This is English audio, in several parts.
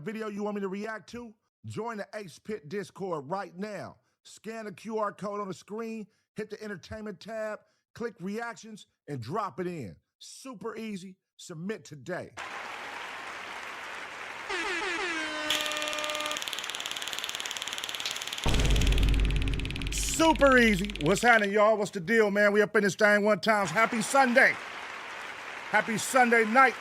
video you want me to react to? Join the Ace Pit Discord right now. Scan the QR code on the screen, hit the entertainment tab, click reactions, and drop it in. Super easy. Submit today. Super easy. What's happening, y'all? What's the deal, man? We up in this thing one time. Happy Sunday. Happy Sunday night.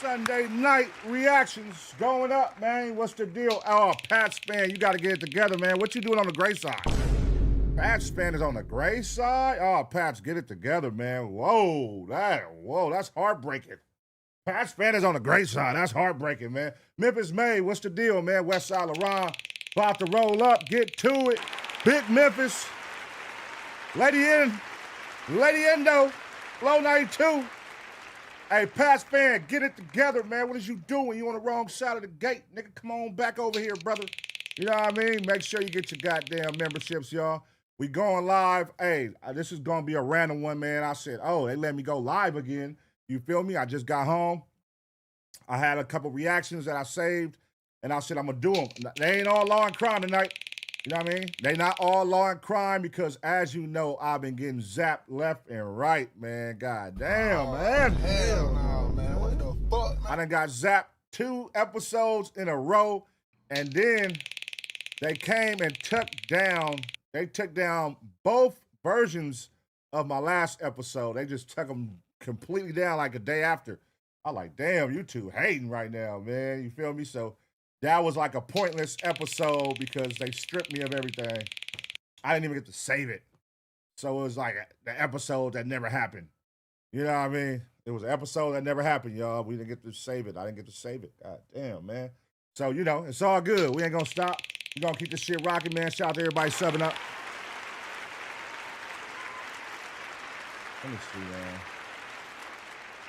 Sunday night reactions going up, man. What's the deal? Oh, Pats fan, you got to get it together, man. What you doing on the gray side? Pats fan is on the gray side? Oh, Pats, get it together, man. Whoa, that's heartbreaking. Pats fan is on the gray side. That's heartbreaking, man. Memphis May, what's the deal, man? West Side LaRon, about to roll up, get to it. Big Memphis. Lady Endo, Low 92. Hey, Pats fan, get it together, man. What is you doing? You on the wrong side of the gate. Nigga, come on back over here, brother. You know what I mean? Make sure you get your goddamn memberships, y'all. We going live. Hey, this is going to be a random one, man. I said, oh, they let me go live again. You feel me? I just got home. I had a couple reactions that I saved, and I said I'm going to do them. They ain't all law and crime tonight. You know what I mean? They not all law and crime because, as you know, I've been getting zapped left and right, man. God damn, man. Hell no, man. What the fuck, man? I done got zapped 2 episodes in a row, and then they came and took down both versions of my last episode. They just took them completely down like a day after. I'm like, damn, you two hating right now, man. You feel me? So that was like a pointless episode because they stripped me of everything. I didn't even get to save it. So it was like the episode that never happened. You know what I mean? It was an episode that never happened, y'all. We didn't get to save it. I didn't get to save it. God damn, man. So, you know, it's all good. We ain't gonna stop. We're gonna keep this shit rocking, man. Shout out to everybody subbing up. Let me see, man.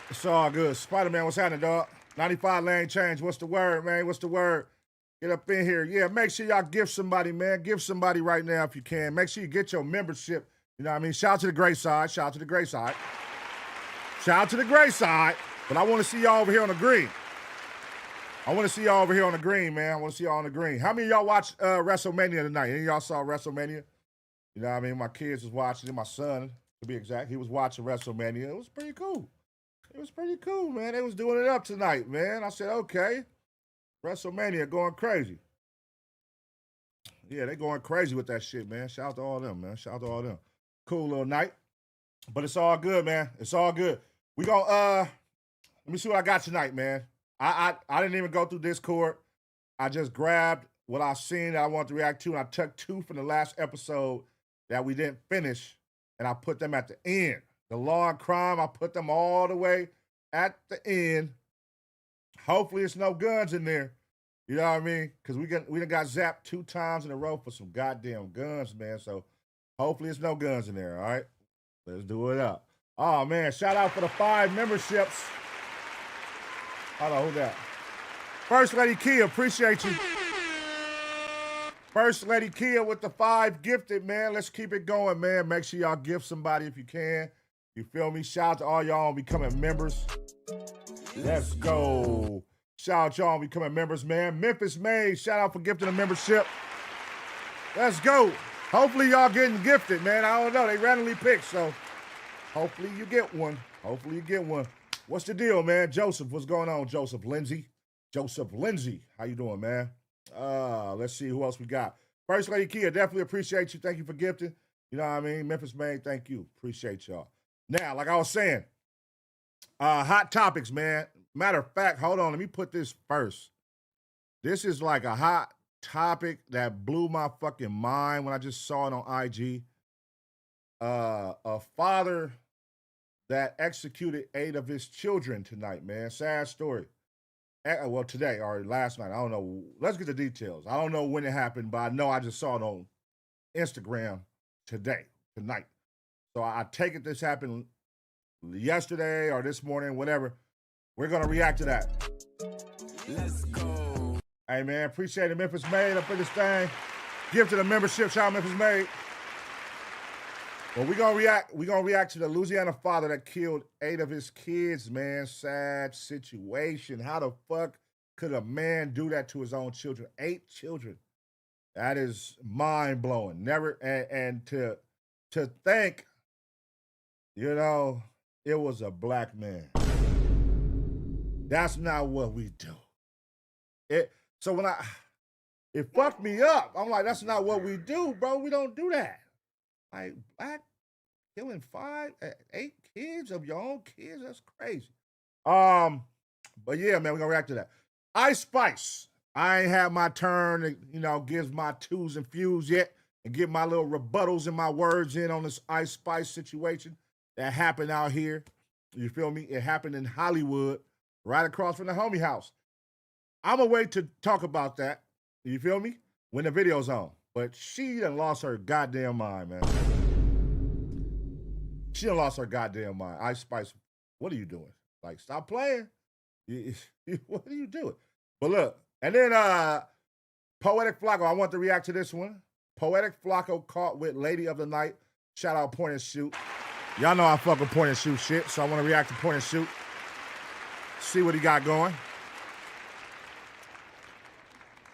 It's all good. Spider-Man, what's happening, dog? 95 lane change. What's the word, man? What's the word? Get up in here. Yeah, make sure y'all give somebody, man. Give somebody right now if you can. Make sure you get your membership. You know what I mean? Shout out to the gray side. Shout out to the gray side. Shout out to the gray side. But I want to see y'all over here on the green. I want to see y'all over here on the green, man. I want to see y'all on the green. How many of y'all watched WrestleMania tonight? Any of y'all saw WrestleMania? You know what I mean? My kids was watching it. My son, to be exact, he was watching WrestleMania. It was pretty cool. It was pretty cool, man. They was doing it up tonight, man. I said, okay. WrestleMania going crazy. Yeah, they going crazy with that shit, man. Shout out to all them, man. Shout out to all them. Cool little night. But it's all good, man. It's all good. We gonna, let me see what I got tonight, man. I didn't even go through Discord. I just grabbed what I seen that I wanted to react to, and I took 2 from the last episode that we didn't finish, and I put them at the end. The law and crime, I put them all the way at the end. Hopefully it's no guns in there. You know what I mean? Because we done got zapped 2 times in a row for some goddamn guns, man. So hopefully it's no guns in there, all right? Let's do it up. Oh, man, shout out for the 5 memberships. Hold on, who that? First Lady Kia, appreciate you. First Lady Kia with the 5 gifted, man. Let's keep it going, man. Make sure y'all gift somebody if you can. You feel me? Shout out to all y'all on becoming members. Let's go. Shout out y'all on becoming members, man. Memphis May, shout out for gifting a membership. Let's go. Hopefully y'all getting gifted, man. I don't know. They randomly picked, so hopefully you get one. Hopefully you get one. What's the deal, man? Joseph, what's going on, Joseph Lindsay? Joseph Lindsay, how you doing, man? Let's see who else we got. First Lady Kia, definitely appreciate you. Thank you for gifting. You know what I mean? Memphis May, thank you. Appreciate y'all. Now, like I was saying, hot topics, man. Matter of fact, hold on, let me put this first. This is like a hot topic that blew my fucking mind when I just saw it on IG. A father that executed 8 of his children tonight, man. Sad story. Well, today or last night. I don't know. Let's get the details. I don't know when it happened, but I know I just saw it on Instagram tonight. So I take it this happened yesterday or this morning, whatever. We're going to react to that. Let's go. Hey, man, appreciate it. Memphis Made up in this thing. Give to the membership. Shout out Memphis Made. Well, we're gonna react to the Louisiana father that killed 8 of his kids, man. Sad situation. How the fuck could a man do that to his own children? 8 children. That is mind-blowing. Never and to think, you know, it was a black man. That's not what we do. So when it fucked me up. I'm like, that's not what we do, bro. We don't do that. Like, black killing 8 kids of your own kids? That's crazy. But yeah, man, we're gonna react to that. Ice Spice. I ain't had my turn to, you know, give my twos and fews yet and get my little rebuttals and my words in on this Ice Spice situation that happened out here. You feel me? It happened in Hollywood, right across from the homie house. I'm gonna wait to talk about that. You feel me? When the video's on. But she done lost her goddamn mind, man. She done lost her goddamn mind. Ice Spice, what are you doing? Like, stop playing. What are you doing? But look, and then Poetik Flakko, I want to react to this one. Poetik Flakko caught with Lady of the Night. Shout out Point and Shoot. Y'all know I fuck with Point and Shoot shit, so I want to react to Point and Shoot. See what he got going.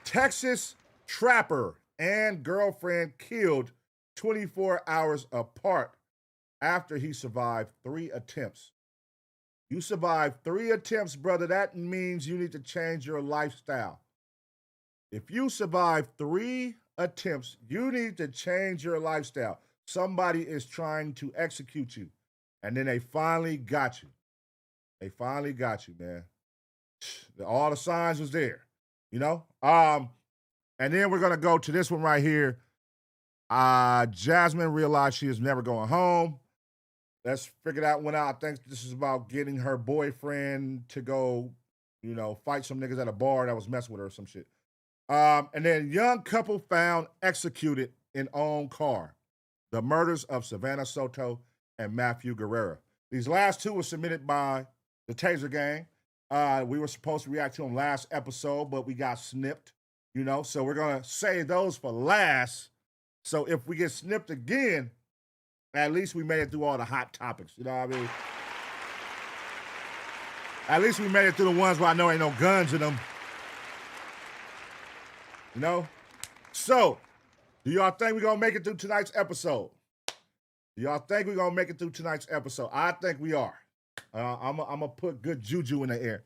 Texas trapper and girlfriend killed 24 hours apart after he survived 3 attempts. You survived 3 attempts, brother. That means you need to change your lifestyle. If you survive 3 attempts, you need to change your lifestyle. Somebody is trying to execute you, and then they finally got you. They finally got you, man. All the signs was there, you know? And then we're going to go to this one right here. Jasmine realized she is never going home. Let's figure that one out. I think this is about getting her boyfriend to go, you know, fight some niggas at a bar that was messing with her or some shit. And then young couple found executed in own car. The murders of Savannah Soto and Matthew Guerrera. These last 2 were submitted by the Taser gang. We were supposed to react to them last episode, but we got snipped, you know, so we're going to save those for last. So if we get snipped again, at least we made it through all the hot topics, you know what I mean? At least we made it through the ones where I know ain't no guns in them. You know? So, do y'all think we're going to make it through tonight's episode? Do y'all think we're going to make it through tonight's episode? I think we are. I'm going to put good juju in the air.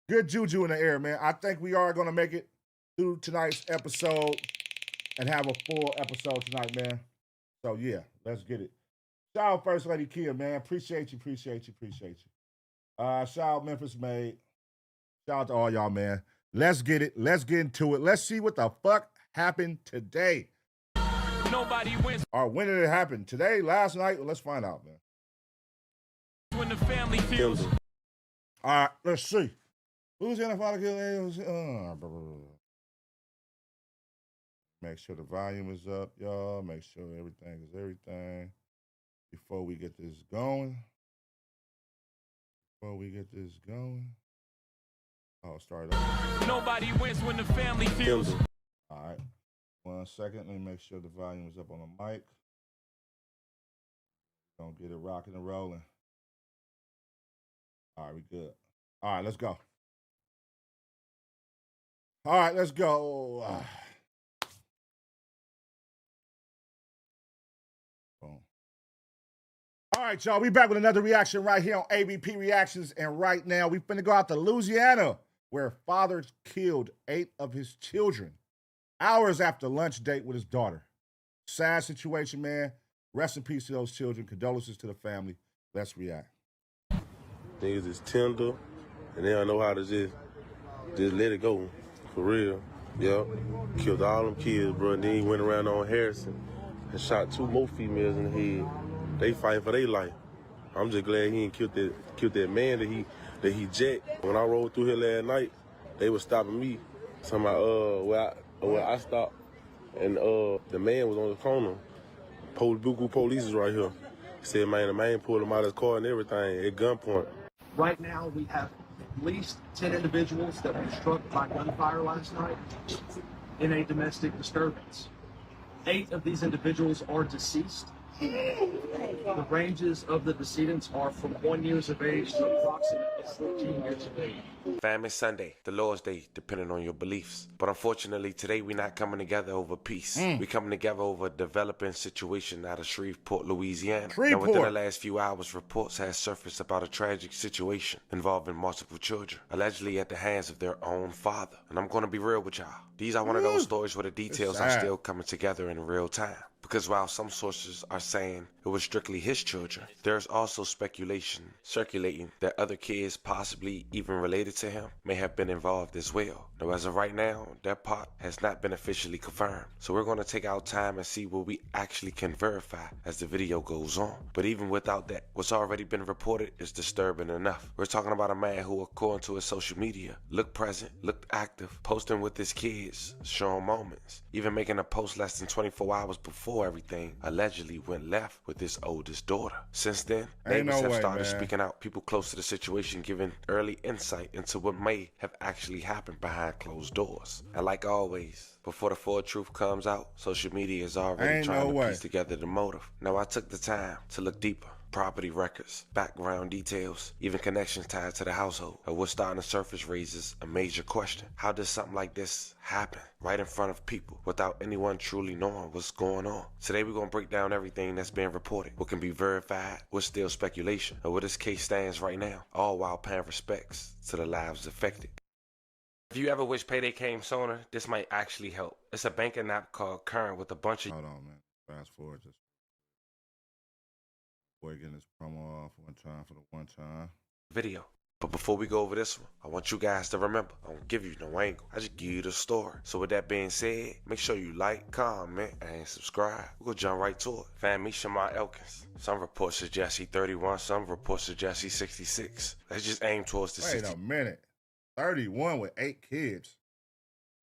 Good juju in the air, man. I think we are going to make it through tonight's episode and have a full episode tonight, man. So, yeah, let's get it. Shout out First Lady Kia, man. Appreciate you. Shout out Memphis Made. Shout out to all y'all, man. Let's get it. Let's get into it. Let's see what the fuck happened today. Nobody wins. Or when did it happen? Today, last night? Let's find out, man. When the family feels. All right, let's see. Louisiana Father K. Make sure the volume is up, y'all. Make sure everything is everything. Before we get this going. Oh, start up. Nobody wins when the family feels. All right. 1 second. Let me make sure the volume is up on the mic. Gonna get it rocking and rolling. All right, we good. All right, let's go. All right, let's go. Boom. All right, y'all, we back with another reaction right here on ABP Reactions, and right now we finna go out to Louisiana, where father killed 8 of his children hours after lunch date with his daughter. Sad situation, man. Rest in peace to those children. Condolences to the family. Let's react. Niggas is tender, and they don't know how to just let it go, for real. Yup. Killed all them kids, bro. And then he went around on Harrison and shot 2 more females in the head. They fighting for their life. I'm just glad he ain't killed that man that he jacked. When I rode through here last night, they was stopping me. Somehow, where I stopped, and the man was on the corner. Buku police is right here. He said, man, the man pulled him out of his car and everything at gunpoint. Right now, we have at least 10 individuals that were struck by gunfire last night in a domestic disturbance. 8 of these individuals are deceased. The ranges of the decedents are from 1 year of age to approximately 14 years of age. Fam, it's Sunday, the Lord's Day, depending on your beliefs. But unfortunately, today we're not coming together over peace. We're coming together over a developing situation out of Shreveport, Louisiana. Now, within the last few hours, reports have surfaced about a tragic situation involving multiple children, allegedly at the hands of their own father. And I'm going to be real with y'all. These are one of those stories where the details are still coming together in real time. Because while some sources are saying it was strictly his children, there's also speculation circulating that other kids, possibly even related to him, may have been involved as well. Now, as of right now, that part has not been officially confirmed. So we're going to take our time and see what we actually can verify as the video goes on. But even without that, what's already been reported is disturbing enough. We're talking about a man who, according to his social media, looked present, looked active, posting with his kids, showing moments, even making a post less than 24 hours before everything allegedly went left with his oldest daughter. Since then, neighbors have started speaking out, people close to the situation giving early insight into what may have actually happened behind closed doors. And like always, before the full truth comes out, social media is already trying to piece together the motive. Now, I took the time to look deeper. Property records, background details, even connections tied to the household. And what's starting to surface raises a major question. How does something like this happen right in front of people without anyone truly knowing what's going on? Today we're going to break down everything that's being reported, what can be verified, what's still speculation, and where this case stands right now, all while paying respects to the lives affected. If you ever wish payday came sooner, this might actually help. It's a banking app called Current with a bunch of... Hold on, man. Fast forward just... Boy, getting this promo off one time for the one time. Video. But before we go over this one, I want you guys to remember, I don't give you no angle. I just give you the story. So with that being said, make sure you like, comment, and subscribe. We'll jump right to it. Fam, meet Shamar Elkins. Some reports suggest he's 31, some reports suggest he's 66. Let's just aim towards the 60. Wait a minute. 31 with 8 kids.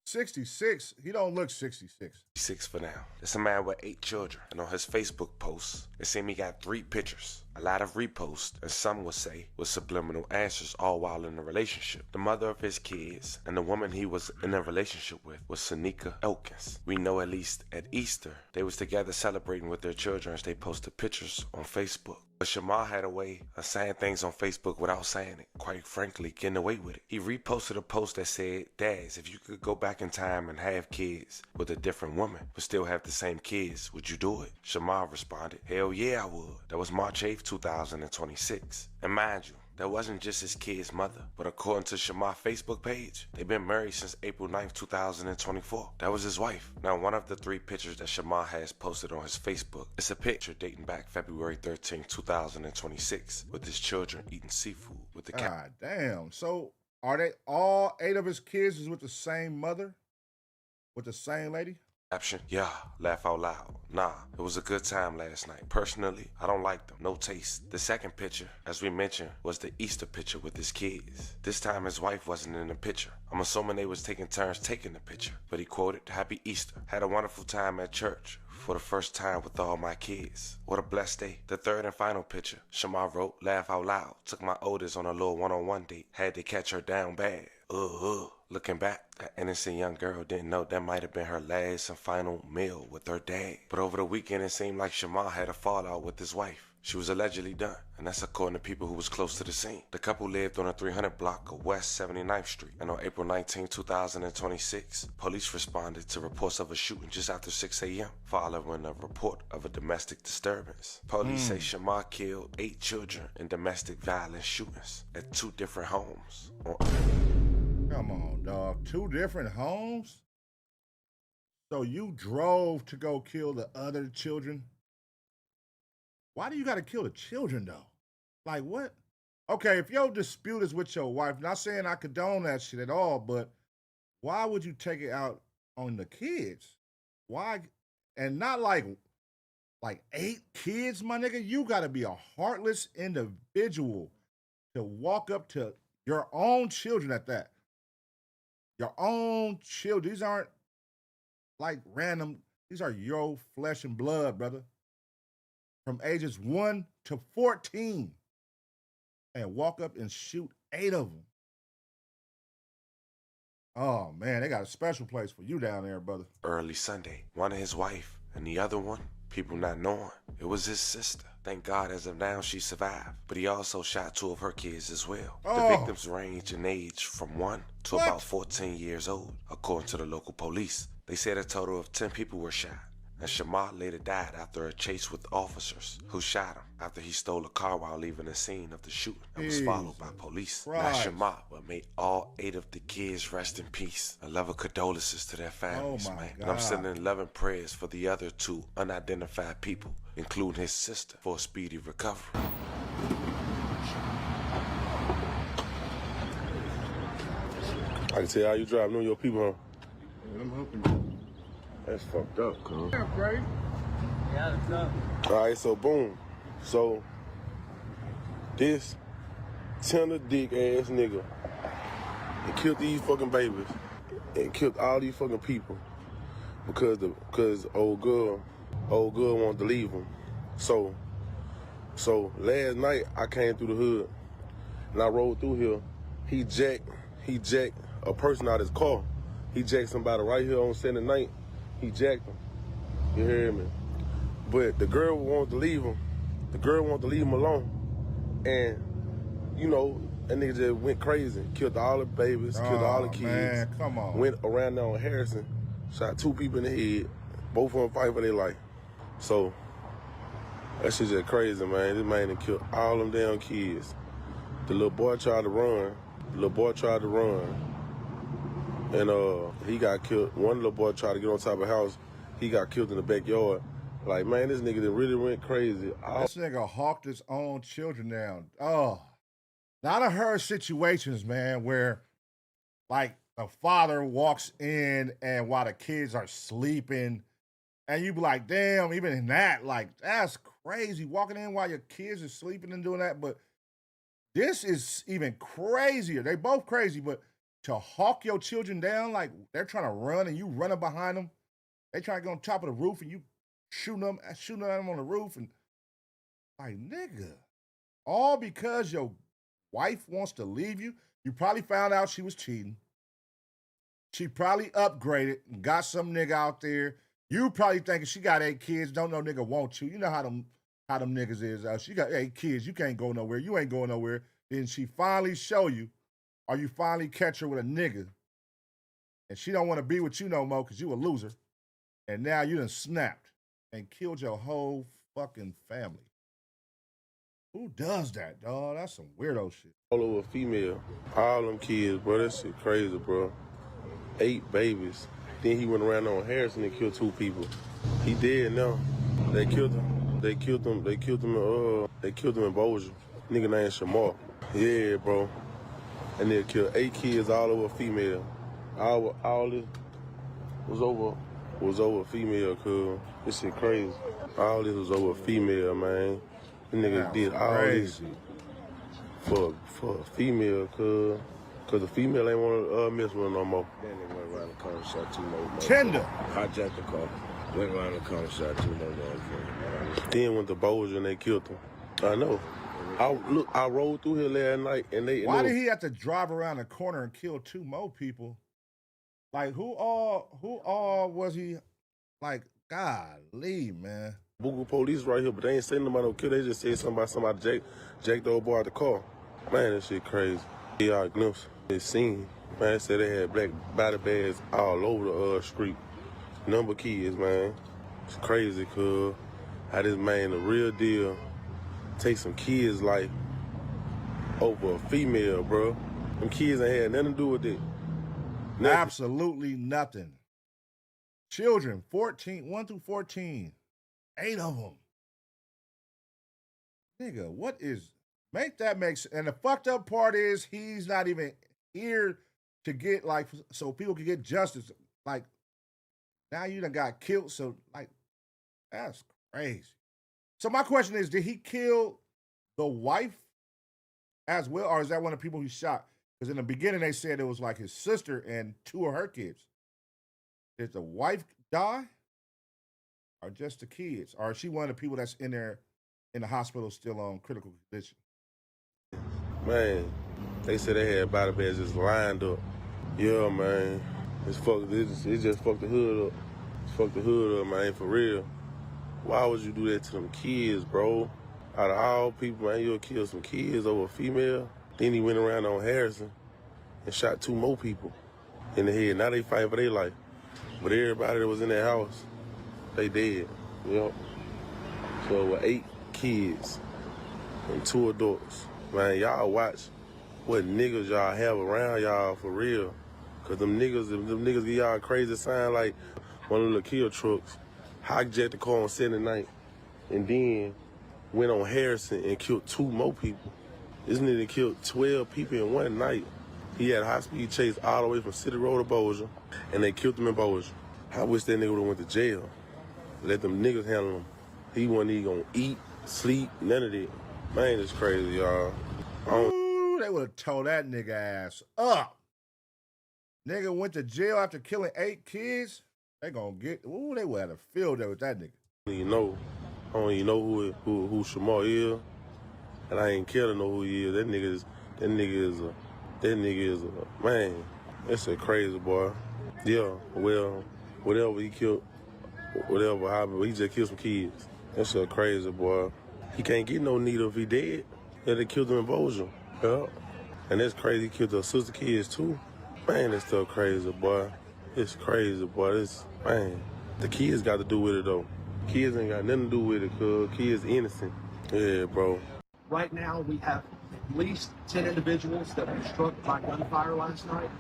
66, he don't look 66. 6 for now. It's a man with 8 children, and on his Facebook posts, it seemed he got 3 pictures, a lot of reposts, and some would say with subliminal answers, all while in a relationship. The mother of his kids and the woman he was in a relationship with was Sonika Elkins. We know at least at Easter, they was together celebrating with their children as they posted pictures on Facebook. But Shamar had a way of saying things on Facebook without saying it, quite frankly, getting away with it. He reposted a post that said, Daz, if you could go back in time and have kids with a different woman, but still have the same kids, would you do it? Shamar responded, hell yeah, I would. That was March 8th, 2026. And mind you, that wasn't just his kid's mother, but according to Shamar's Facebook page, they've been married since April 9th, 2024. That was his wife. Now, one of the 3 pictures that Shamar has posted on his Facebook is a picture dating back February 13th, 2026, with his children eating seafood with the cat. God damn. So, are they all 8 of his kids is with the same mother? With the same lady? Caption, yeah, laugh out loud. Nah, it was a good time last night. Personally, I don't like them. No taste. The second picture, as we mentioned, was the Easter picture with his kids. This time his wife wasn't in the picture. I'm assuming they was taking turns taking the picture. But he quoted, Happy Easter. Had a wonderful time at church for the first time with all my kids. What a blessed day. The third and final picture, Shamar wrote, laugh out loud. Took my oldest on a little one-on-one date. Had to catch her down bad. Looking back, that innocent young girl didn't know that might have been her last and final meal with her dad. But over the weekend, it seemed like Shamar had a fallout with his wife. She was allegedly done, and that's according to people who was close to the scene. The couple lived on a 300 block of West 79th Street, and on April 19, 2026, police responded to reports of a shooting just after 6 a.m. following a report of a domestic disturbance. Police say Shamar killed 8 children in domestic violence shootings at 2 different homes. Come on, dog. 2 different homes? So you drove to go kill the other children? Why do you got to kill the children, though? Like, what? Okay, if your dispute is with your wife, not saying I condone that shit at all, but why would you take it out on the kids? Why? And not like 8 kids, my nigga. You got to be a heartless individual to walk up to your own children at that. Your own children. These aren't like random. These are your flesh and blood, brother. From ages 1 to 14. And walk up and shoot 8 of them. Oh, man, they got a special place for you down there, brother. Early Sunday, one of his wife and the other one people not knowing it was his sister. Thank God as of now she survived, but he also shot 2 of her kids as well. The victims range in age from 1 to about 14 years old, according to the local police. They said a total of 10 people were shot, and Shamar later died after a chase with officers who shot him after he stole a car while leaving the scene of the shooting and was followed by police. Not Shamar, but may all 8 of the kids rest in peace. A love of condolences to their families, man. And I'm sending loving prayers for the other 2 unidentified people, including his sister, for a speedy recovery. I can tell how you drive, know your people, huh? Yeah, I'm helping you. That's fucked up, cuz. Yeah, Craig. Yeah, it's up. All right, so boom. So this tender dick ass nigga and killed these fucking babies and killed all these fucking people because old girl wanted to leave him. So last night I came through the hood and I rode through here. He jacked a person out of his car. He jacked somebody right here on 79th. He jacked him. You hear me? But the girl wanted to leave him. The girl wanted to leave him alone. And, you know, that nigga just went crazy. Killed all the babies, killed all the kids. Man, come on. Went around there on Harrison, shot 2 people in the head. Both of them fight for their life. So, that shit just crazy, man. This man done killed all them damn kids. The little boy tried to run. And he got killed. One little boy tried to get on top of the house. He got killed in the backyard. Like, man, this nigga done really went crazy. This nigga hawked his own children down. Oh. Now, I heard situations, man, where, like, the father walks in and while the kids are sleeping, and you be like, damn, even in that, like, that's crazy. Walking in while your kids are sleeping and doing that. But this is even crazier. They both crazy, but to hawk your children down, like they're trying to run and you running behind them. They try to get on top of the roof and you shooting at them on the roof. And like, nigga, all because your wife wants to leave you. You probably found out she was cheating. She probably upgraded and got some nigga out there. You probably thinking she got 8 kids, don't know nigga want you. You know how them niggas is. She got 8 kids, you can't go nowhere. You ain't going nowhere. Then she finally show you, or you finally catch her with a nigga, and she don't want to be with you no more because you a loser, and now you done snapped and killed your whole fucking family. Who does that, dog? That's some weirdo shit. All over female. All them kids, bro. That shit crazy, bro. 8 babies. Then he went around on Harrison and killed 2 people. He dead now. They killed him. They killed him in Bossier. Nigga named Shamar. Yeah, bro. And they killed 8 kids all over female. All this was over female, cuz. This shit crazy. All this was over female, man. The nigga did all this for a female, cuz. Cause the female ain't wanna mess with her no more. Then they went around the car and shot 2 more. Tender. Hijacked the car. Went around the car and shot 2 more motherfuckers. Then went to Bossier and they killed him. I know. I rode through here last night and they. Why did he have to drive around the corner and kill 2 more people? Like who all was he? Like, golly, man. Google police right here, but they ain't saying nobody no kill. They just said somebody jacked the old boy out the car. Man, that shit crazy. He out glimpse this scene. Man, they said they had black body bags all over the street. Number kids, man. It's crazy, cuz. How this man, the real deal, take some kids' life over a female, bro. Them kids ain't had nothing to do with it. Nothing. Absolutely nothing. Children, 1 through 14. 8 of them. Nigga, what is... Make that make sense. And the fucked up part is he's not even here to get, like, so people can get justice. Like, now you done got killed, so, like, that's crazy. So my question is, did he kill the wife as well, or is that one of the people he shot? Because in the beginning they said it was like his sister and 2 of her kids. Did the wife die? Or just the kids? Or is she one of the people that's in there in the hospital still on critical condition? Man, they said they had body bags just lined up. Yeah, man. It just fucked the hood up. It's fucked the hood up, man, for real. Why would you do that to them kids, bro? Out of all people, man, you'll kill some kids over a female. Then he went around on Harrison and shot 2 more people in the head. Now they fight for their life. But everybody that was in that house, they dead. Yep. So with 8 kids and 2 adults, man, y'all watch what niggas y'all have around y'all for real. Cause them niggas give y'all a crazy sign like one of the kill trucks, hijacked the car on 79th, and then went on Harrison and killed 2 more people. This nigga killed 12 people in one night. He had a high-speed chase all the way from City Road to Bossier, and they killed him in Bossier. I wish that nigga would've went to jail. Let them niggas handle him. He wasn't even gonna eat, sleep, none of that. Man, it's crazy, y'all. Ooh, they would've tore that nigga ass up. Nigga went to jail after killing 8 kids. They gonna get, ooh, they would have a field day with that nigga. I don't even know who Shamar is, and I ain't care to know who he is. That nigga is a man. That's a crazy boy. Yeah, well, whatever he killed, whatever happened, he just killed some kids. That's a crazy boy. He can't get no needle if he dead. Yeah, they killed him in Bossier. Yeah, and that's crazy. He killed their sister kids too. Man, that's still crazy, boy. It's crazy, boy. This man, the kids got to do with it though. Kids ain't got nothing to do with it, cuz kids innocent. Yeah, bro. Right now, we have at least 10 individuals that were struck by gunfire last night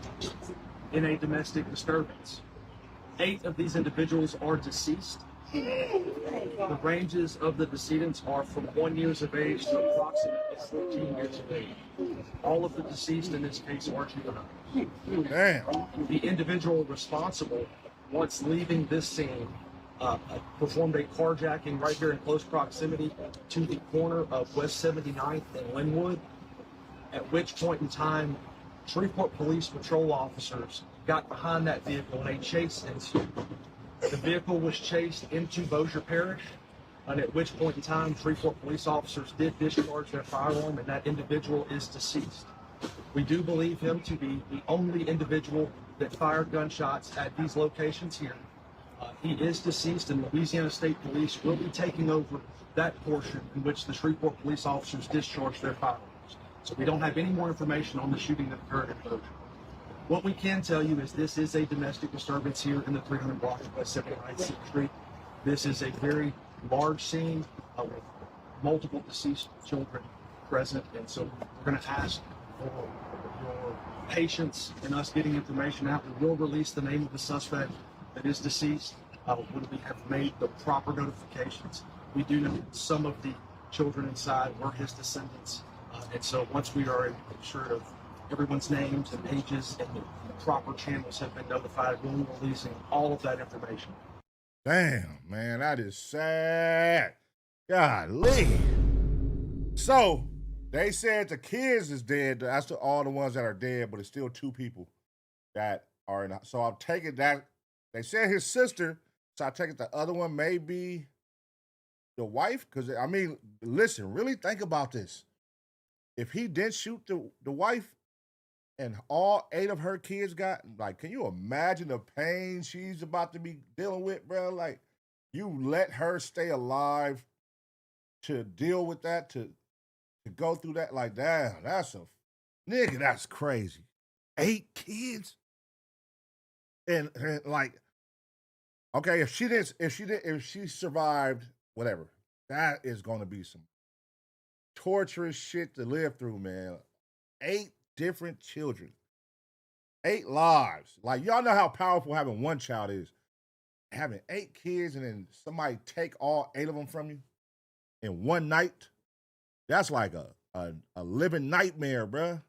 in a domestic disturbance. 8 of these individuals are deceased. The ranges of the decedents are from 1 year of age to approximately 14 years of age. All of the deceased in this case are juveniles. Damn. The individual responsible, once leaving this scene, performed a carjacking right here in close proximity to the corner of West 79th and Linwood, at which point in time, Shreveport Police patrol officers got behind that vehicle and a chase ensued. The vehicle was chased into Bossier Parish, and at which point in time, Shreveport police officers did discharge their firearm, and that individual is deceased. We do believe him to be the only individual that fired gunshots at these locations here. He is deceased, and Louisiana State Police will be taking over that portion in which the Shreveport police officers discharged their firearms. So we don't have any more information on the shooting that occurred in Bossier. What we can tell you is this is a domestic disturbance here in the 300 block of West 79th Street. This is a very large scene with multiple deceased children present, and so we're going to ask for your patience in us getting information out. We will release the name of the suspect that is deceased when we have made the proper notifications. We do know that some of the children inside were his descendants, and so once we are assured of everyone's names and ages and the proper channels have been notified, we'll be releasing all of that information. Damn, man, that is sad. Golly. So, they said the kids is dead. That's all the ones that are dead, but it's still 2 people that are in. So I'll take it that they said his sister, so I take it the other one may be the wife. Because, I mean, listen, really think about this. If he didn't shoot the wife and all 8 of her kids got, like, can you imagine the pain she's about to be dealing with, bro? Like, you let her stay alive to deal with that, to go through that, like, damn, that's nigga, that's crazy. 8 kids? And like, okay, if she survived, whatever, that is gonna be some torturous shit to live through, man. 8 different children, 8 lives. Like, y'all know how powerful having one child is. Having 8 kids and then somebody take all 8 of them from you in one night, that's like a living nightmare, bruh.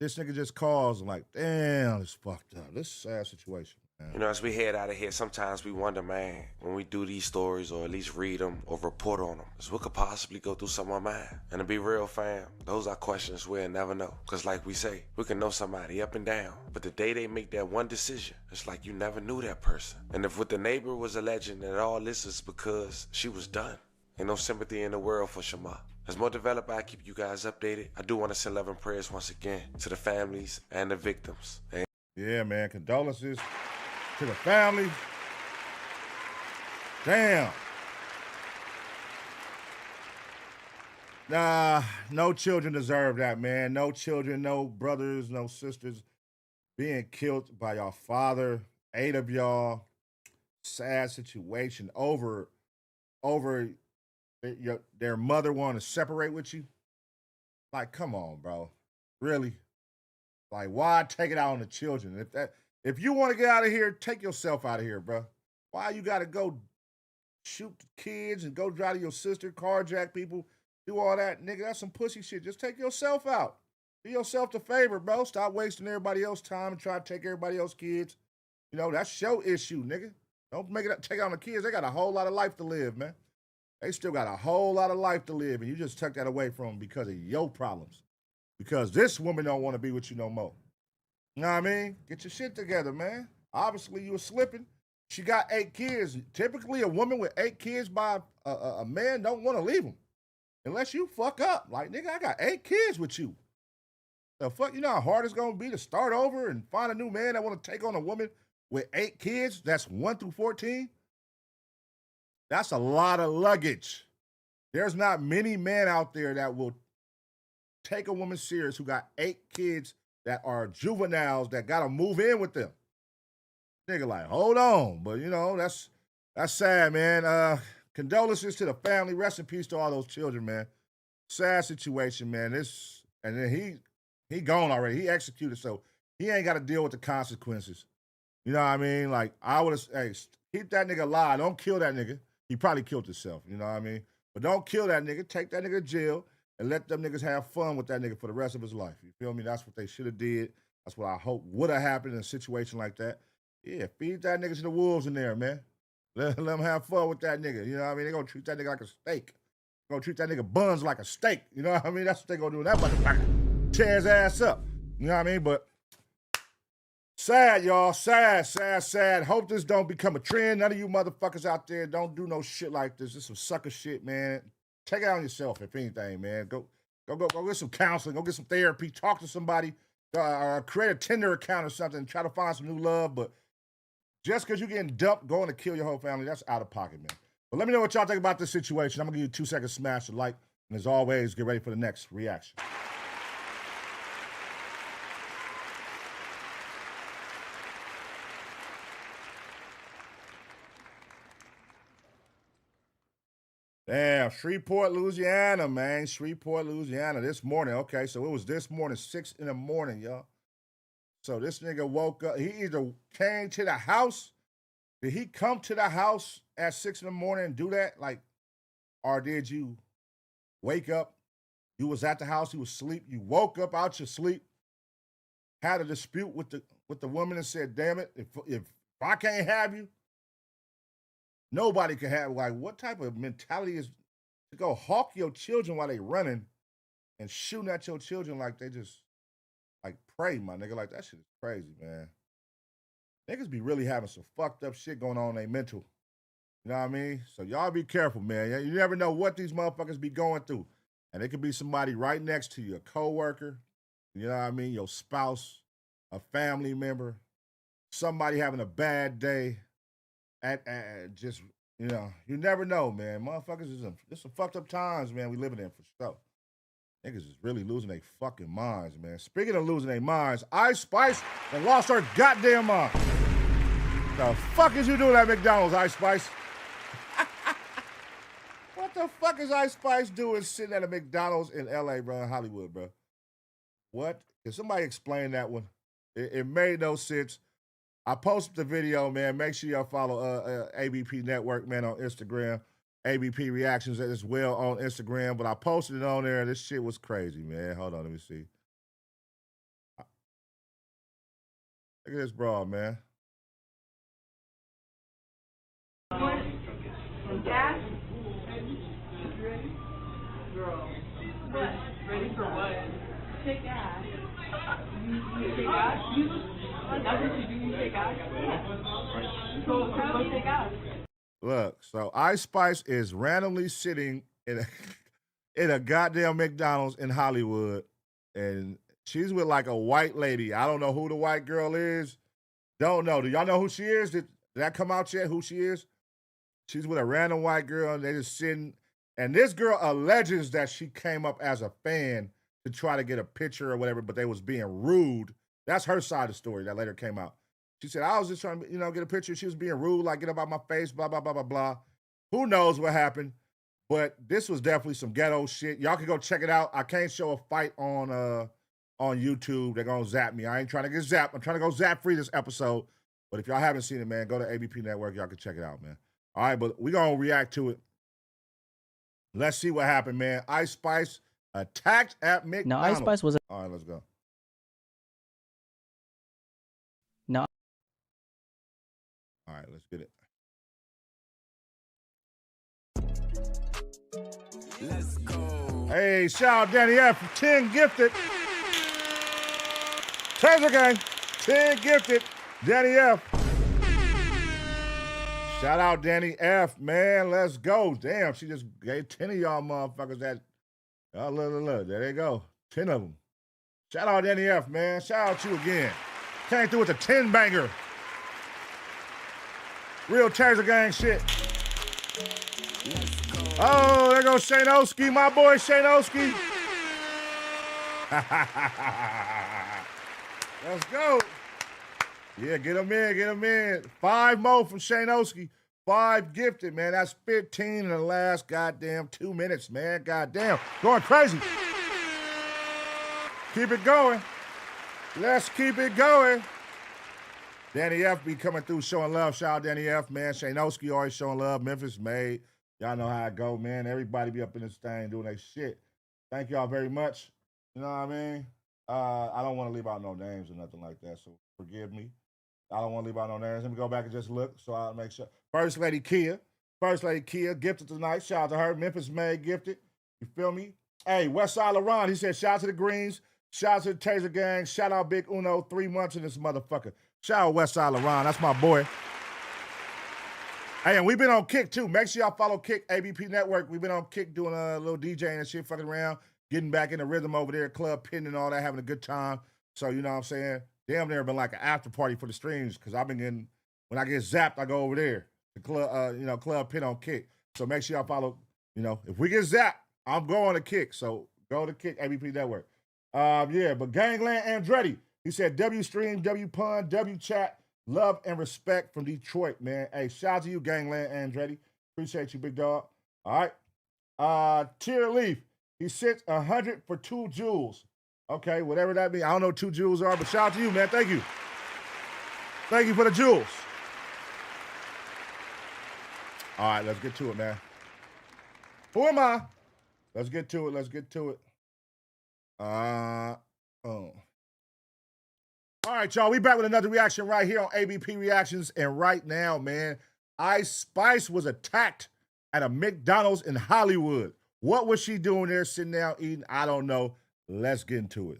This nigga just calls and like, damn, it's fucked up. This is a sad situation, man. You know, as we head out of here, sometimes we wonder, man, when we do these stories or at least read them or report on them, is what could possibly go through someone's mind? And to be real, fam, those are questions we'll never know. Because like we say, we can know somebody up and down, but the day they make that one decision, it's like you never knew that person. And if what the neighbor was alleging that all this is because she was done, ain't no sympathy in the world for Shamar. As more develop, I keep you guys updated. I do want to send love and prayers once again to the families and the victims. And yeah, man, condolences to the family. Damn. No children deserve that, man. No children, no brothers, no sisters being killed by your father. 8 of y'all. Sad situation over their mother wanting to separate with you. Like, come on, bro. Really? Like, why take it out on the children? If you want to get out of here, take yourself out of here, bro. Why you got to go shoot kids and go drive to your sister, carjack people, do all that, nigga? That's some pussy shit. Just take yourself out. Do yourself the favor, bro. Stop wasting everybody else's time and try to take everybody else's kids. You know, that's your issue, nigga. Don't take it on the kids. They got a whole lot of life to live, man. They still got a whole lot of life to live, and you just took that away from them because of your problems. Because this woman don't want to be with you no more. You know what I mean? Get your shit together, man. Obviously, you were slipping. She got 8 kids. Typically, a woman with 8 kids by a man don't want to leave them. Unless you fuck up. Like, nigga, I got 8 kids with you. The fuck, you know how hard it's going to be to start over and find a new man that want to take on a woman with 8 kids? That's 1 through 14? That's a lot of luggage. There's not many men out there that will take a woman serious who got 8 kids that are juveniles that got to move in with them. Nigga like, hold on. But, you know, that's sad, man. Condolences to the family. Rest in peace to all those children, man. Sad situation, man. And then he gone already. He executed, so he ain't got to deal with the consequences. You know what I mean? Like, I would have, keep that nigga alive. Don't kill that nigga. He probably killed himself, you know what I mean? But don't kill that nigga. Take that nigga to jail and let them niggas have fun with that nigga for the rest of his life. You feel me? That's what they should have did. That's what I hope would have happened in a situation like that. Yeah, feed that nigga to the wolves in there, man. Let them have fun with that nigga. You know what I mean? They're going to treat that nigga like a steak. They're going to treat that nigga buns like a steak. You know what I mean? That's what they're going to do in that motherfucker. Tear his ass up. You know what I mean? But sad, y'all. Sad. Hope this don't become a trend. None of you motherfuckers out there don't do no shit like this. This is some sucker shit, man. Take it on yourself, if anything, man. Go get some counseling. Go get some therapy. Talk to somebody. Create a Tinder account or something. Try to find some new love. But just because you're getting dumped, going to kill your whole family, that's out of pocket, man. But let me know what y'all think about this situation. I'm going to give you 2 seconds, smash the like. And as always, get ready for the next reaction. Damn, Shreveport, Louisiana, man. Shreveport, Louisiana. This morning. Okay, so it was this morning, 6 in the morning, y'all. So this nigga woke up. He either came to the house. Did he come to the house at 6 in the morning and do that? Like, or did you wake up? You was at the house. You was asleep. You woke up out your sleep, had a dispute with the woman and said, damn it, if I can't have you, nobody can have. Like, what type of mentality is to go hawk your children while they running and shooting at your children like they just, like, pray, my nigga? Like, that shit is crazy, man. Niggas be really having some fucked up shit going on in their mental. You know what I mean? So y'all be careful, man. You never know what these motherfuckers be going through. And it could be somebody right next to you, a coworker, you know what I mean, your spouse, a family member, somebody having a bad day. Just, you know, you never know, man. Motherfuckers it's some fucked up times, man, we living in for sure. Niggas is really losing their fucking minds, man. Speaking of losing their minds, Ice Spice done lost her goddamn mind. The fuck is you doing at McDonald's, Ice Spice? What the fuck is Ice Spice doing sitting at a McDonald's in LA, bro, in Hollywood, bro? What? Can somebody explain that one? It made no sense. I posted the video, man. Make sure y'all follow ABP Network, man, on Instagram. ABP Reactions as well on Instagram. But I posted it on there. This shit was crazy, man. Hold on, let me see. Look at this broad, man. Gas? Girl. What? Ready for what? Take gas. You take gas? That's what you do, you take gas? Yeah. So go take gas. Look, so Ice Spice is randomly sitting in a goddamn McDonald's in Hollywood, and she's with like a white lady. I don't know who the white girl is. Don't know. Do y'all know who she is? Did that come out yet, who she is? She's with a random white girl, and they just sitting, And this girl alleges that she came up as a fan to try to get a picture or whatever, but they was being rude. That's her side of the story that later came out. She said, I was just trying to, get a picture. She was being rude, like, get up out my face, blah, blah, blah, blah, blah. Who knows what happened? But this was definitely some ghetto shit. Y'all can go check it out. I can't show a fight on YouTube. They're going to zap me. I ain't trying to get zapped. I'm trying to go zap free this episode. But if y'all haven't seen it, man, go to ABP Network. Y'all can check it out, man. All right, but we're going to react to it. Let's see what happened, man. Ice Spice attacked at McDonald's. Now, Ice Spice was... All right, let's go. No. All right, let's get it. Let's go. Hey, shout out Danny F for 10 gifted. Taser gang, 10 gifted. Danny F. Shout out Danny F, man. Let's go. Damn, she just gave 10 of y'all motherfuckers that. Oh, look. There they go. 10 of them. Shout out Danny F, man. Shout out you again. Came through with a 10 banger. Real Taser gang shit. Oh, there goes Shanoski, my boy Shanoski. Let's go. Yeah, get him in. 5 more from Shanoski. 5 gifted, man. That's 15 in the last goddamn 2 minutes, man. Goddamn. Going crazy. Keep it going. Let's keep it going. Danny F be coming through showing love. Shout out Danny F, man. Shanoski always showing love. Memphis made. Y'all know how it go, man. Everybody be up in this thing doing their shit. Thank y'all very much. You know what I mean? I don't want to leave out no names or nothing like that, so forgive me. I don't want to leave out no names. Let me go back and just look so I'll make sure. First Lady Kia gifted tonight. Shout out to her. Memphis May gifted. You feel me? Hey, Westside LaRon, he said, shout out to the Greens. Shout out to the Taser Gang. Shout out Big Uno. 3 months in this motherfucker. Shout out Westside LaRon. That's my boy. Hey, and we've been on Kick, too. Make sure y'all follow Kick, ABP Network. We've been on Kick doing a little DJing and shit, fucking around, getting back in the rhythm over there, club pitting and all that, having a good time. So, you know what I'm saying? Damn near been like an after party for the streams because I've been getting, when I get zapped, I go over there. The club, club pit on Kick. So make sure y'all follow, if we get zapped, I'm going to Kick. So go to Kick, ABP Network. Yeah, but Gangland Andretti, he said, W Stream, W Pun, W Chat. Love and respect from Detroit, man. Hey, shout out to you, Gangland Andretti. Appreciate you, big dog. All right. Tier Leaf, he sits 100 for 2 jewels. Okay, whatever that means. I don't know what 2 jewels are, but shout out to you, man. Thank you. Thank you for the jewels. All right, let's get to it, man. Who am I? Let's get to it. All right, y'all, we back with another reaction right here on ABP Reactions. And right now, man, Ice Spice was attacked at a McDonald's in Hollywood. What was she doing there, sitting down eating? I don't know. Let's get into it.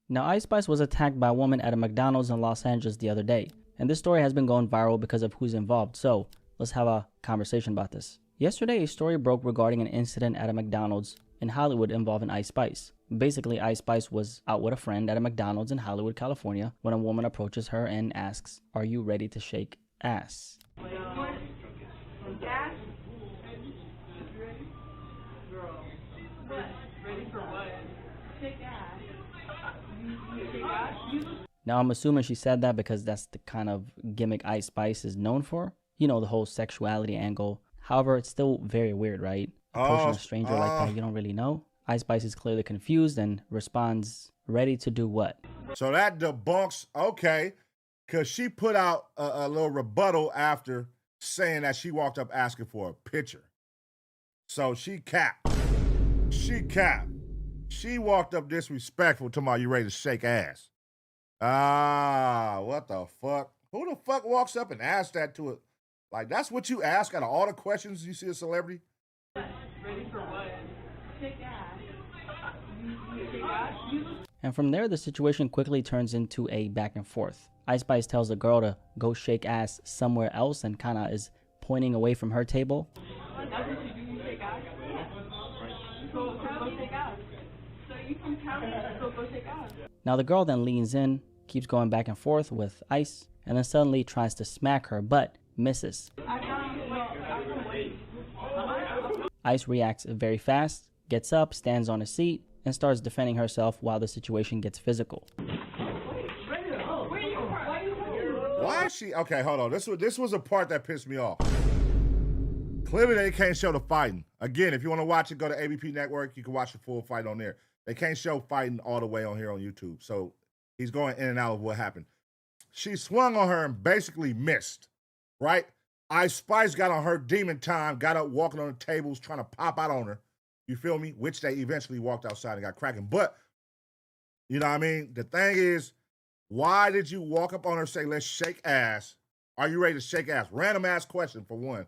Now, Ice Spice was attacked by a woman at a McDonald's in Los Angeles the other day. And this story has been going viral because of who's involved. So let's have a conversation about this. Yesterday, a story broke regarding an incident at a McDonald's in Hollywood involving Ice Spice. Basically, Ice Spice was out with a friend at a McDonald's in Hollywood, California, when a woman approaches her and asks, "Are you ready to shake ass?" Now, I'm assuming she said that because that's the kind of gimmick Ice Spice is known for. You know, the whole sexuality angle. However, it's still very weird, right? Approaching a stranger like that you don't really know. Ice Spice is clearly confused and responds, ready to do what? So that debunks, okay, because she put out a little rebuttal after saying that she walked up asking for a picture. So she capped. She walked up disrespectful, talking about you ready to shake ass. What the fuck? Who the fuck walks up and asks that to it? Like, that's what you ask out of all the questions you see a celebrity? Ready for what? Shake ass. And from there, the situation quickly turns into a back and forth. Ice Spice tells the girl to go shake ass somewhere else and kind of is pointing away from her table. That's what you do, you shake ass? Yeah. So go shake ass. So you can count it, so go shake ass. Now the girl then leans in, keeps going back and forth with Ice, and then suddenly tries to smack her, but misses. Ice reacts very fast, gets up, stands on a seat, and starts defending herself while the situation gets physical. Why is she? Okay, hold on. This was a part that pissed me off. Clearly, they can't show the fighting. Again, if you want to watch it, go to ABP Network. You can watch the full fight on there. They can't show fighting all the way on here on YouTube. So he's going in and out of what happened. She swung on her and basically missed, right? Ice Spice got on her demon time, got up walking on the tables, trying to pop out on her. You feel me? Which they eventually walked outside and got cracking. But, you know what I mean? The thing is, why did you walk up on her and say, let's shake ass? Are you ready to shake ass? Random ass question for one.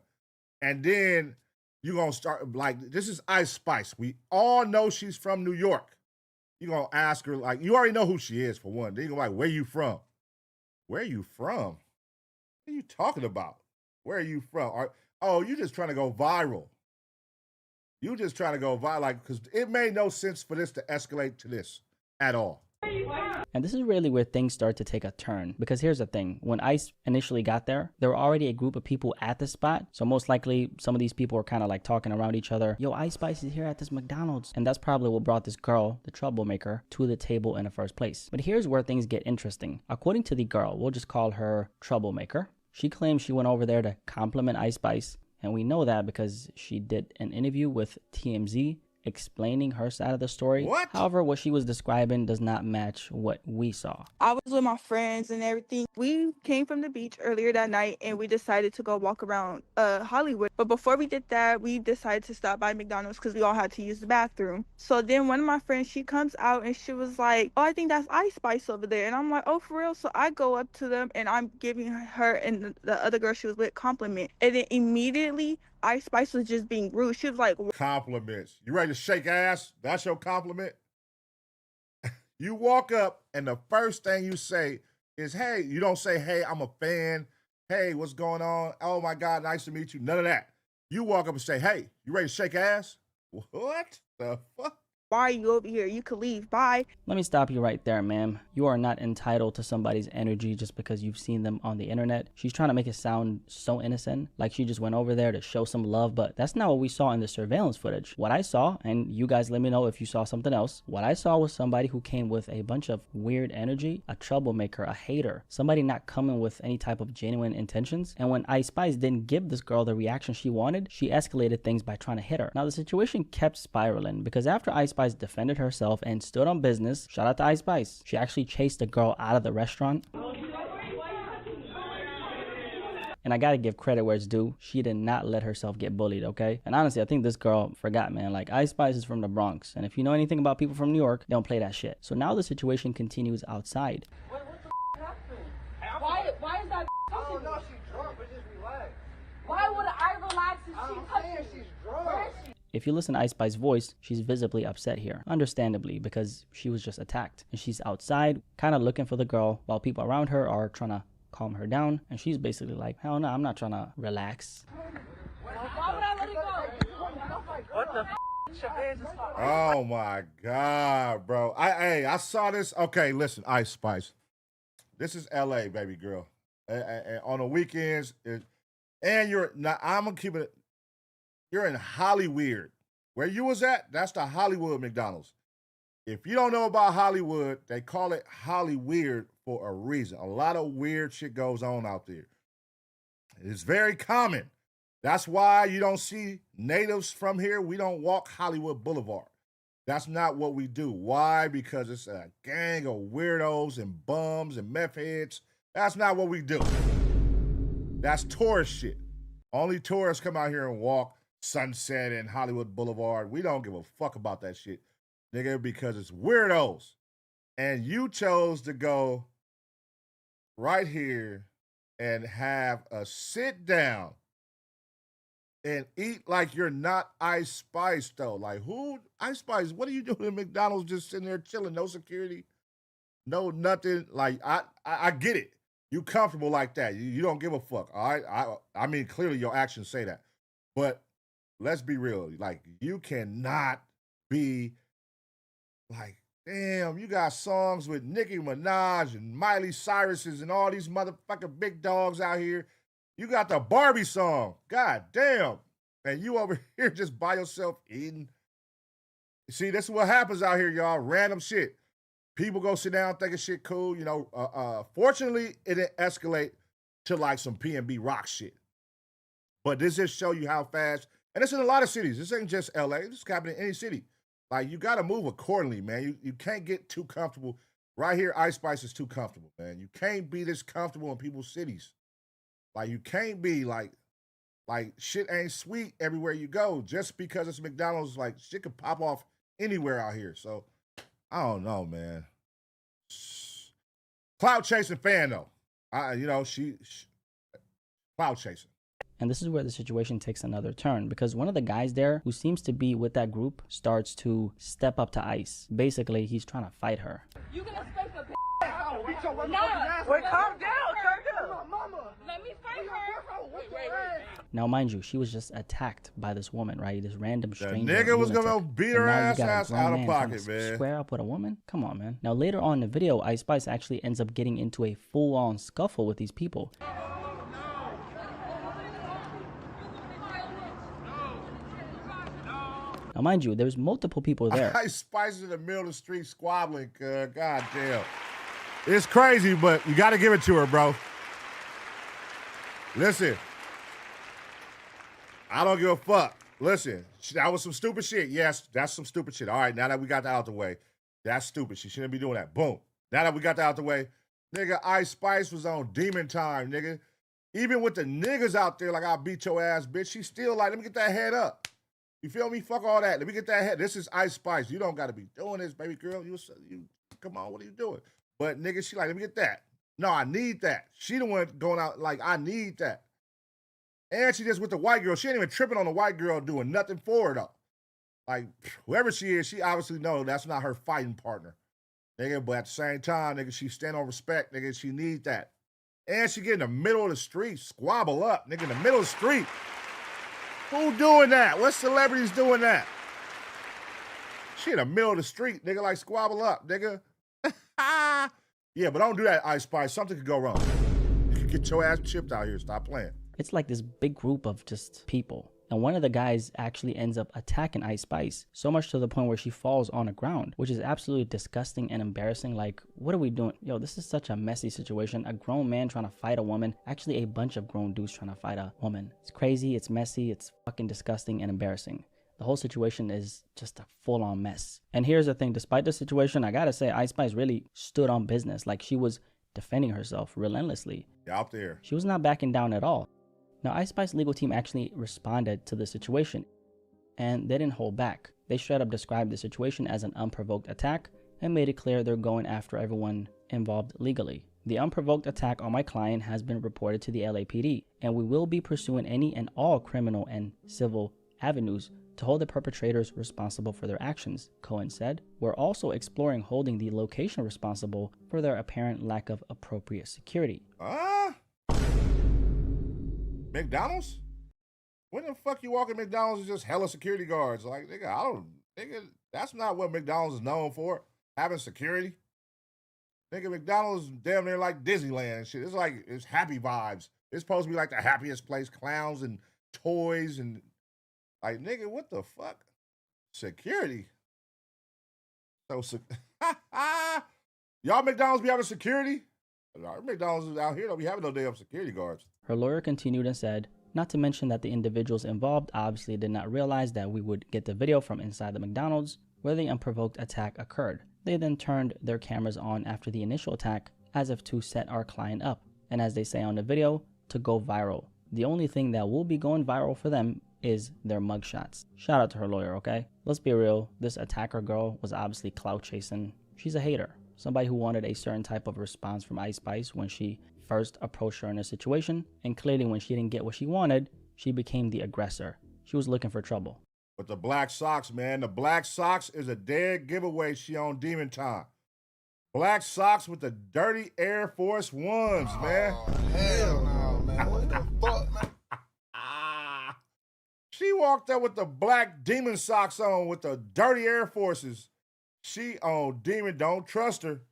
And then you're going to start, like, this is Ice Spice. We all know she's from New York. You're going to ask her, like, you already know who she is for one. Then you're going to be like, where you from? Where are you from? What are you talking about? Where are you from? Oh, you just trying to go viral. You just trying to go viral, like, because it made no sense for this to escalate to this at all. And this is really where things start to take a turn. Because here's the thing. When Ice initially got there were already a group of people at the spot. So most likely, some of these people were kind of like talking around each other. Yo, Ice Spice is here at this McDonald's. And that's probably what brought this girl, the troublemaker, to the table in the first place. But here's where things get interesting. According to the girl, we'll just call her Troublemaker. She claims she went over there to compliment Ice Spice. And we know that because she did an interview with TMZ explaining her side of the story. What? However, what she was describing does not match what we saw. I was with my friends and everything. We came from the beach earlier that night and we decided to go walk around Hollywood. But before we did that, we decided to stop by McDonald's because we all had to use the bathroom. So then one of my friends, she comes out and she was like, oh, I think that's Ice Spice over there. And I'm like, oh, for real? So I go up to them and I'm giving her and the other girl she was with compliment. And then immediately Ice Spice was just being rude. She was like, compliments. You ready to shake ass? That's your compliment? You walk up and the first thing you say is, hey. You don't say, hey, I'm a fan. Hey, what's going on? Oh my God, nice to meet you. None of that. You walk up and say, hey, you ready to shake ass? What the fuck? why are you over here? You could leave. Bye. Let me stop you right there, ma'am. You are not entitled to somebody's energy just because you've seen them on the internet. She's trying to make it sound so innocent, like she just went over there to show some love, but that's not what we saw in the surveillance footage. What I saw, and you guys let me know if you saw something else, what I saw was somebody who came with a bunch of weird energy, a troublemaker, a hater, somebody not coming with any type of genuine intentions. And when AceBoy didn't give this girl the reaction she wanted, she escalated things by trying to hit her. Now the situation kept spiraling because after AceBoy defended herself and stood on business, shout out to AceBoy, she actually chased the girl out of the restaurant. And I gotta give credit where it's due. She did not let herself get bullied, okay? And honestly, I think this girl forgot, man. Like, AceBoy is from the Bronx. And if you know anything about people from New York, they don't play that shit. So now the situation continues outside. What the happened? Why is that touching me? She's drunk, but just relax. Why would I relax if she's touching she's drunk? Where is she? If you listen to AceBoy's voice, she's visibly upset here, understandably, because she was just attacked. And she's outside, kind of looking for the girl, while people around her are trying to calm her down. And she's basically like, hell no, I'm not trying to relax. Why would I let it go? What the f***? Oh my God, bro. I saw this. Okay, listen, AceBoy. This is LA, baby girl. And on the weekends, and you're not, I'm gonna keep it. You're in Hollywood. Where you was at, that's the Hollywood McDonald's. If you don't know about Hollywood, they call it Hollyweird for a reason. A lot of weird shit goes on out there. It's very common. That's why you don't see natives from here. We don't walk Hollywood Boulevard. That's not what we do. Why? Because it's a gang of weirdos and bums and meth heads. That's not what we do. That's tourist shit. Only tourists come out here and walk Sunset and Hollywood Boulevard. We don't give a fuck about that shit, nigga, because it's weirdos. And you chose to go right here and have a sit down and eat like you're not AceBoy though. Like, who? AceBoy, what are you doing at McDonald's just sitting there chilling? No security, no nothing. Like, I get it. You comfortable like that. You don't give a fuck, all right? I mean, clearly your actions say that. But let's be real. Like, you cannot be like, damn, you got songs with Nicki Minaj and Miley Cyrus's and all these motherfucking big dogs out here. You got the Barbie song. God damn. And you over here just by yourself eating. See, this is what happens out here, y'all. Random shit. People go sit down thinking shit cool. You know, fortunately, it didn't escalate to like some P&B rock shit. But this just show you how fast, and it's in a lot of cities. This ain't just LA. This can happen in any city. Like, you got to move accordingly, man. You can't get too comfortable. Right here, Ice Spice is too comfortable, man. You can't be this comfortable in people's cities. Like, you can't be like shit ain't sweet everywhere you go. Just because it's McDonald's, like, shit could pop off anywhere out here. So, I don't know, man. Cloud chasing fan, though. You know, she cloud chasing. And this is where the situation takes another turn, because one of the guys there who seems to be with that group starts to step up to Ice. Basically, he's trying to fight her. You gonna expect a nah, wait, calm down. Mama. Let me fight her. Wait. Now, mind you, she was just attacked by this woman, right? This random stranger. The nigga was gonna beat her ass out of pocket, man. Square up with a woman? Come on, man. Now, later on in the video, Ice Spice actually ends up getting into a full-on scuffle with these people. Now, mind you, there's multiple people there. Ice Spice in the middle of the street squabbling. God damn. It's crazy, but you got to give it to her, bro. Listen. I don't give a fuck. Listen, that was some stupid shit. Yes, that's some stupid shit. All right, now that we got that out the way, that's stupid. She shouldn't be doing that. Boom. Now that we got that out the way, nigga, Ice Spice was on demon time, nigga. Even with the niggas out there, like, I'll beat your ass, bitch, she's still like, let me get that head up. You feel me? Fuck all that. Let me get that head. This is Ice Spice. You don't got to be doing this, baby girl. You come on, what are you doing? But nigga, she like, let me get that. No, I need that. She the one going out like, I need that. And she just with the white girl. She ain't even tripping on the white girl doing nothing for her, though. Like, whoever she is, she obviously knows that's not her fighting partner. Nigga, but at the same time, nigga, she stand on respect. Nigga, she need that. And she get in the middle of the street, squabble up. Nigga, in the middle of the street. Who doing that? What celebrities doing that? She in the middle of the street, nigga, like squabble up, nigga. Yeah, but don't do that, Ice Spice. Something could go wrong. You could get your ass chipped out here. Stop playing. It's like this big group of just people. And one of the guys actually ends up attacking Ice Spice, so much to the point where she falls on the ground, which is absolutely disgusting and embarrassing. Like, what are we doing? Yo, this is such a messy situation. A grown man trying to fight a woman. Actually, a bunch of grown dudes trying to fight a woman. It's crazy, it's messy, it's fucking disgusting and embarrassing. The whole situation is just a full-on mess. And here's the thing, despite the situation, I gotta say, Ice Spice really stood on business. Like, she was defending herself relentlessly. Out there. She was not backing down at all. Now, Ice Spice legal team actually responded to the situation, and they didn't hold back. They straight up described the situation as an unprovoked attack and made it clear they're going after everyone involved legally. The unprovoked attack on my client has been reported to the LAPD, and we will be pursuing any and all criminal and civil avenues to hold the perpetrators responsible for their actions, Cohen said. We're also exploring holding the location responsible for their apparent lack of appropriate security. McDonald's? When the fuck you walk in McDonald's is just hella security guards? Like, nigga, that's not what McDonald's is known for, having security. Nigga, McDonald's damn near like Disneyland and shit. It's like, it's happy vibes. It's supposed to be like the happiest place, clowns and toys and, like, nigga, what the fuck? Security? So, y'all McDonald's be having security? Our McDonald's out here don't be having no damn security guards. Her lawyer continued and said, not to mention that the individuals involved obviously did not realize that we would get the video from inside the McDonald's where the unprovoked attack occurred. They then turned their cameras on after the initial attack as if to set our client up, and as they say on the video, to go viral. The only thing that will be going viral for them is their mugshots. Shout out to her lawyer, okay? Let's be real, this attacker girl was obviously clout chasing. She's a hater. Somebody who wanted a certain type of response from Ice Spice when she first approached her in a situation, and clearly when she didn't get what she wanted, she became the aggressor. She was looking for trouble. But the black socks, man, the black socks is a dead giveaway. She on demon time. Black socks with the dirty Air Force Ones, man. Oh, hell no, man. What the fuck, man? She walked up with the black demon socks on with the dirty Air Forces. She on demon. Don't trust her.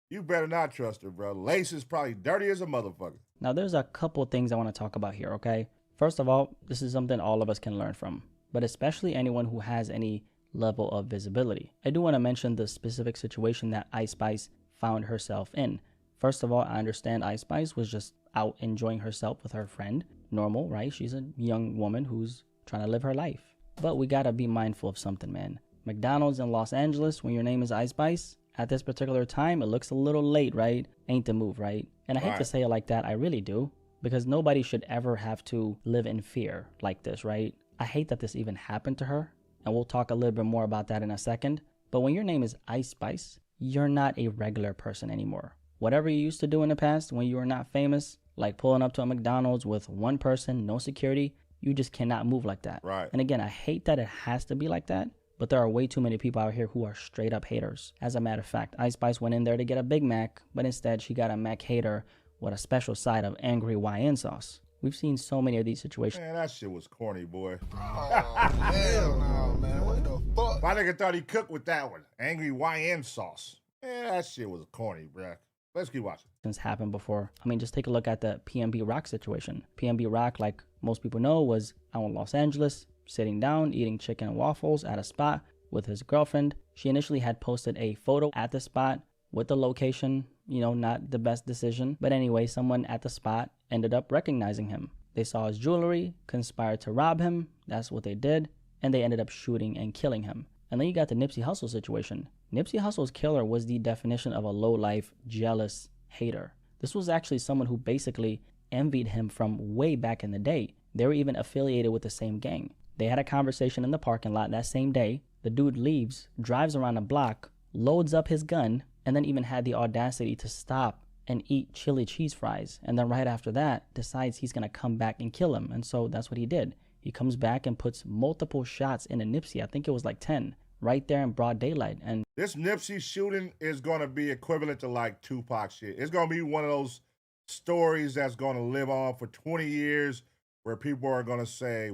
You better not trust her, bro. Lace is probably dirty as a motherfucker. Now, there's a couple things I want to talk about here, okay? First of all, this is something all of us can learn from, but especially anyone who has any level of visibility. I do want to mention the specific situation that Ice Spice found herself in. First of all, I understand Ice Spice was just out enjoying herself with her friend. Normal, right? She's a young woman who's trying to live her life. But we gotta be mindful of something, man. McDonald's in Los Angeles, when your name is Ice Spice, at this particular time, it looks a little late, right? Ain't the move, right? And I hate to say it like that, I really do, because nobody should ever have to live in fear like this, right? I hate that this even happened to her, and we'll talk a little bit more about that in a second. But when your name is Ice Spice, you're not a regular person anymore. Whatever you used to do in the past when you were not famous, like pulling up to a McDonald's with one person, no security, you just cannot move like that. Right. And again, I hate that it has to be like that, but there are way too many people out here who are straight up haters. As a matter of fact, Ice Spice went in there to get a Big Mac, but instead she got a Mac hater with a special side of angry YN sauce. We've seen so many of these situations. Man, that shit was corny, boy. Oh, hell no, man. What the fuck? My nigga thought he cooked with that one. Angry YN sauce. Man, that shit was corny, bruh. Let's keep watching. Happened before. I mean, just take a look at the PNB Rock situation. PNB Rock, like most people know, was out in Los Angeles, sitting down, eating chicken and waffles at a spot with his girlfriend. She initially had posted a photo at the spot with the location, you know, not the best decision. But anyway, someone at the spot ended up recognizing him. They saw his jewelry, conspired to rob him. That's what they did. And they ended up shooting and killing him. And then you got the Nipsey Hussle situation. Nipsey Hussle's killer was the definition of a low-life, jealous hater. This was actually someone who basically envied him from way back in the day. They were even affiliated with the same gang. They had a conversation in the parking lot that same day. The dude leaves, drives around the block, loads up his gun, and then even had the audacity to stop and eat chili cheese fries. And then right after that, decides he's going to come back and kill him. And so that's what he did. He comes back and puts multiple shots into Nipsey. I think it was like 10. Right there in broad daylight. And this Nipsey shooting is going to be equivalent to like Tupac shit. It's going to be one of those stories that's going to live on for 20 years where people are going to say,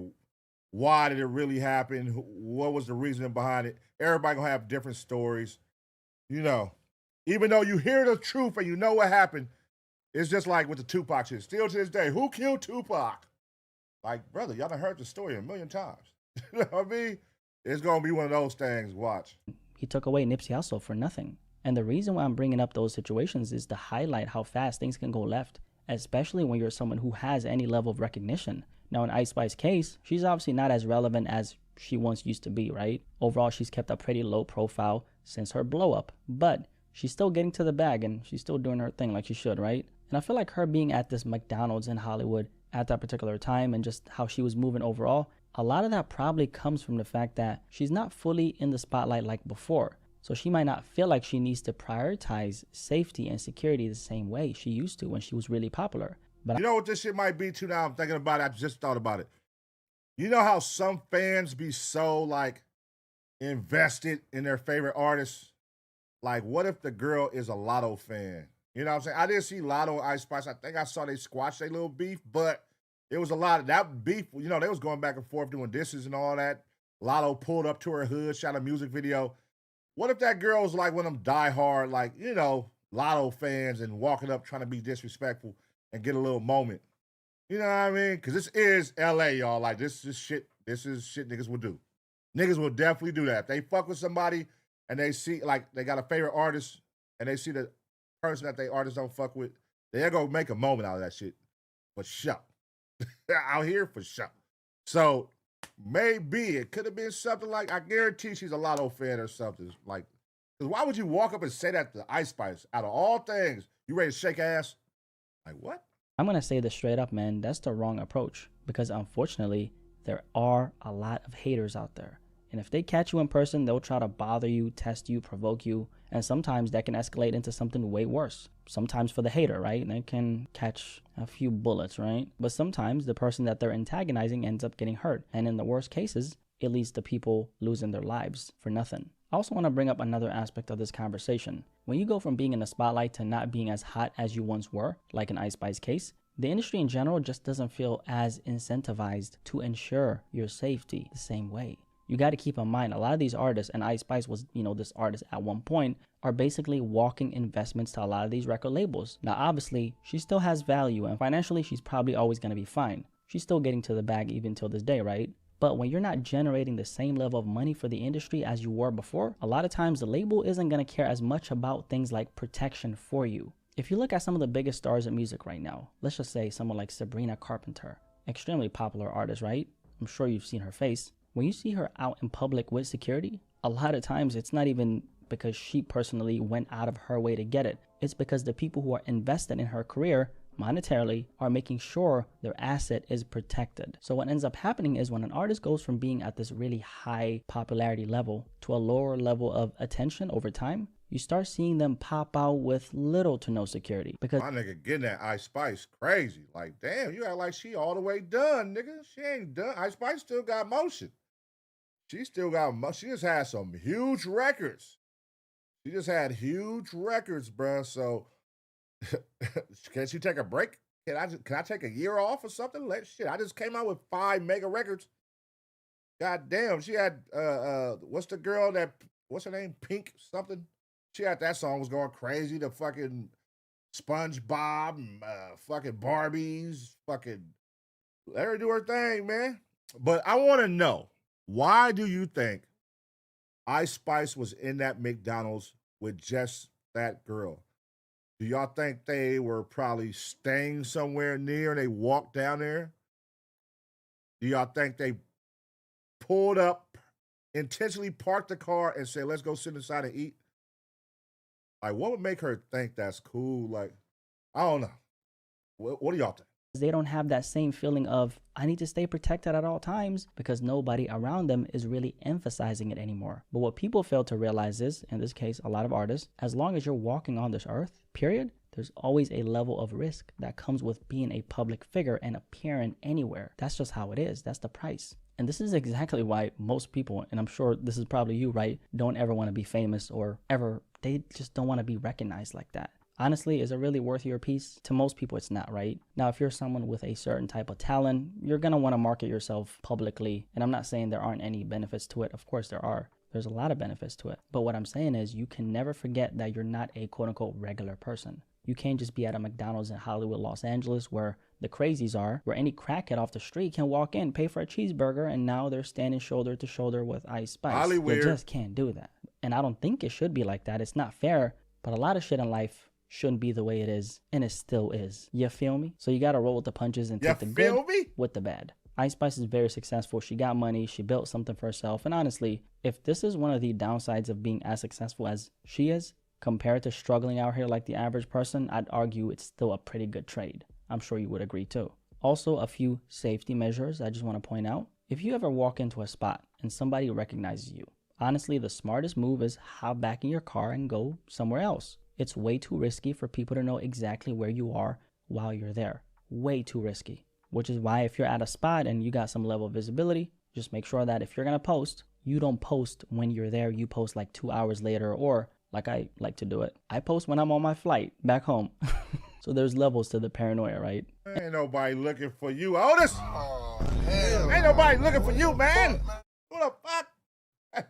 why did it really happen? What was the reason behind it? Everybody going to have different stories. You know, even though you hear the truth and you know what happened, it's just like with the Tupac shit. Still to this day, who killed Tupac? Like, brother, y'all done heard the story a million times. You know what I mean? It's going to be one of those things. Watch. He took away Nipsey Hussle for nothing. And the reason why I'm bringing up those situations is to highlight how fast things can go left, especially when you're someone who has any level of recognition. Now, in Ice Spice's case, she's obviously not as relevant as she once used to be, right? Overall, she's kept a pretty low profile since her blow up, but she's still getting to the bag and she's still doing her thing like she should, right? And I feel like her being at this McDonald's in Hollywood at that particular time and just how she was moving overall, a lot of that probably comes from the fact that she's not fully in the spotlight like before. So she might not feel like she needs to prioritize safety and security the same way she used to when she was really popular. But you know what this shit might be too now? I'm thinking about it. I just thought about it. You know how some fans be so like invested in their favorite artists? Like, what if the girl is a Lotto fan? You know what I'm saying? I didn't see Lotto and Ice Spice. I think I saw they squash their little beef, but it was a lot of that beef. You know, they was going back and forth doing dishes and all that. Lotto pulled up to her hood, shot a music video. What if that girl was like one of them diehard, like, you know, Lotto fans and walking up trying to be disrespectful and get a little moment? You know what I mean? Because this is LA, y'all. Like, this is shit niggas will do. Niggas will definitely do that. If they fuck with somebody and they see, like, they got a favorite artist and they see the person that they artists don't fuck with, they're going to make a moment out of that shit. For sure. Out here for sure. So maybe it could have been something like, I guarantee she's a Lotto fan or something. Like, because why would you walk up and say that to Ice Spice? Out of all things, you ready to shake ass? Like, what? I'm going to say this straight up, man. That's the wrong approach. Because unfortunately, there are a lot of haters out there. And if they catch you in person, they'll try to bother you, test you, provoke you. And sometimes that can escalate into something way worse. Sometimes for the hater, right? They can catch a few bullets, right? But sometimes the person that they're antagonizing ends up getting hurt. And in the worst cases, it leads to people losing their lives for nothing. I also want to bring up another aspect of this conversation. When you go from being in the spotlight to not being as hot as you once were, like in Ice Spice's case, the industry in general just doesn't feel as incentivized to ensure your safety the same way. You got to keep in mind, a lot of these artists, and Ice Spice was, you know, this artist at one point, are basically walking investments to a lot of these record labels. Now, obviously, she still has value, and financially, she's probably always going to be fine. She's still getting to the bag even till this day, right? But when you're not generating the same level of money for the industry as you were before, a lot of times the label isn't going to care as much about things like protection for you. If you look at some of the biggest stars in music right now, let's just say someone like Sabrina Carpenter, extremely popular artist, right? I'm sure you've seen her face. When you see her out in public with security, a lot of times it's not even because she personally went out of her way to get it. It's because the people who are invested in her career monetarily are making sure their asset is protected. So what ends up happening is when an artist goes from being at this really high popularity level to a lower level of attention over time, you start seeing them pop out with little to no security. Because my nigga getting that Ice Spice crazy. Like, damn, you act like she all the way done, nigga. She ain't done. Ice Spice still got motion. She still got motion. She just had some huge records. She just had huge records, bruh. So can she take a break? Can I take a year off or something? Shit, I just came out with 5 mega records. God damn, she had what's the girl that, what's her name? Pink something. She had that song was going crazy. The fucking SpongeBob and fucking Barbies, fucking let her do her thing, man. But I want to know, why do you think Ice Spice was in that McDonald's with just that girl? Do y'all think they were probably staying somewhere near and they walked down there? Do y'all think they pulled up, intentionally parked the car and said, let's go sit inside and eat? Like, what would make her think that's cool? Like, I don't know. What do y'all think? They don't have that same feeling of, I need to stay protected at all times, because nobody around them is really emphasizing it anymore. But what people fail to realize is, in this case, a lot of artists, as long as you're walking on this earth, period, there's always a level of risk that comes with being a public figure and appearing anywhere. That's just how it is. That's the price. And this is exactly why most people, and I'm sure this is probably you, right, don't ever want to be famous or ever, they just don't want to be recognized like that. Honestly, is it really worth your piece? To most people, it's not, right? Now, if you're someone with a certain type of talent, you're going to want to market yourself publicly. And I'm not saying there aren't any benefits to it. Of course there are. There's a lot of benefits to it. But what I'm saying is you can never forget that you're not a quote-unquote regular person. You can't just be at a McDonald's in Hollywood, Los Angeles, where the crazies are, where any crackhead off the street can walk in, pay for a cheeseburger, and now they're standing shoulder to shoulder with Ice Spice. Hollywood. You just can't do that. And I don't think it should be like that. It's not fair. But a lot of shit in life shouldn't be the way it is, and it still is. You feel me? So you gotta roll with the punches and take the good with the bad. Ice Spice is very successful. She got money. She built something for herself. And honestly, if this is one of the downsides of being as successful as she is, compared to struggling out here like the average person, I'd argue it's still a pretty good trade. I'm sure you would agree too. Also, a few safety measures I just want to point out. If you ever walk into a spot and somebody recognizes you, honestly, the smartest move is hop back in your car and go somewhere else. It's way too risky for people to know exactly where you are while you're there. Way too risky. Which is why if you're at a spot and you got some level of visibility, just make sure that if you're going to post, you don't post when you're there. You post like 2 hours later, or like I like to do it, I post when I'm on my flight back home. So there's levels to the paranoia, right? Ain't nobody looking for you, Otis. Oh, hell. Ain't nobody looking for you, man. What the fuck?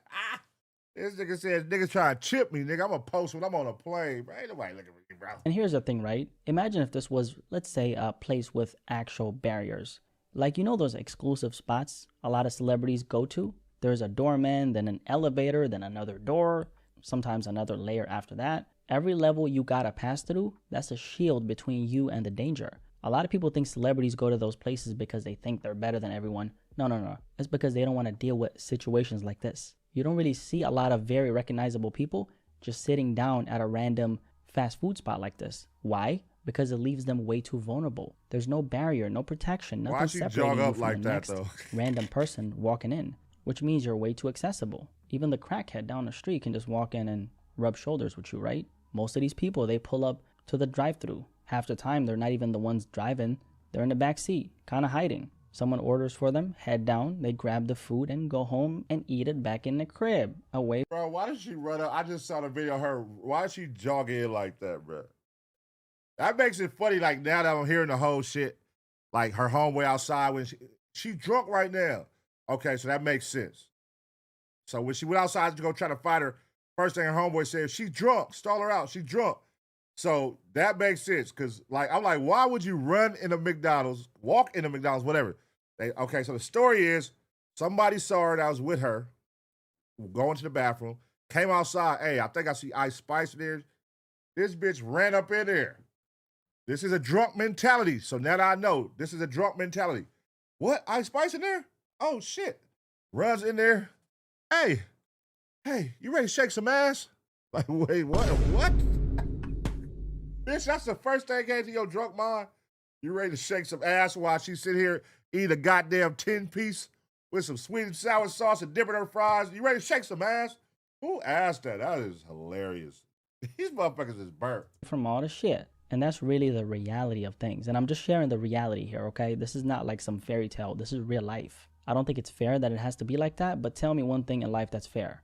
This nigga says, niggas trying to chip me, nigga. I'm going to post when I'm on a plane, bro. Ain't nobody looking for you, bro. And here's the thing, right? Imagine if this was, let's say, a place with actual barriers. Like, you know those exclusive spots a lot of celebrities go to? There's a doorman, then an elevator, then another door, sometimes another layer after that. Every level you gotta pass through, that's a shield between you and the danger. A lot of people think celebrities go to those places because they think they're better than everyone. No. It's because they don't want to deal with situations like this. You don't really see a lot of very recognizable people just sitting down at a random fast food spot like this. Why? Because it leaves them way too vulnerable. There's no barrier, no protection, nothing separating you from the next random person walking in, which means you're way too accessible. Even the crackhead down the street can just walk in and rub shoulders with you, right? Most of these people, they pull up to the drive-thru. Half the time, they're not even the ones driving. They're in the back seat, kind of hiding. Someone orders for them, head down, they grab the food and go home and eat it back in the crib, away. Bro, why did she run up? I just saw the video of her. Why is she jogging in like that, bro? That makes it funny, like, now that I'm hearing the whole shit, like her homeboy outside when she drunk right now. Okay, so that makes sense. So when she went outside to go try to fight her, first thing her homeboy said, she's drunk, stall her out, she's drunk. So that makes sense because, like, I'm like, why would you run in a McDonald's, walk in a McDonald's, whatever? Okay, so the story is somebody saw her that was with her going to the bathroom, came outside. Hey, I think I see Ice Spice there. This bitch ran up in there. This is a drunk mentality. So now that I know, this is a drunk mentality. What? Ice Spice in there? Oh, shit. Runs in there. Hey, you ready to shake some ass? Like, wait, what? Bitch, that's the first thing that came to your drunk mind. You ready to shake some ass while she sit here, eat a goddamn 10-piece with some sweet and sour sauce and dipping her fries? You ready to shake some ass? Who asked that? That is hilarious. These motherfuckers is burnt. From all the shit. And that's really the reality of things. And I'm just sharing the reality here, okay? This is not like some fairy tale. This is real life. I don't think it's fair that it has to be like that, but tell me one thing in life that's fair.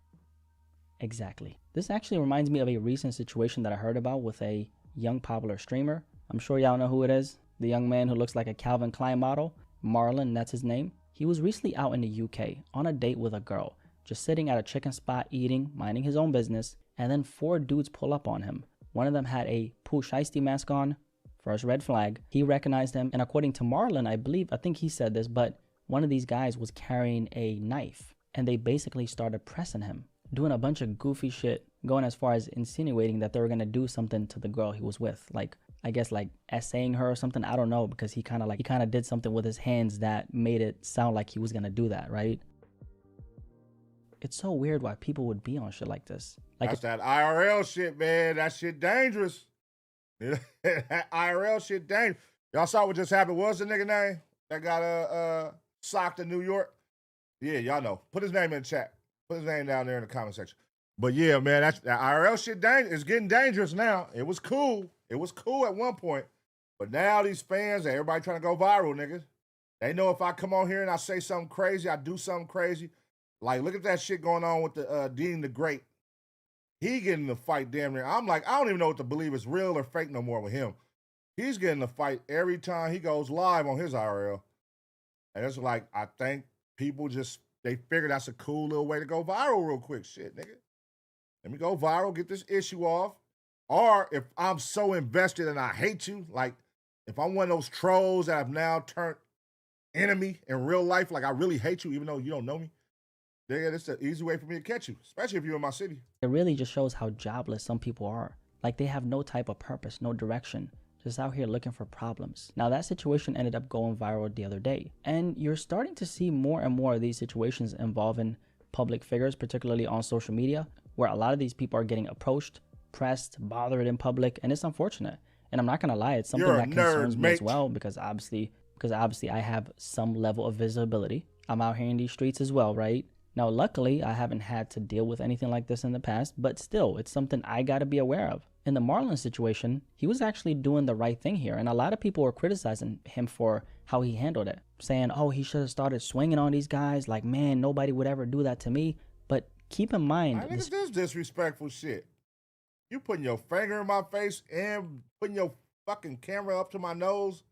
Exactly. This actually reminds me of a recent situation that I heard about with a young popular streamer. I'm sure y'all know who it is. The young man who looks like a Calvin Klein model. Marlon, that's his name. He was recently out in the UK on a date with a girl, just sitting at a chicken spot eating, minding his own business, and then 4 dudes pull up on him. One of them had a Pooh Shiesty mask on. First red flag. He recognized him, and according to Marlon, I think he said this, but one of these guys was carrying a knife, and they basically started pressing him, doing a bunch of goofy shit, going as far as insinuating that they were gonna do something to the girl he was with, like, I guess like essaying her or something. I don't know, because he kind of did something with his hands that made it sound like he was gonna do that, right? It's so weird why people would be on shit like this. Like, that's that IRL shit, man. That shit dangerous. That IRL shit dangerous. Y'all saw what just happened. What was the nigga name that got socked in New York? Yeah, y'all know. Put his name in the chat. Put his name down there in the comment section. But yeah, man, that IRL shit it's getting dangerous now. It was cool. It was cool at one point. But now these fans, everybody trying to go viral, niggas. They know if I come on here and I say something crazy, I do something crazy. Like, look at that shit going on with the Dean the Great. He getting the fight damn near. I'm like, I don't even know what to believe is real or fake no more with him. He's getting the fight every time he goes live on his IRL. And it's like, I think people they figure that's a cool little way to go viral real quick. Shit, nigga. Let me go viral, get this issue off. Or if I'm so invested and I hate you, like if I'm one of those trolls that have now turned enemy in real life, like I really hate you even though you don't know me. Yeah, that's an easy way for me to catch you, especially if you're in my city. It really just shows how jobless some people are. Like they have no type of purpose, no direction, just out here looking for problems. Now that situation ended up going viral the other day, and you're starting to see more and more of these situations involving public figures, particularly on social media, where a lot of these people are getting approached, pressed, bothered in public, and it's unfortunate. And I'm not gonna lie, it's something that concerns me as well, because obviously I have some level of visibility. I'm out here in these streets as well, right? Now, luckily, I haven't had to deal with anything like this in the past, but still, it's something I gotta be aware of. In the Marlon situation, he was actually doing the right thing here, and a lot of people were criticizing him for how he handled it, saying, oh, he should have started swinging on these guys, like, man, nobody would ever do that to me. But keep in mind, I think this disrespectful shit. You putting your finger in my face and putting your fucking camera up to my nose.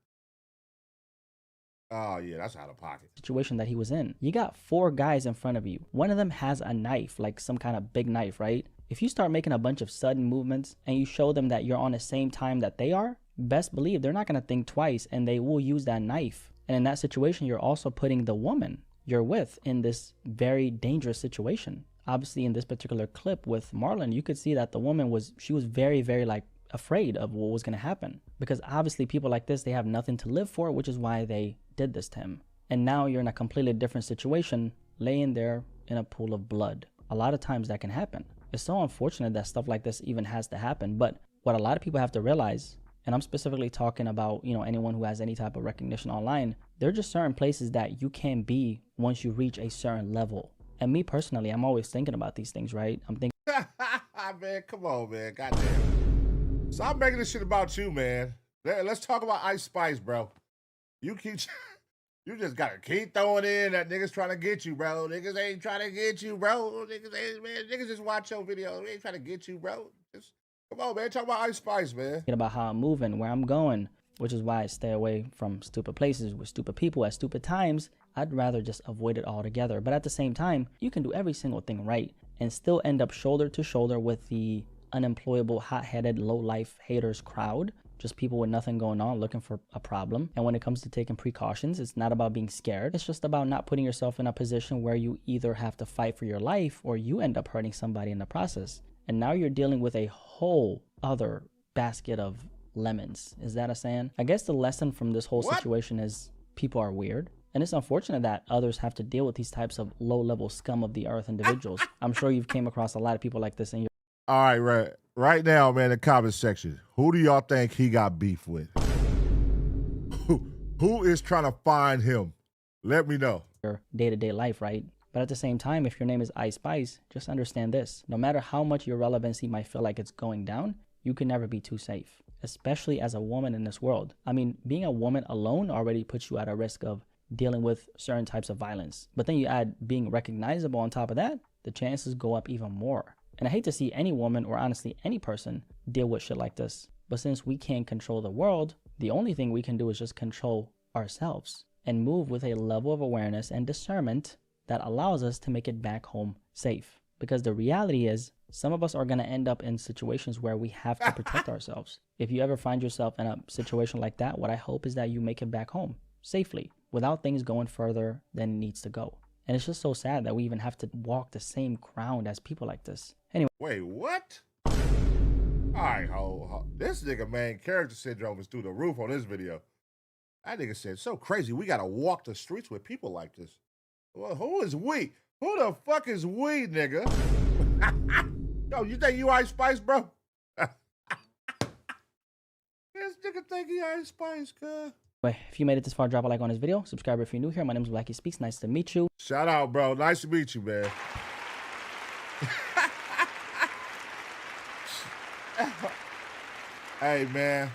Oh, yeah, that's out of pocket. Situation that he was in. You got 4 guys in front of you. One of them has a knife, like some kind of big knife, right? If you start making a bunch of sudden movements and you show them that you're on the same time that they are, best believe they're not going to think twice and they will use that knife. And in that situation, you're also putting the woman you're with in this very dangerous situation. Obviously, in this particular clip with Marlon, you could see that the woman was very, very like afraid of what was going to happen, because obviously people like this, they have nothing to live for, which is why they did this to him. And now you're in a completely different situation, laying there in a pool of blood. A lot of times that can happen. It's so unfortunate that stuff like this even has to happen. But what a lot of people have to realize, and I'm specifically talking about, anyone who has any type of recognition online, there are just certain places that you can't be once you reach a certain level. And me personally, I'm always thinking about these things, right? I'm thinking, man, come on, man. Goddamn. Stop making this shit about you, man. Let's talk about Ice Spice, bro. You just gotta keep throwing in that niggas trying to get you, bro. Niggas ain't trying to get you, bro. Niggas just watch your video. They ain't trying to get you, bro. Just come on, man. Talk about Ice Spice, man. Thinking about how I'm moving, where I'm going, which is why I stay away from stupid places with stupid people at stupid times. I'd rather just avoid it altogether. But at the same time, you can do every single thing right and still end up shoulder to shoulder with the unemployable, hot-headed, low-life haters crowd. Just people with nothing going on looking for a problem. And when it comes to taking precautions, it's not about being scared. It's just about not putting yourself in a position where you either have to fight for your life or you end up hurting somebody in the process. And now you're dealing with a whole other basket of lemons. Is that a saying? I guess the lesson from this whole situation is people are weird. And it's unfortunate that others have to deal with these types of low-level scum of the earth individuals. I'm sure you've came across a lot of people like this in your... All right, right now, man, in the comment section, who do y'all think he got beef with? Who is trying to find him? Let me know. Your day-to-day life, right? But at the same time, if your name is Ice Spice, just understand this. No matter how much your relevancy might feel like it's going down, you can never be too safe, especially as a woman in this world. I mean, being a woman alone already puts you at a risk of dealing with certain types of violence. But then you add being recognizable on top of that, the chances go up even more. And I hate to see any woman, or honestly any person, deal with shit like this. But since we can't control the world, the only thing we can do is just control ourselves and move with a level of awareness and discernment that allows us to make it back home safe. Because the reality is, some of us are going to end up in situations where we have to protect ourselves. If you ever find yourself in a situation like that, what I hope is that you make it back home safely without things going further than it needs to go. And it's just so sad that we even have to walk the same ground as people like this. Anyway. Wait, what? All right, this nigga, man, character syndrome is through the roof on this video. That nigga said, so crazy, we got to walk the streets with people like this. Well, who is we? Who the fuck is we, nigga? Yo, you think you Ice Spice, bro? This nigga think he Ice Spice, cuz. If you made it this far, drop a like on this video. Subscribe if you're new here. My name is Blackie Speaks. Nice to meet you. Shout out, bro. Nice to meet you, man. Hey, man.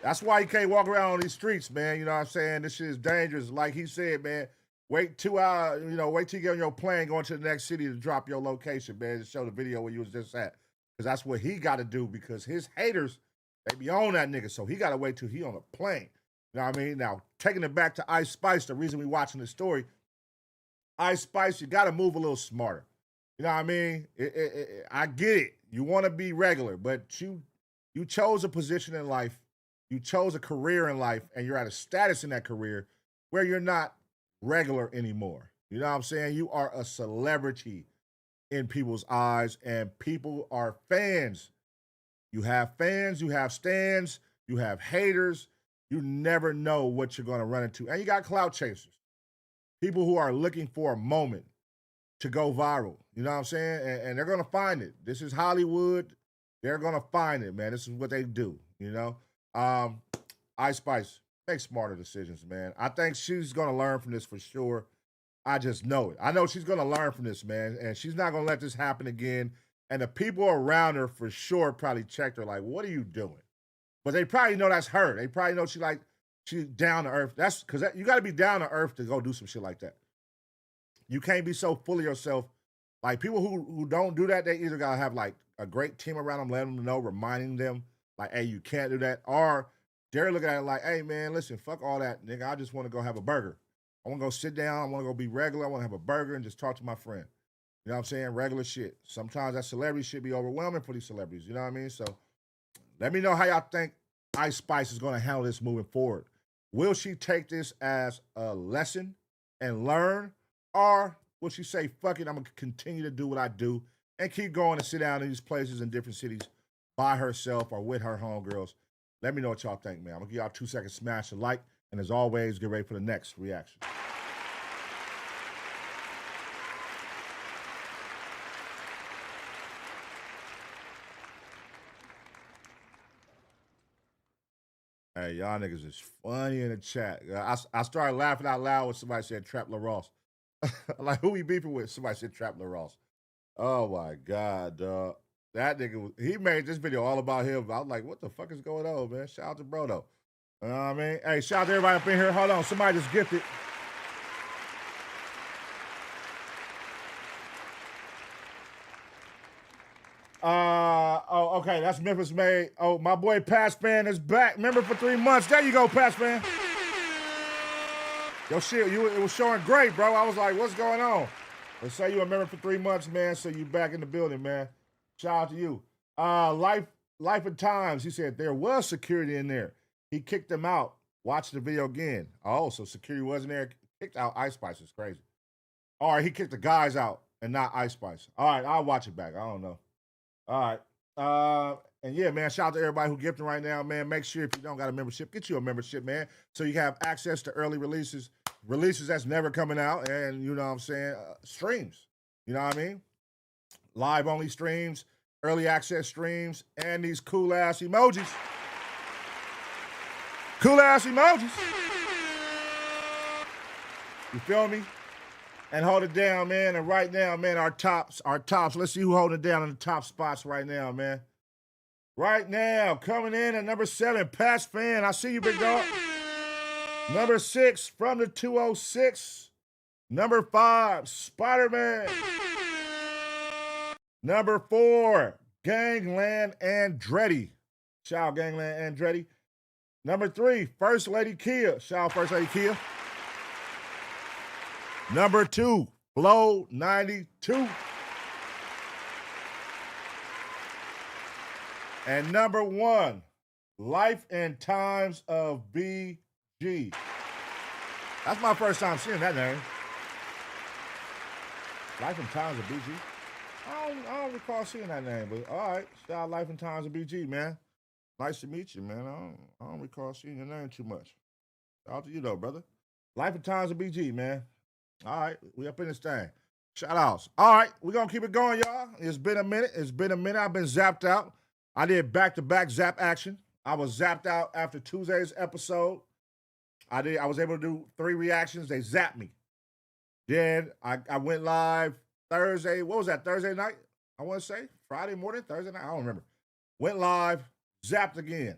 That's why you can't walk around on these streets, man. You know what I'm saying? This shit is dangerous. Like he said, man, wait 2 hours, wait till you get on your plane, going to the next city to drop your location, man, to show the video where you was just at. Because that's what he got to do, because his haters, they be on that nigga. So he got to wait till he on a plane. You know what I mean? Now, taking it back to Ice Spice, the reason we watching this story, Ice Spice, you got to move a little smarter. You know what I mean? I get it. You want to be regular, but you chose a position in life. You chose a career in life, and you're at a status in that career where you're not regular anymore. You know what I'm saying? You are a celebrity in people's eyes, and people are fans. You have fans, you have stands, you have haters. You never know what you're going to run into. And you got clout chasers, people who are looking for a moment to go viral. You know what I'm saying? And they're going to find it. This is Hollywood. They're going to find it, man. This is what they do, you know? Ice Spice, make smarter decisions, man. I think she's going to learn from this for sure. I just know it. I know she's going to learn from this, man. And she's not going to let this happen again. And the people around her for sure probably checked her like, what are you doing? But they probably know that's her. They probably know she's down to earth. That's because you got to be down to earth to go do some shit like that. You can't be so full of yourself. Like, people who don't do that, they either got to have, like, a great team around them, letting them know, reminding them, like, hey, you can't do that. Or they're looking at it like, hey, man, listen, fuck all that, nigga. I just want to go have a burger. I want to go sit down. I want to go be regular. I want to have a burger and just talk to my friend. You know what I'm saying? Regular shit. Sometimes that celebrity shit be overwhelming for these celebrities. You know what I mean? So let me know how y'all think Ice Spice is going to handle this moving forward. Will she take this as a lesson and learn? Or will she say, fuck it, I'm going to continue to do what I do and keep going and sit down in these places in different cities by herself or with her homegirls? Let me know what y'all think, man. I'm going to give y'all 2 seconds, smash a like. And as always, get ready for the next reaction. Hey, y'all niggas is funny in the chat. I started laughing out loud when somebody said Trap LaRoss. Like, who we beefing with? Somebody said Trap LaRoss. Oh, my God, dog. That nigga, he made this video all about him. I was like, what the fuck is going on, man? Shout out to bro, though. You know what I mean? Hey, shout out to everybody up in here. Hold on. Somebody just gifted. Oh, okay. That's Memphis made. Oh, my boy Pass Fan is back. Member for 3 months. There you go, Pass Fan. Yo, shit, it was showing great, bro. I was like, what's going on? Let's say you a member for 3 months, man, so you back in the building, man. Shout out to you. Life and Times. He said there was security in there. He kicked them out. Watch the video again. Oh, so security wasn't there. Kicked out Ice Spice. It's crazy. All right, he kicked the guys out and not Ice Spice. All right, I'll watch it back. I don't know. All right. And yeah, man, shout out to everybody who gifting right now, man. Make sure if you don't got a membership, get you a membership, man, so you have access to early releases that's never coming out, and you know what I'm saying, streams. You know what I mean? Live only streams, early access streams, and these cool ass emojis. Cool ass emojis. You feel me? And hold it down, man. And right now, man, our tops. Let's see who's holding it down in the top spots right now, man. Right now, coming in at number 7, Patch Fan. I see you, big dog. Number 6, from the 206. Number 5, Spider-Man. Number 4, Gangland Andretti. Shout out Gangland Andretti. Number 3, First Lady Kia. Shout out First Lady Kia. Number 2, Flow 92. And number 1, Life and Times of BG. That's my first time seeing that name. Life and Times of BG. I don't recall seeing that name, but all right. Shout out Life and Times of BG, man. Nice to meet you, man. I don't recall seeing your name too much. Shout out to you, though, brother. Life and Times of BG, man. All right, we up in this thing. Shout outs. All right, we're going to keep it going, y'all. It's been a minute. I've been zapped out. I did back-to-back zap action. I was zapped out after Tuesday's episode. I was able to do 3 reactions. They zapped me. Then I went live Thursday. What was that, Thursday night? I want to say Friday morning, Thursday night. I don't remember. Went live, zapped again.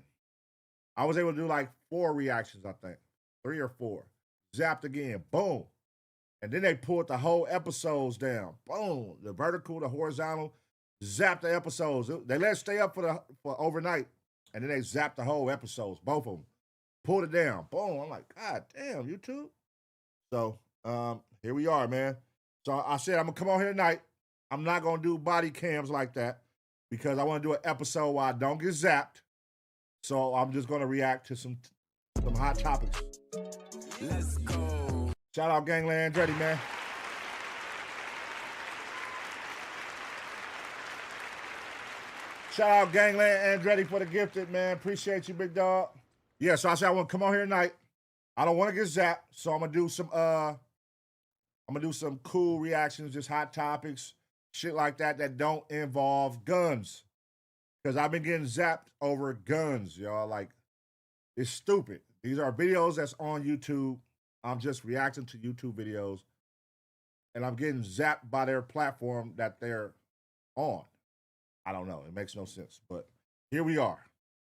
I was able to do like 4 reactions, I think. 3 or 4. Zapped again. Boom. And then they pulled the whole episodes down. Boom. The vertical, the horizontal. Zapped the episodes. They let it stay up for overnight. And then they zapped the whole episodes. Both of them. Pulled it down. Boom. I'm like, God damn, YouTube. So here we are, man. So I said I'm going to come on here tonight. I'm not going to do body cams like that because I want to do an episode where I don't get zapped. So I'm just going to react to some hot topics. Let's go. Shout out Gangland Andretti, man. Shout out Gangland Andretti for the gifted, man. Appreciate you, big dog. Yeah, so I said I want to come on here tonight. I don't want to get zapped, so I'm gonna do some cool reactions, just hot topics, shit like that don't involve guns. Because I've been getting zapped over guns, y'all. Like, it's stupid. These are videos that's on YouTube. I'm just reacting to YouTube videos. And I'm getting zapped by their platform that they're on. I don't know. It makes no sense. But here we are.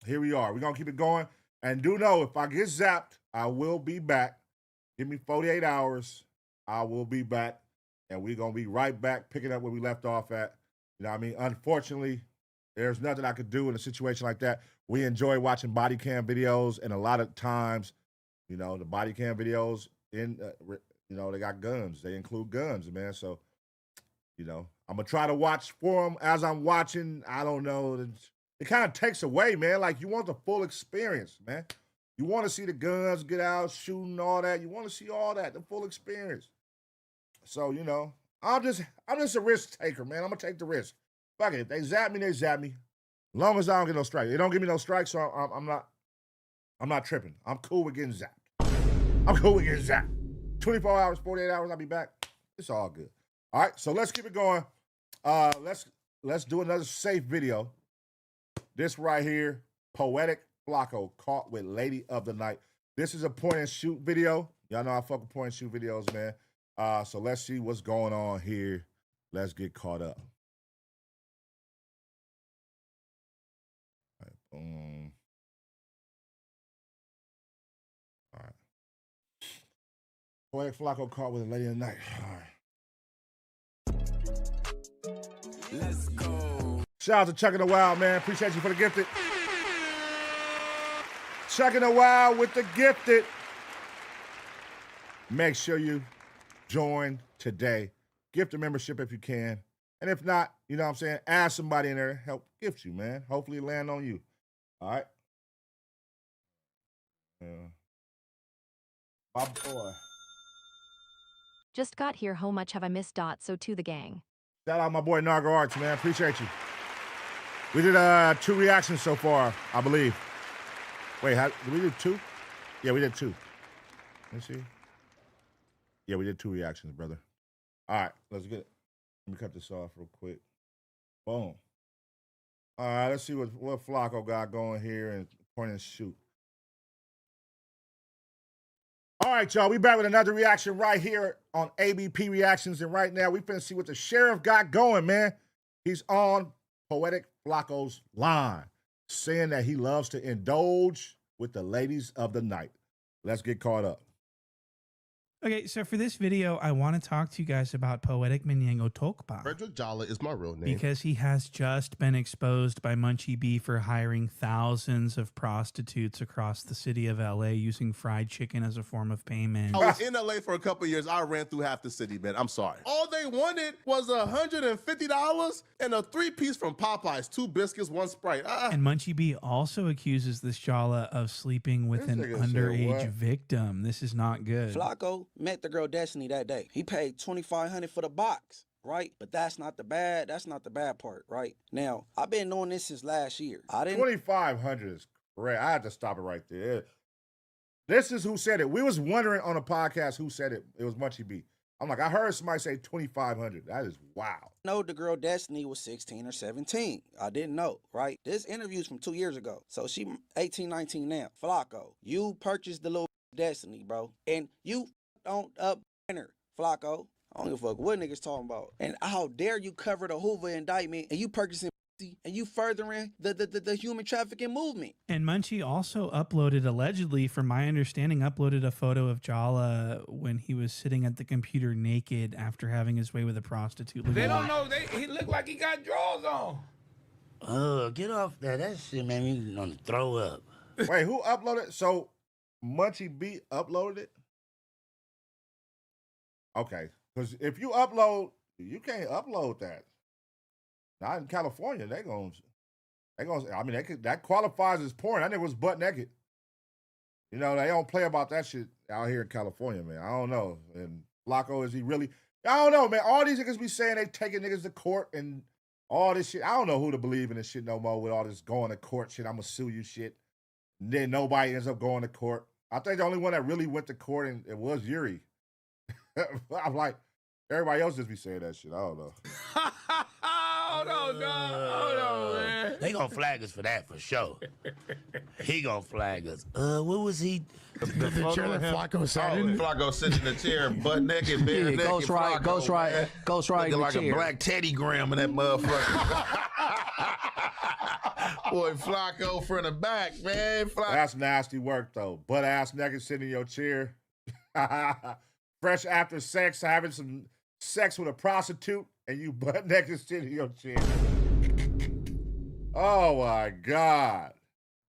Here we are. We're going to keep it going. And do know, if I get zapped, I will be back. Give me 48 hours. I will be back. And we're going to be right back picking up where we left off at. You know what I mean? Unfortunately, there's nothing I could do in a situation like that. We enjoy watching body cam videos. And a lot of times, you know, the body cam videos, they got guns. They include guns, man. So, you know, I'm going to try to watch for them as I'm watching. I don't know. It kind of takes away, man. Like, you want the full experience, man. You want to see the guns get out, shooting, all that. You want to see all that, the full experience. So, you know, I'm just a risk taker, man. I'm going to take the risk. Fuck it. If they zap me, they zap me. As long as I don't get no strikes. They don't give me no strikes, so I'm not tripping. I'm cool with getting zapped. I'm cool with getting zapped. 24 hours, 48 hours, I'll be back. It's all good. All right, so let's keep it going. Let's do another safe video. This right here, Poetik Flakko caught with Lady of the Night. This is a point and shoot video. Y'all know I fuck with point and shoot videos, man. So let's see what's going on here. Let's get caught up. All right, boom. All right. Poetik Flakko caught with a Lady of the Night. All right. Let's go. Shout out to Chuck in the Wild, man. Appreciate you for the gifted. Chuck in the Wild with the gifted. Make sure you join today. Gift a membership if you can. And if not, you know what I'm saying, ask somebody in there to help gift you, man. Hopefully it land on you. All right? Yeah. My boy. Just got here. How much have I missed? So to the gang. Shout out my boy Nargo Arts, man. Appreciate you. We did 2 reactions so far, I believe. Wait, did we do 2? Yeah, we did 2. Let's see. Yeah, we did 2 reactions, brother. All right, let's get it. Let me cut this off real quick. Boom. All right, let's see what Flakko got going here and point and shoot. All right, y'all, we back with another reaction right here on ABP Reactions, and right now we finna see what the sheriff got going, man. He's on Poetik Flakko's line, saying that he loves to indulge with the ladies of the night. Let's get caught up. Okay, so for this video, I want to talk to you guys about Poetik Minyango Tokpa. Frederick Jala is my real name. Because he has just been exposed by Munchie B for hiring thousands of prostitutes across the city of LA using fried chicken as a form of payment. I was in LA for a couple of years. I ran through half the city, man. I'm sorry. All they wanted was $150 and a 3-piece from Popeyes, 2 biscuits, 1 Sprite. And Munchie B also accuses this Jala of sleeping with an underage victim. This is not good. Flakko met the girl Destiny that day. He paid $2,500 for the box, right? But that's not the bad part, right? Now, I've been doing this since last year. $2,500 is correct. I had to stop it right there. This is who said it. We was wondering on a podcast who said it. It was Munchie B. I'm like, I heard somebody say $2,500. That is wow. No, the girl Destiny was 16 or 17. I didn't know, right? This interview's from 2 years ago. So she 18, 19 now. Flakko, you purchased the little Destiny, bro. And you on up her, Flakko. I don't give a fuck what niggas talking about. And how dare you cover the Hoover indictment and you purchasing and you furthering the human trafficking movement. And Munchie also uploaded, allegedly, from my understanding, uploaded a photo of Jala when he was sitting at the computer naked after having his way with a prostitute. They don't know. He looked like he got drawers on. Get off that. That shit made me want to throw up. Wait, who uploaded? So Munchie B uploaded it? Okay, because if you upload, you can't upload that. Not in California. They gonna. I mean, that qualifies as porn. That nigga was butt naked. You know, they don't play about that shit out here in California, man. I don't know. And Flakko, is he really? I don't know, man. All these niggas be saying they taking niggas to court and all this shit. I don't know who to believe in this shit no more with all this going to court shit. I'm gonna sue you shit. And then nobody ends up going to court. I think the only one that really went to court and it was Yuri. I'm like, everybody else just be saying that shit. I don't know. Hold on, man. They gonna flag us for that for sure. He gonna flag us. What was he? The chair that Flakko sat in. Flakko sitting in the chair, butt naked, bare naked. Ghost right looking like a black Teddy Graham in that motherfucker. Boy, Flakko from the back, man. That's nasty work, though. Butt ass naked sitting in your chair. Fresh after sex, having some sex with a prostitute, and you butt naked sitting in your chair. Oh my God.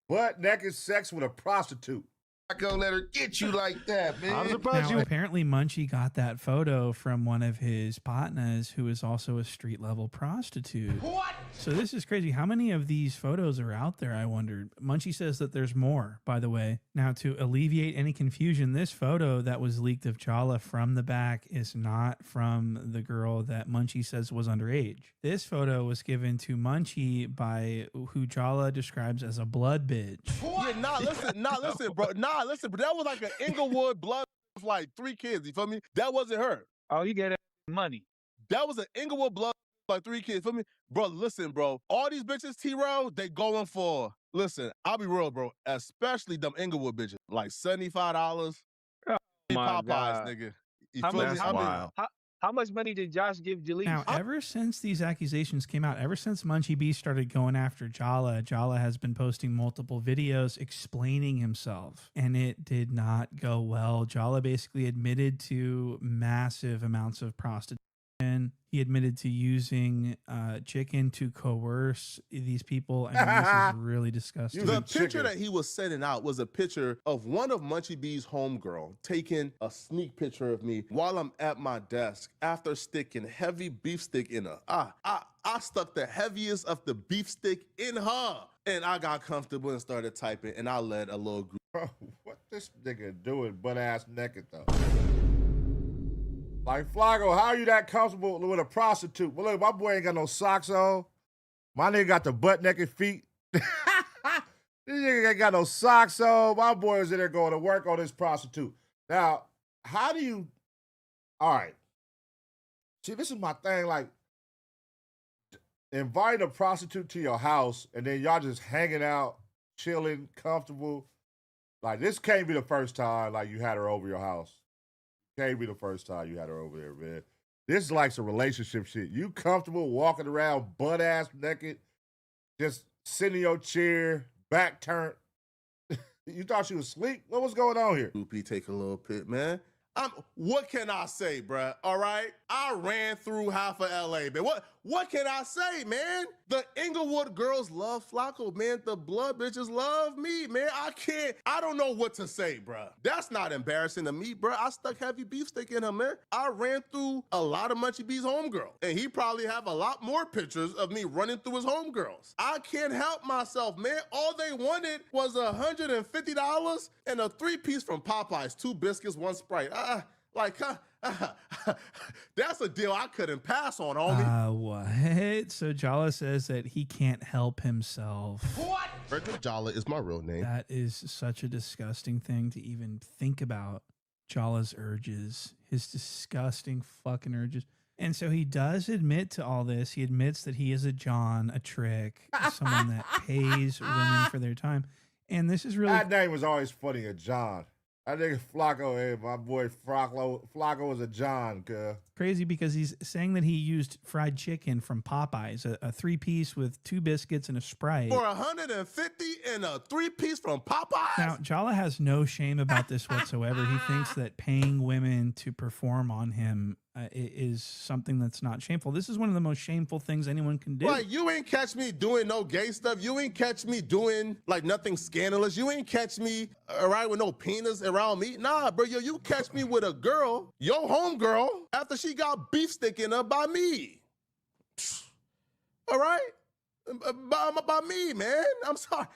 Butt naked sex with a prostitute. I gonna let her get you like that, man. I'm surprised apparently Munchie got that photo from one of his partners who is also a street level prostitute. What? So this is crazy. How many of these photos are out there, I wondered? Munchie says that there's more, by the way. Now, to alleviate any confusion, this photo that was leaked of Jala from the back is not from the girl that Munchie says was underage. This photo was given to Munchie by who Jala describes as a blood bitch. Yeah, listen, bro. Listen, but that was like an Inglewood blood with like 3 kids. You feel me? That wasn't her. Oh, you get money. That was an Inglewood blood with like 3 kids. Feel me? Bro, listen, bro. All these bitches, T-Row, they going for, listen, I'll be real, bro. Especially them Inglewood bitches. Like $75. Oh, my Popeyes, God. Nigga. How much money did Josh give Jalise? Now, ever since these accusations came out, ever since Munchie B started going after Jala, Jala has been posting multiple videos explaining himself, and it did not go well. Jala basically admitted to massive amounts of prostitution. He admitted to using chicken to coerce these people. I mean, this is really disgusting. The picture that he was sending out was a picture of one of Munchie B's homegirl taking a sneak picture of me while I'm at my desk after sticking heavy beef stick in her. I stuck the heaviest of the beef stick in her, and I got comfortable and started typing, and I led a little group. Bro, what this nigga doing butt ass naked though? Like, Flakko, how are you that comfortable with a prostitute? Well, look, my boy ain't got no socks on. My nigga got the butt naked feet. This nigga ain't got no socks on. My boy is in there going to work on this prostitute. Now, how do you, all right. See, this is my thing, like, invite a prostitute to your house and then y'all just hanging out, chilling, comfortable. Like, this can't be the first time, like, you had her over your house. Can't be the first time you had her over there, man. This is like some relationship shit. You comfortable walking around butt-ass naked, just sitting in your chair, back turned. You thought she was asleep? What was going on here? Loopy, take a little pit, man. What can I say, bruh? All right? I ran through half of LA, man. What can I say, man? The Inglewood girls love Flakko, man. The blood bitches love me, man. I don't know what to say, bruh. That's not embarrassing to me, bruh. I stuck heavy beef stick in her, man. I ran through a lot of Munchie B's homegirl, and he probably have a lot more pictures of me running through his homegirls. I can't help myself, man. All they wanted was $150 and a 3-piece from Popeyes, 2 biscuits, 1 Sprite. That's a deal I couldn't pass on, homie. What? So Jala says that he can't help himself. What? Frederick Jala is my real name. That is such a disgusting thing to even think about. Jala's urges, his disgusting fucking urges. And so he does admit to all this. He admits that he is a John, a trick, someone that pays women for their time. And this is really... That name was always funny, a John. I think Flakko, hey, my boy Flakko was a John, cuz. Crazy because he's saying that he used fried chicken from Popeyes, a 3-piece with 2 biscuits and a Sprite. For $150 and a 3-piece from Popeyes? Now, Jala has no shame about this whatsoever. He thinks that paying women to perform on him is something that's not shameful. This is one of the most shameful things anyone can do. Like, you ain't catch me doing no gay stuff. You ain't catch me doing, like, nothing scandalous. You ain't catch me, right, with no penis around me. Nah, bro, you catch me with a girl, your homegirl, after she got beef stick in her by me. All right? By me, man. I'm sorry.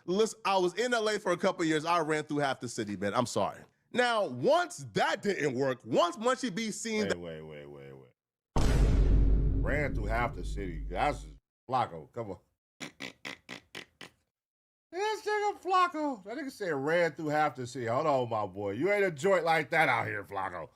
Listen, I was in LA for a couple of years. I ran through half the city, man. I'm sorry. Now, once that didn't work, once Munchie B seen Wait. Ran through half the city. That's just Flakko. Come on. This nigga Flakko. That nigga said ran through half the city. Hold on, my boy. You ain't a joint like that out here, Flakko.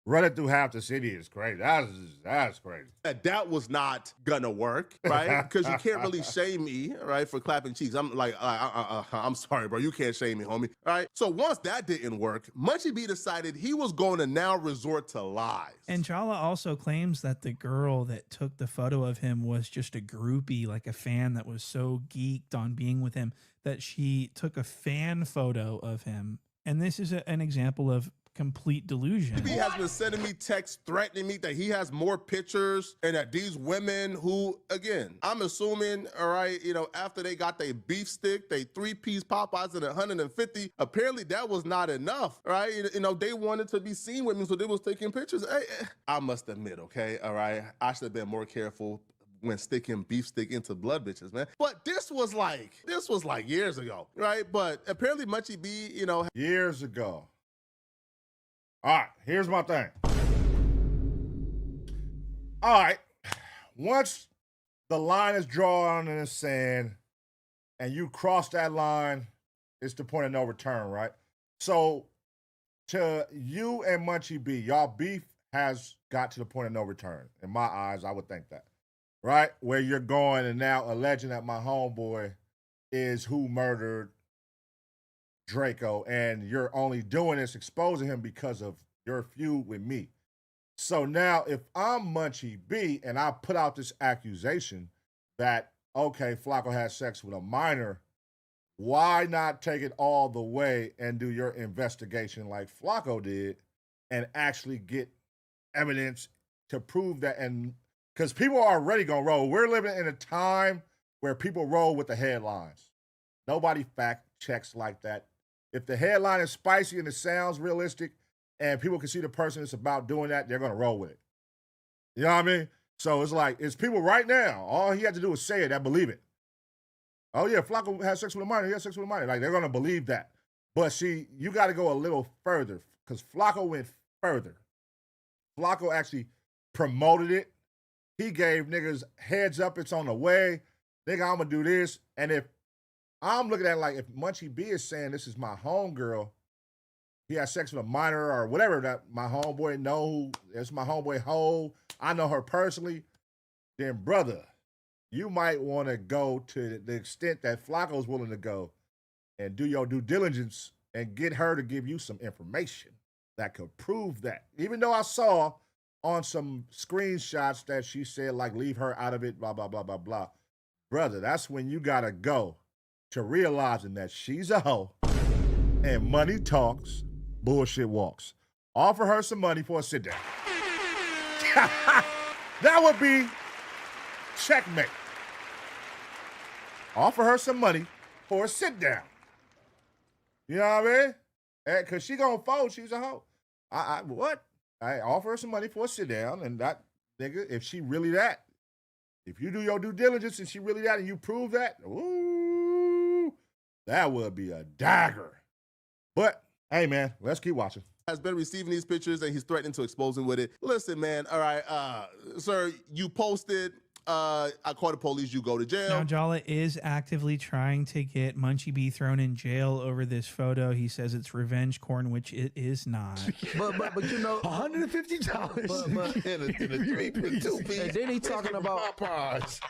Running through half the city is crazy. That's crazy. That was not gonna work, right? Because you can't really shame me, right, for clapping cheeks. I'm like, I'm sorry, bro. You can't shame me, homie. All right. So once that didn't work, Munchie B decided he was going to now resort to lies. And Jala also claims that the girl that took the photo of him was just a groupie, like a fan that was so geeked on being with him that she took a fan photo of him. And this is an example of complete delusion. He has been sending me texts threatening me that he has more pictures and that these women who, again, I'm assuming, all right, after they got their beef stick, they 3-piece Popeyes and 150, apparently that was not enough, right? They wanted to be seen with me, so they was taking pictures. Hey, I must admit, okay, all right, I should have been more careful when sticking beef stick into blood bitches, man. But this was like years ago, right? But apparently Munchie B, years ago. All right, here's my thing. All right, once the line is drawn in the sand and you cross that line, it's the point of no return, right? So to you and Munchie B, y'all beef has got to the point of no return. In my eyes, I would think that, right? Where you're going and now alleging that my homeboy is who murdered Draco, and you're only doing this, exposing him because of your feud with me. So now if I'm Munchie B and I put out this accusation that, okay, Flakko had sex with a minor, why not take it all the way and do your investigation like Flakko did and actually get evidence to prove that, and because people are already gonna roll. We're living in a time where people roll with the headlines. Nobody fact checks like that. If the headline is spicy and it sounds realistic, and people can see the person that's about doing that, they're gonna roll with it. You know what I mean? So it's like, it's people right now. All he had to do was say it, that believe it. Oh yeah, Flakko had sex with a minor. He had sex with a minor. Like, they're gonna believe that. But see, you got to go a little further, because Flakko went further. Flakko actually promoted it. He gave niggas heads up, it's on the way. Nigga, I'm gonna do this. And if I'm looking at it like, if Munchie B is saying this is my homegirl, he had sex with a minor or whatever, that my homeboy know, it's my homeboy Ho, I know her personally, then brother, you might want to go to the extent that Flakko's willing to go and do your due diligence and get her to give you some information that could prove that. Even though I saw on some screenshots that she said, like, leave her out of it, blah, blah, blah, blah, blah. Brother, that's when you got to go to realizing that she's a hoe and money talks, bullshit walks. Offer her some money for a sit down. That would be checkmate. Offer her some money for a sit down. You know what I mean? Because she gonna fold, she's a hoe. What? I offer her some money for a sit down, and that nigga, if she really that, if you do your due diligence and she really that and you prove that, ooh, that would be a dagger. But hey man, let's keep watching. Has been receiving these pictures and he's threatening to expose him with it. Listen, man, all right, sir, you posted, I call the police, you go to jail. Now, Jala is actively trying to get Munchie B thrown in jail over this photo. He says it's revenge porn, which it is not. but you know, $150 in a 3-2 and then he talking about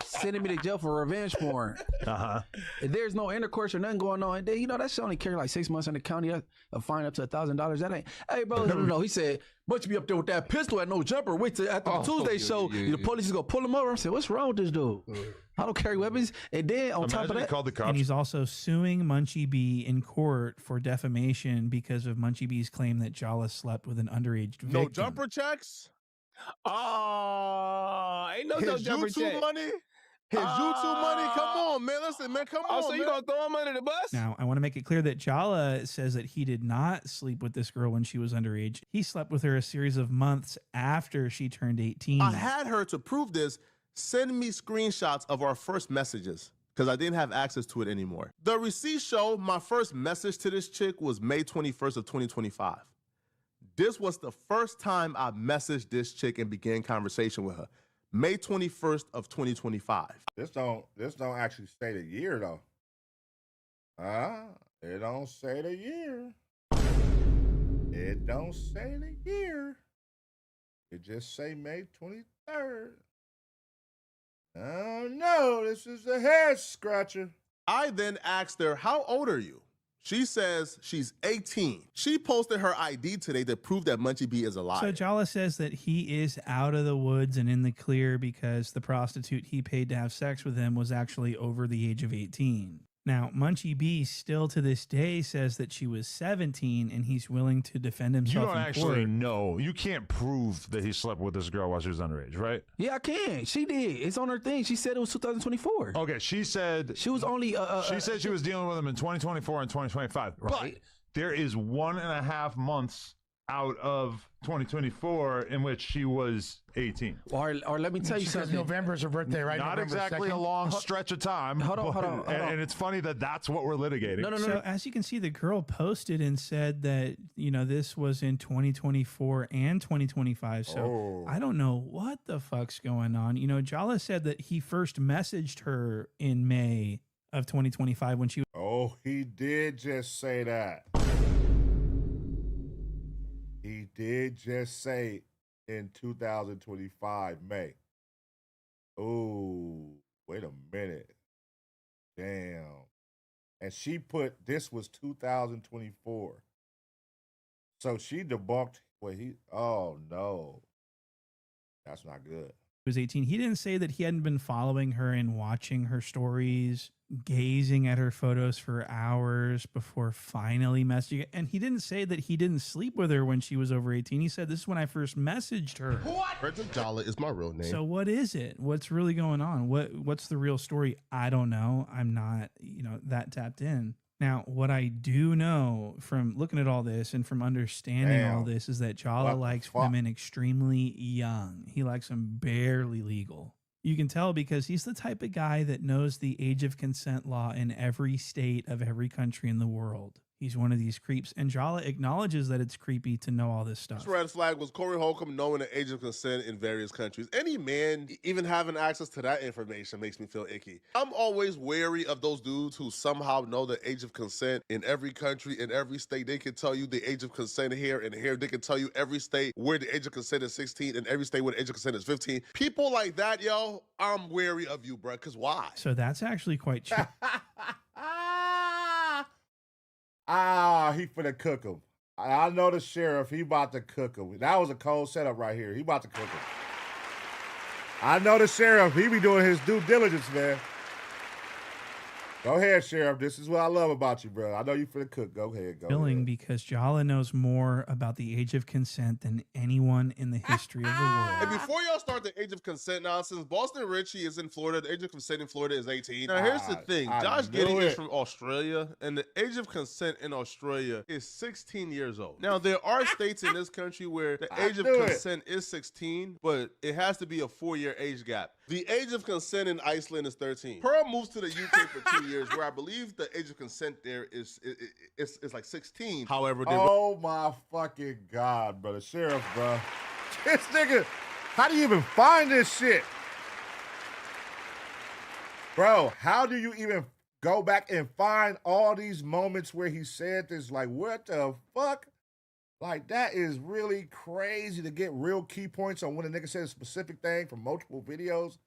sending me to jail for revenge porn. And there's no intercourse or nothing going on. And then, you know, that should only carry like 6 months in the county. A fine up to $1,000. That ain't. Hey, bro, no. He said, Munchie be up there with that pistol at no jumper. Wait till after the Tuesday show, the police is gonna pull him over. I said, what's wrong with this dude? I don't carry weapons. And then on top of that, called the cops. And he's also suing Munchie B in court for defamation because of Munchie B's claim that Jala slept with an underage victim. No jumper checks? Oh, ain't no jumper YouTube check. money? His YouTube money? Come on, man. Listen, man, come on, so man. you gonna throw him under the bus? Now, I want to make it clear that Jala says that he did not sleep with this girl when she was underage. He slept with her a series of months after she turned 18. I had her to prove this. Send me screenshots of our first messages because I didn't have access to it anymore. The receipts show my first message to this chick was May 21st of 2025. This was the first time I messaged this chick and began conversation with her. May 21st of 2025. This don't actually say the year though. It don't say the year. It don't say the year. It just say May 23rd. Oh no, this is a head scratcher. I then asked her, how old are you? She says she's 18. She posted her ID today to prove that Munchie B is a liar. So Jala says that he is out of the woods and in the clear because the prostitute he paid to have sex with him was actually over the age of 18. Now, Munchie B still to this day says that she was 17 and he's willing to defend himself. You don't actually know. You can't prove that he slept with this girl while she was underage, right? Yeah, I can. She did. It's on her thing. She said it was 2024. Okay, she said she was only. She said she was dealing with him in 2024 and 2025. Right. But there is 1.5 months out of 2024 in which she was 18. Or let me tell you something. November's her birthday, right? Not November exactly 2nd. a long stretch of time. Hold on. And it's funny that that's what we're litigating. No. So as you can see, the girl posted and said that, you know, this was in 2024 and 2025. So I don't know what the fuck's going on. You know, Jala said that he first messaged her in May of 2025 when she. Oh, he did just say that. He did just say in 2025, May. Oh, wait a minute. Damn. And she put this was 2024. So she debunked what he, oh no. That's not good. was 18. He didn't say that he hadn't been following her and watching her stories, gazing at her photos for hours before finally messaging. And he didn't say that he didn't sleep with her when she was over 18. He said, this is when I first messaged her. Frederick Jala is my real name. So what is it? What's really going on? What's the real story? I don't know. I'm not, that tapped in. Now, what I do know from looking at all this and from understanding all this is that Jala likes women extremely young. He likes them barely legal. You can tell because he's the type of guy that knows the age of consent law in every state of every country in the world. He's one of these creeps. And Jala acknowledges that it's creepy to know all this stuff. This red flag was Corey Holcomb knowing the age of consent in various countries. Any man even having access to that information makes me feel icky. I'm always wary of those dudes who somehow know the age of consent in every country, in every state. They can tell you the age of consent here and here. They can tell you every state where the age of consent is 16 and every state where the age of consent is 15. People like that, yo, I'm wary of you, bro, because why? So that's actually quite true. He finna cook him. I know the sheriff, he about to cook him. That was a cold setup right here. He about to cook him. I know the sheriff, he be doing his due diligence, man. Go ahead, Sheriff. This is what I love about you, bro. I know you finna cook. Go ahead. Because Jala knows more about the age of consent than anyone in the history of the world. And before y'all start the age of consent nonsense, Boston Richie is in Florida. The age of consent in Florida is 18. Now, here's the thing. Josh Giddey is from Australia, and the age of consent in Australia is 16 years old. Now, there are states in this country where the age of consent is 16, but it has to be a 4-year age gap. The age of consent in Iceland is 13. Pearl moves to the UK for 2 years, where I believe the age of consent there is like 16. However, oh my fucking God, brother. Sheriff, bro. This nigga, how do you even find this shit? Bro, how do you even go back and find all these moments where he said this? Like, what the fuck? Like, that is really crazy to get real key points on when a nigga said a specific thing from multiple videos.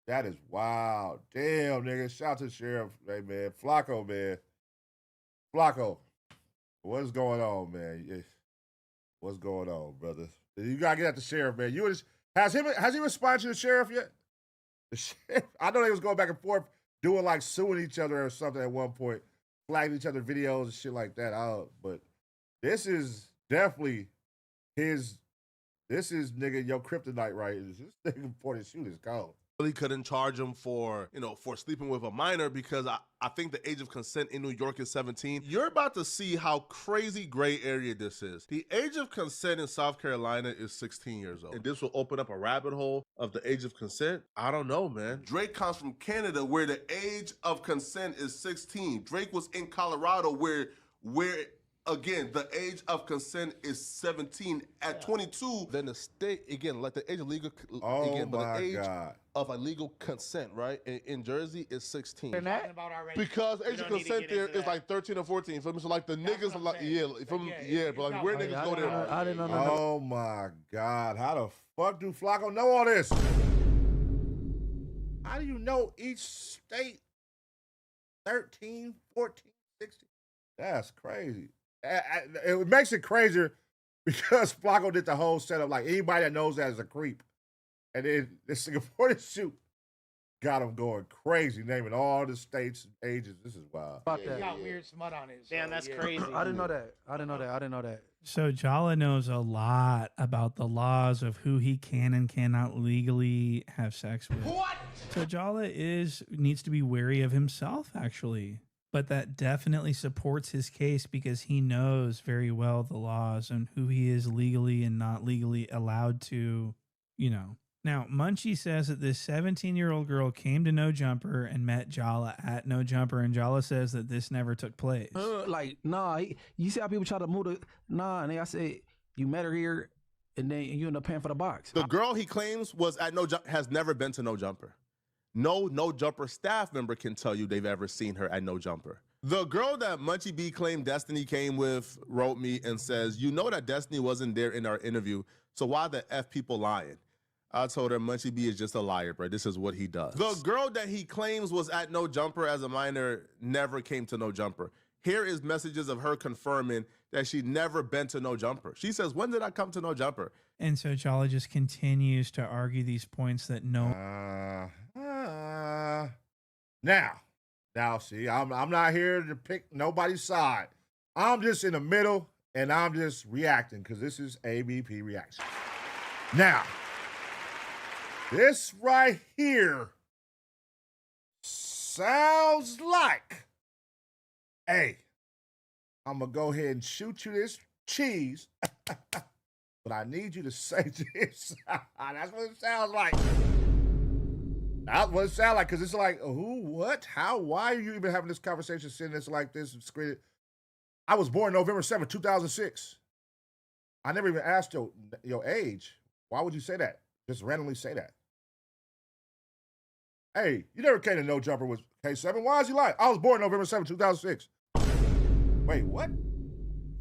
That is wild. Damn, nigga. Shout out to the sheriff. Hey, man. Flakko, man. Flakko. What's going on, man? What's going on, brother? You got to get at the sheriff, man. Has he responded to the sheriff yet? The sheriff, I know they was going back and forth doing like suing each other or something at one point, flagging each other videos and shit like that out. But this is definitely this is nigga your kryptonite, right? This nigga for the shoot is cold. Really couldn't charge him for sleeping with a minor because I think the age of consent in New York is 17. You're about to see how crazy gray area this is. The age of consent in South Carolina is 16 years old. And this will open up a rabbit hole of the age of consent. I don't know, man. Drake comes from Canada where the age of consent is 16. Drake was in Colorado where again, the age of consent is 17. At 22, then the state, again, like the age of legal, of a legal consent, right? In Jersey is 16. Because age of consent there is like 13 or 14. So like the niggas are like, but like where niggas go there? I didn't know. Oh my God. How the fuck do Flakko know all this? How do you know each state 13, 14, 16? That's crazy. It makes it crazier because Flakko did the whole setup. Like anybody that knows that is a creep. And then this Singapore shoot got him going crazy, naming all the states and ages. This is wild. He got weird smut on it. Damn, that's crazy. I didn't know that. So Jala knows a lot about the laws of who he can and cannot legally have sex with. What? So Jala needs to be wary of himself, actually. But that definitely supports his case because he knows very well the laws and who he is legally and not legally allowed to, Now, Munchie says that this 17-year-old girl came to No Jumper and met Jala at No Jumper, and Jala says that this never took place. You see how people try to move and I say, you met her here, and then you end up paying for the box. The girl he claims was at No Jumper has never been to No Jumper. No Jumper staff member can tell you they've ever seen her at No Jumper. The girl that Munchie B claimed Destiny came with wrote me and says, you know that Destiny wasn't there in our interview, so why the F people lying? I told her Munchie B is just a liar, bro. This is what he does. The girl that he claims was at No Jumper as a minor never came to No Jumper. Here is messages of her confirming that she'd never been to No Jumper. She says, when did I come to No Jumper? And so Jala just continues to argue these points that no. Now, see, I'm not here to pick nobody's side. I'm just in the middle, and I'm just reacting because this is ABP reaction. Now, this right here sounds like, hey, I'm going to go ahead and shoot you this cheese, but I need you to say this. That's what it sounds like. That's what it sounds like, because it's like, who, what, how, why are you even having this conversation, sending this like this? I was born November 7th, 2006. I never even asked your age. Why would you say that? Just randomly say that. Hey, you never came to No Jumper with K7. Why is you lying? I was born November 7th, 2006. Wait, what?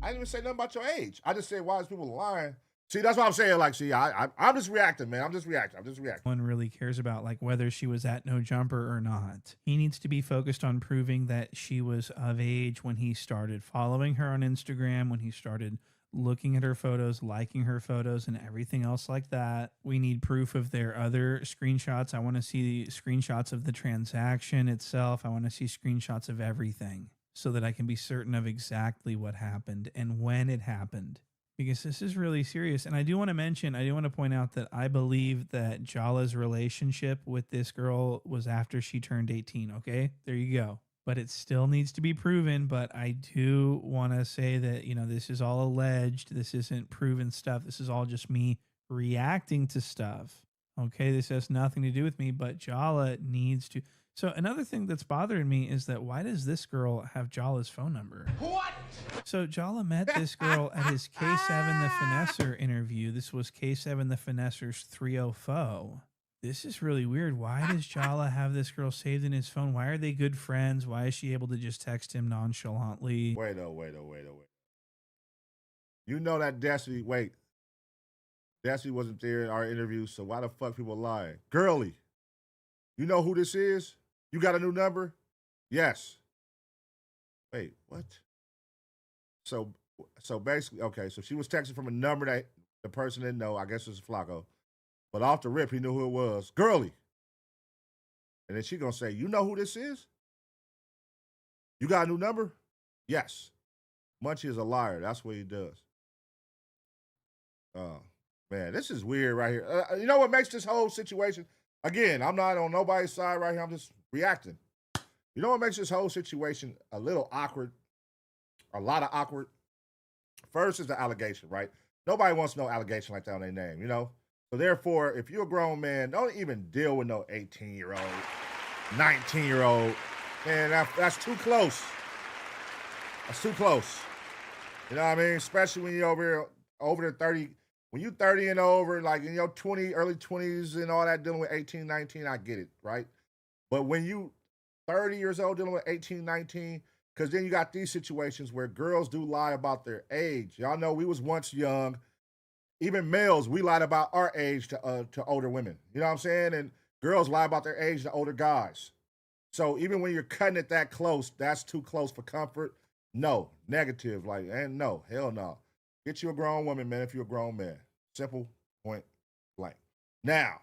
I didn't even say nothing about your age. I just said, why is people lying? See, that's what I'm saying. Like, see, I'm just reacting, man. I'm just reacting. One really cares about like whether she was at No Jumper or not. He needs to be focused on proving that she was of age when he started following her on Instagram, when he started looking at her photos, liking her photos, and everything else like that. We need proof of their other screenshots. I want to see screenshots of the transaction itself. I want to see screenshots of everything so that I can be certain of exactly what happened and when it happened. Because this is really serious. And I do want to point out that I believe that Jala's relationship with this girl was after she turned 18. Okay, there you go. But it still needs to be proven. But I do want to say that, you know, this is all alleged. This isn't proven stuff. This is all just me reacting to stuff. Okay, this has nothing to do with me, but Jala needs to. So another thing that's bothering me is that why does this girl have Jala's phone number? What? So Jala met this girl at his K7 the Finesser interview. This was K7 the Finesser's 304. This is really weird. Why does Jala have this girl saved in his phone? Why are they good friends? Why is she able to just text him nonchalantly? Wait. You know that Destiny wasn't there in our interview, so why the fuck people lying? Girly, you know who this is? You got a new number? Yes. Wait, what? So basically, okay, so she was texting from a number that the person didn't know. I guess it was Flakko. But off the rip, he knew who it was. Girly. And then she gonna say, you know who this is? You got a new number? Yes. Munchie is a liar. That's what he does. Oh, man, this is weird right here. You know what makes this whole situation? Again, I'm not on nobody's side right here. I'm just reacting. You know what makes this whole situation a little awkward? A lot of awkward. First is the allegation, right? Nobody wants no allegation like that on their name, you know? So therefore, if you're a grown man, don't even deal with no 18-year-old, 19-year-old. Man, that's too close. That's too close. You know what I mean? Especially when you're over the 30. When you 30 and over, like in your early 20s and all that, dealing with 18, 19, I get it, right? But when you 30 years old dealing with 18, 19, because then you got these situations where girls do lie about their age. Y'all know we was once young. Even males, we lied about our age to older women. You know what I'm saying? And girls lie about their age to older guys. So even when you're cutting it that close, that's too close for comfort. No, negative. Like, and no, hell no. Get you a grown woman, man, if you're a grown man. Simple, point blank. Now,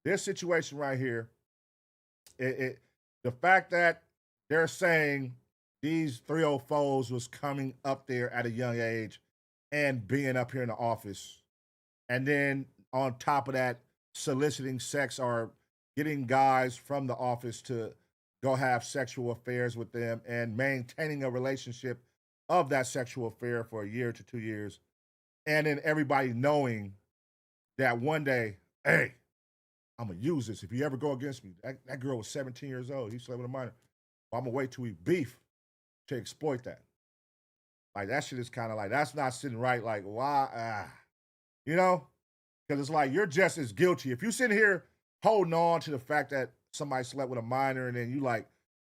this situation right here, the fact that they're saying these 304s was coming up there at a young age and being up here in the office, and then on top of that, soliciting sex or getting guys from the office to go have sexual affairs with them and maintaining a relationship of that sexual affair for a year to 2 years. And then everybody knowing that one day, hey, I'm going to use this. If you ever go against me, that girl was 17 years old. He slept with a minor. Well, I'm going to wait till we beef to exploit that. Like, that shit is kind of like, that's not sitting right. Like, why? You know? Because it's like, you're just as guilty. If you sitting here holding on to the fact that somebody slept with a minor and then you like,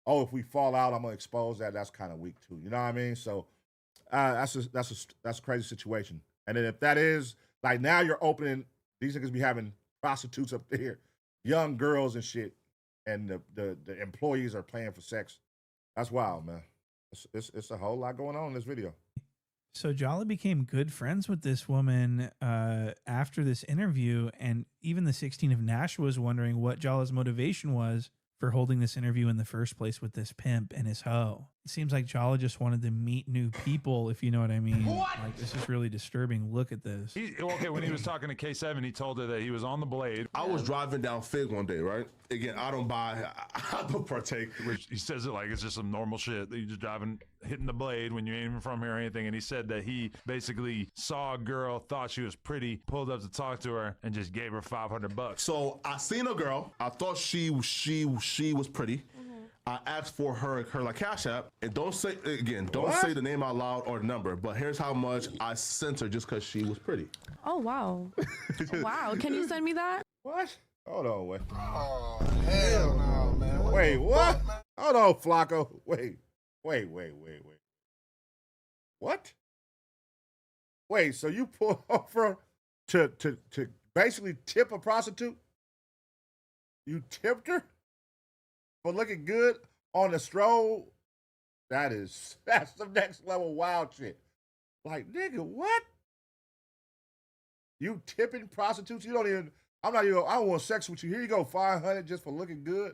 oh, if we fall out, I'm going to expose that. That's kind of weak too. You know what I mean? So that's a crazy situation. And then if that is, like, now you're opening, these niggas be having prostitutes up there, young girls and shit, and the employees are paying for sex. That's wild, man. It's a whole lot going on in this video. So Jala became good friends with this woman after this interview, and even the 16 of Nash was wondering what Jala's motivation was for holding this interview in the first place with this pimp and his hoe. It seems like Jala just wanted to meet new people, if you know what I mean. Like, this is really disturbing. Look at this. Okay, when he was talking to K7, he told her that he was on the blade. I was driving down Fig one day, right? Again, I don't partake. Which he says it like it's just some normal shit. You just driving, hitting the blade when you ain't even from here or anything. And he said that he basically saw a girl, thought she was pretty, pulled up to talk to her, and just gave her $500. So I seen a girl. I thought she was pretty. I asked for her like Cash App, and don't say the name out loud or the number, but here's how much I sent her just because she was pretty. Oh, wow. Wow. Can you send me that? What? Hold on, wait. Oh, hell no, man. Wait, what? Hold on, Flakko. Wait. What? Wait, so you pull over to basically tip a prostitute? You tipped her for looking good on the stroll? That's the next level wild shit. Like, nigga, what? You tipping prostitutes? You don't even, I don't want sex with you. Here you go, 500 just for looking good.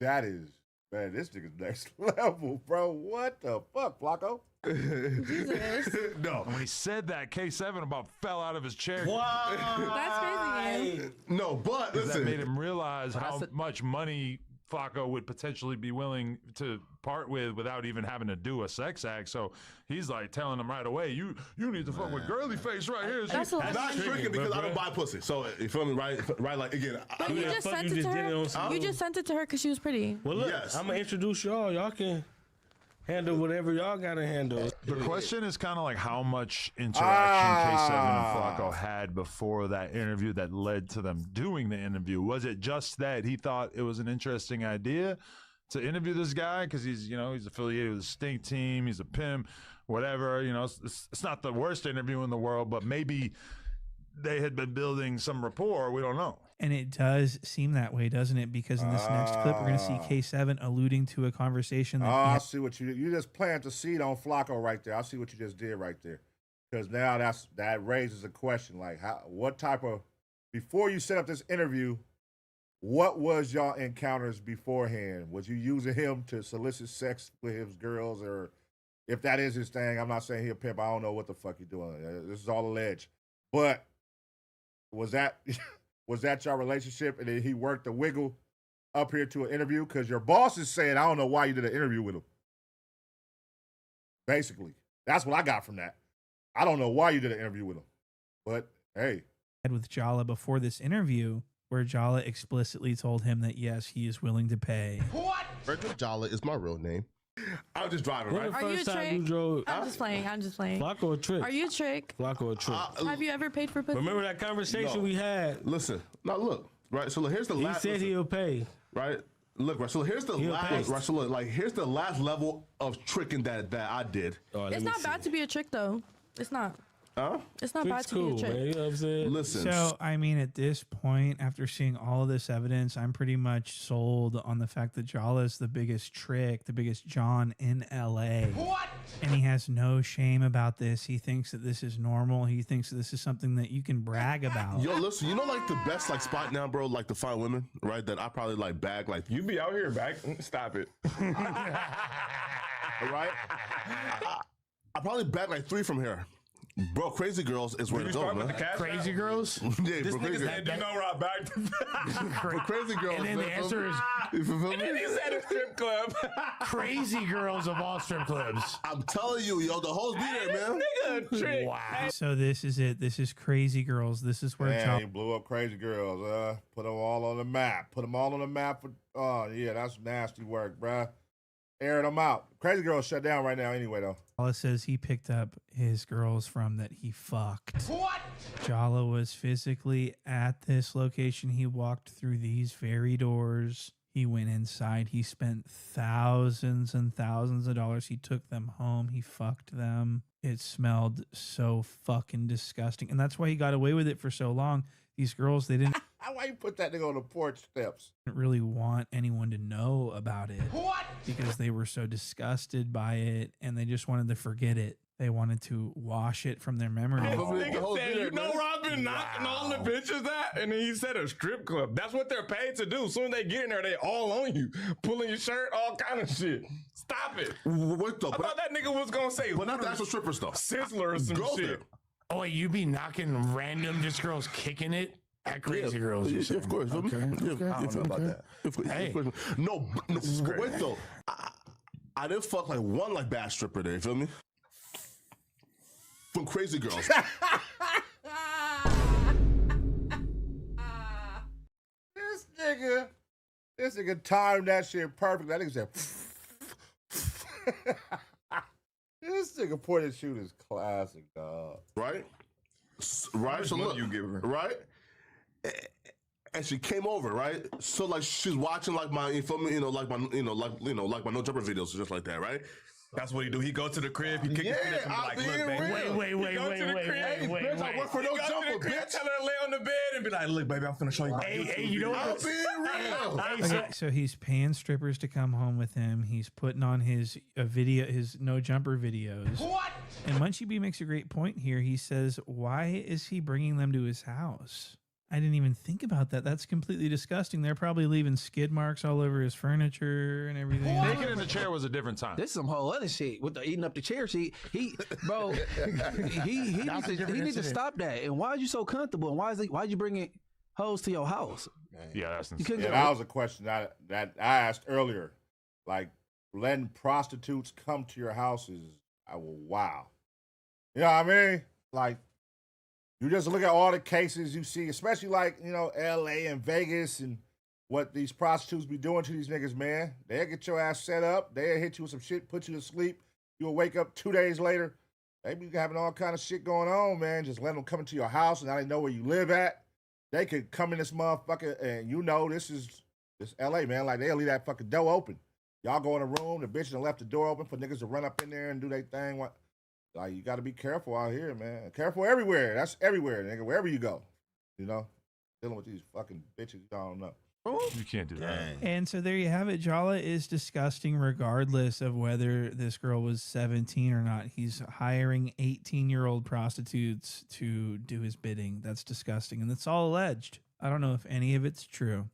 That is, man, this nigga's next level, bro. What the fuck, Flakko? Jesus. No. And when he said that, K7 about fell out of his chair. That's crazy, man. No, but that listen. made him realize how much money Flakko would potentially be willing to part with without even having to do a sex act. So he's like telling him right away, you need to fuck with girly face right here. That's not tricking because I don't buy pussy. So you feel me, right? Like again. But you just sent it to her. You just sent it to her because she was pretty. Well, look, I'm gonna introduce y'all. Y'all can handle whatever y'all gotta handle. The question is kind of like how much interaction K7 and Flakko had before that interview that led to them doing the interview. Was it just that he thought it was an interesting idea to interview this guy because he's affiliated with the Stink Team, he's a pimp, whatever. It's not the worst interview in the world, but maybe they had been building some rapport. We don't know. And it does seem that way, doesn't it? Because in this next clip, we're going to see K7 alluding to a conversation. I see what you just planted the seed on Flakko right there. I see what you just did right there. Because now that raises a question like, what type of, before you set up this interview, what was y'all encounters beforehand? Was you using him to solicit sex with his girls, or if that is his thing? I'm not saying he a pimp. I don't know what the fuck he doing. This is all alleged. But was that your relationship, and then he worked the wiggle up here to an interview? Because your boss is saying, I don't know why you did an interview with him. Basically, that's what I got from that. I don't know why you did an interview with him, but hey. With Jala before this interview, where Jala explicitly told him that yes, he is willing to pay. What? Jala is my real name. I was just driving, right? Are you a trick? I'm just playing. Flakko a trick. Are you a trick? Flakko a trick. Have you ever paid for pussy? Remember that conversation we had? Listen, now look, right? So look, here's the last. He said he'll pay. Right? Look, right? So here's the last. Right? So look, here's the last level of tricking that I did. It's not bad to be a trick, though. It's not. Huh? It's not bad to be a trick. Man, you know what I'm saying? Listen. So, I mean, at this point, after seeing all of this evidence, I'm pretty much sold on the fact that Jala is the biggest trick, the biggest John in LA. What? And he has no shame about this. He thinks that this is normal. He thinks that this is something that you can brag about. Yo, listen, you know, like the best spot now, bro, like to find women, right? That I probably bag, you be out here back. Stop it. Right? I probably bag 3 from here. Bro, Crazy Girls is where to go, man. Crazy Girls? Yeah, This bro, nigga said, "Do you know where I back?" Bro, Crazy Girls. And then the answer is, you feel me? and then he said a strip club. Crazy Girls of all strip clubs. I'm telling you, yo, the hoes be there, man. Nigga, trick. Wow. So this is it. This is Crazy Girls. This is where he blew up Crazy Girls. Put them all on the map. Put them all on the map. Yeah, that's nasty work, bruh. Airing them out. Crazy Girls shut down right now anyway, though. Jala says he picked up his girls from that he fucked. What? Jala was physically at this location. He walked through these very doors. He went inside. He spent thousands and thousands of dollars. He took them home. He fucked them. It smelled so fucking disgusting. And that's why he got away with it for so long. These girls, they didn't Why you put that nigga on the porch steps? really want anyone to know about it. What? Because they were so disgusted by it and they just wanted to forget it. They wanted to wash it from their memory. This nigga said, you know where I've been knocking all the bitches at? And then he said a strip club. That's what they're paid to do. As soon as they get in there, they all on you. Pulling your shirt, all kind of shit. Stop it. What though? I thought that nigga was going to say. But not the actual strippers though. Sizzler or some shit. There. Oh, you be knocking random just girls kicking it? At Crazy Girls. Yeah, of course. Okay. I don't know about that. Hey. No, wait though. I didn't fuck like one like bad stripper there, you feel me? From Crazy Girls. This nigga timed that shit perfect. That nigga said, this nigga point and shoot is classic, dog. Right? Right? So look, you give her? Right? And she came over, right? So like she's watching like my, you feel me? Like my no jumper videos, just like that, right? That's what he do. He go to the crib, he kick his feet up and be like, look, baby. Wait. Bitch, I work for no jumper, bitch. Tell her to lay on the bed and be like, look, baby, I'm finna show you. Hey, you know what? I'm being real. Okay, so he's paying strippers to come home with him. He's putting on his no jumper videos. What? And Munchie B makes a great point here. He says, why is he bringing them to his house? I didn't even think about that. That's completely disgusting. They're probably leaving skid marks all over his furniture and everything. Naked in the chair was a different time. This is some whole other shit with the eating up the chair shit. He needs to stop that. And why are you so comfortable? And why'd you bring it hoes to your house? Yeah, that's insane. Yeah, that was a question that I asked earlier. Like, letting prostitutes come to your house is, wow. You know what I mean? Like, you just look at all the cases you see, especially like, L.A. and Vegas and what these prostitutes be doing to these niggas, man. They'll get your ass set up. They'll hit you with some shit, put you to sleep. You'll wake up 2 days later. They be having all kind of shit going on, man. Just let them come into your house and now they know where you live at. They could come in this motherfucker and this is L.A., man. Like, they'll leave that fucking door open. Y'all go in a room, the bitch done left the door open for niggas to run up in there and do their thing. Like, you got to be careful out here, man. Careful everywhere. That's everywhere, nigga. Wherever you go, dealing with these fucking bitches, y'all don't know. You can't do that. And so there you have it. Jala is disgusting regardless of whether this girl was 17 or not. He's hiring 18-year-old prostitutes to do his bidding. That's disgusting. And that's all alleged. I don't know if any of it's true.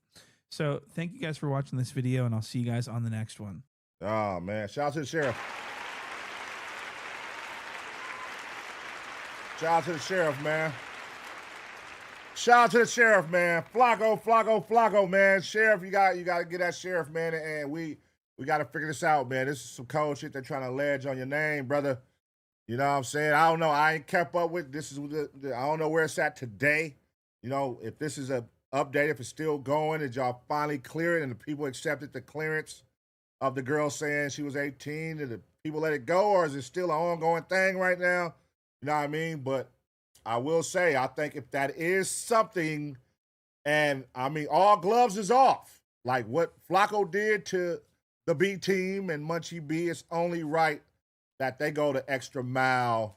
So thank you guys for watching this video, and I'll see you guys on the next one. Oh, man. Shout out to the sheriff. Shout out to the sheriff, man. Shout out to the sheriff, man. Flakko, man. Sheriff, you got to get that sheriff, man. And we got to figure this out, man. This is some cold shit they're trying to allege on your name, brother. You know what I'm saying? I don't know. I ain't kept up with this. I don't know where it's at today. If this is a update, if it's still going, did y'all finally clear it and the people accepted the clearance of the girl saying she was 18? Did the people let it go, or is it still an ongoing thing right now? You know what I mean? But I will say, I think if that is something, and I mean, all gloves is off. Like what Flakko did to the B team and Munchie B, it's only right that they go the extra mile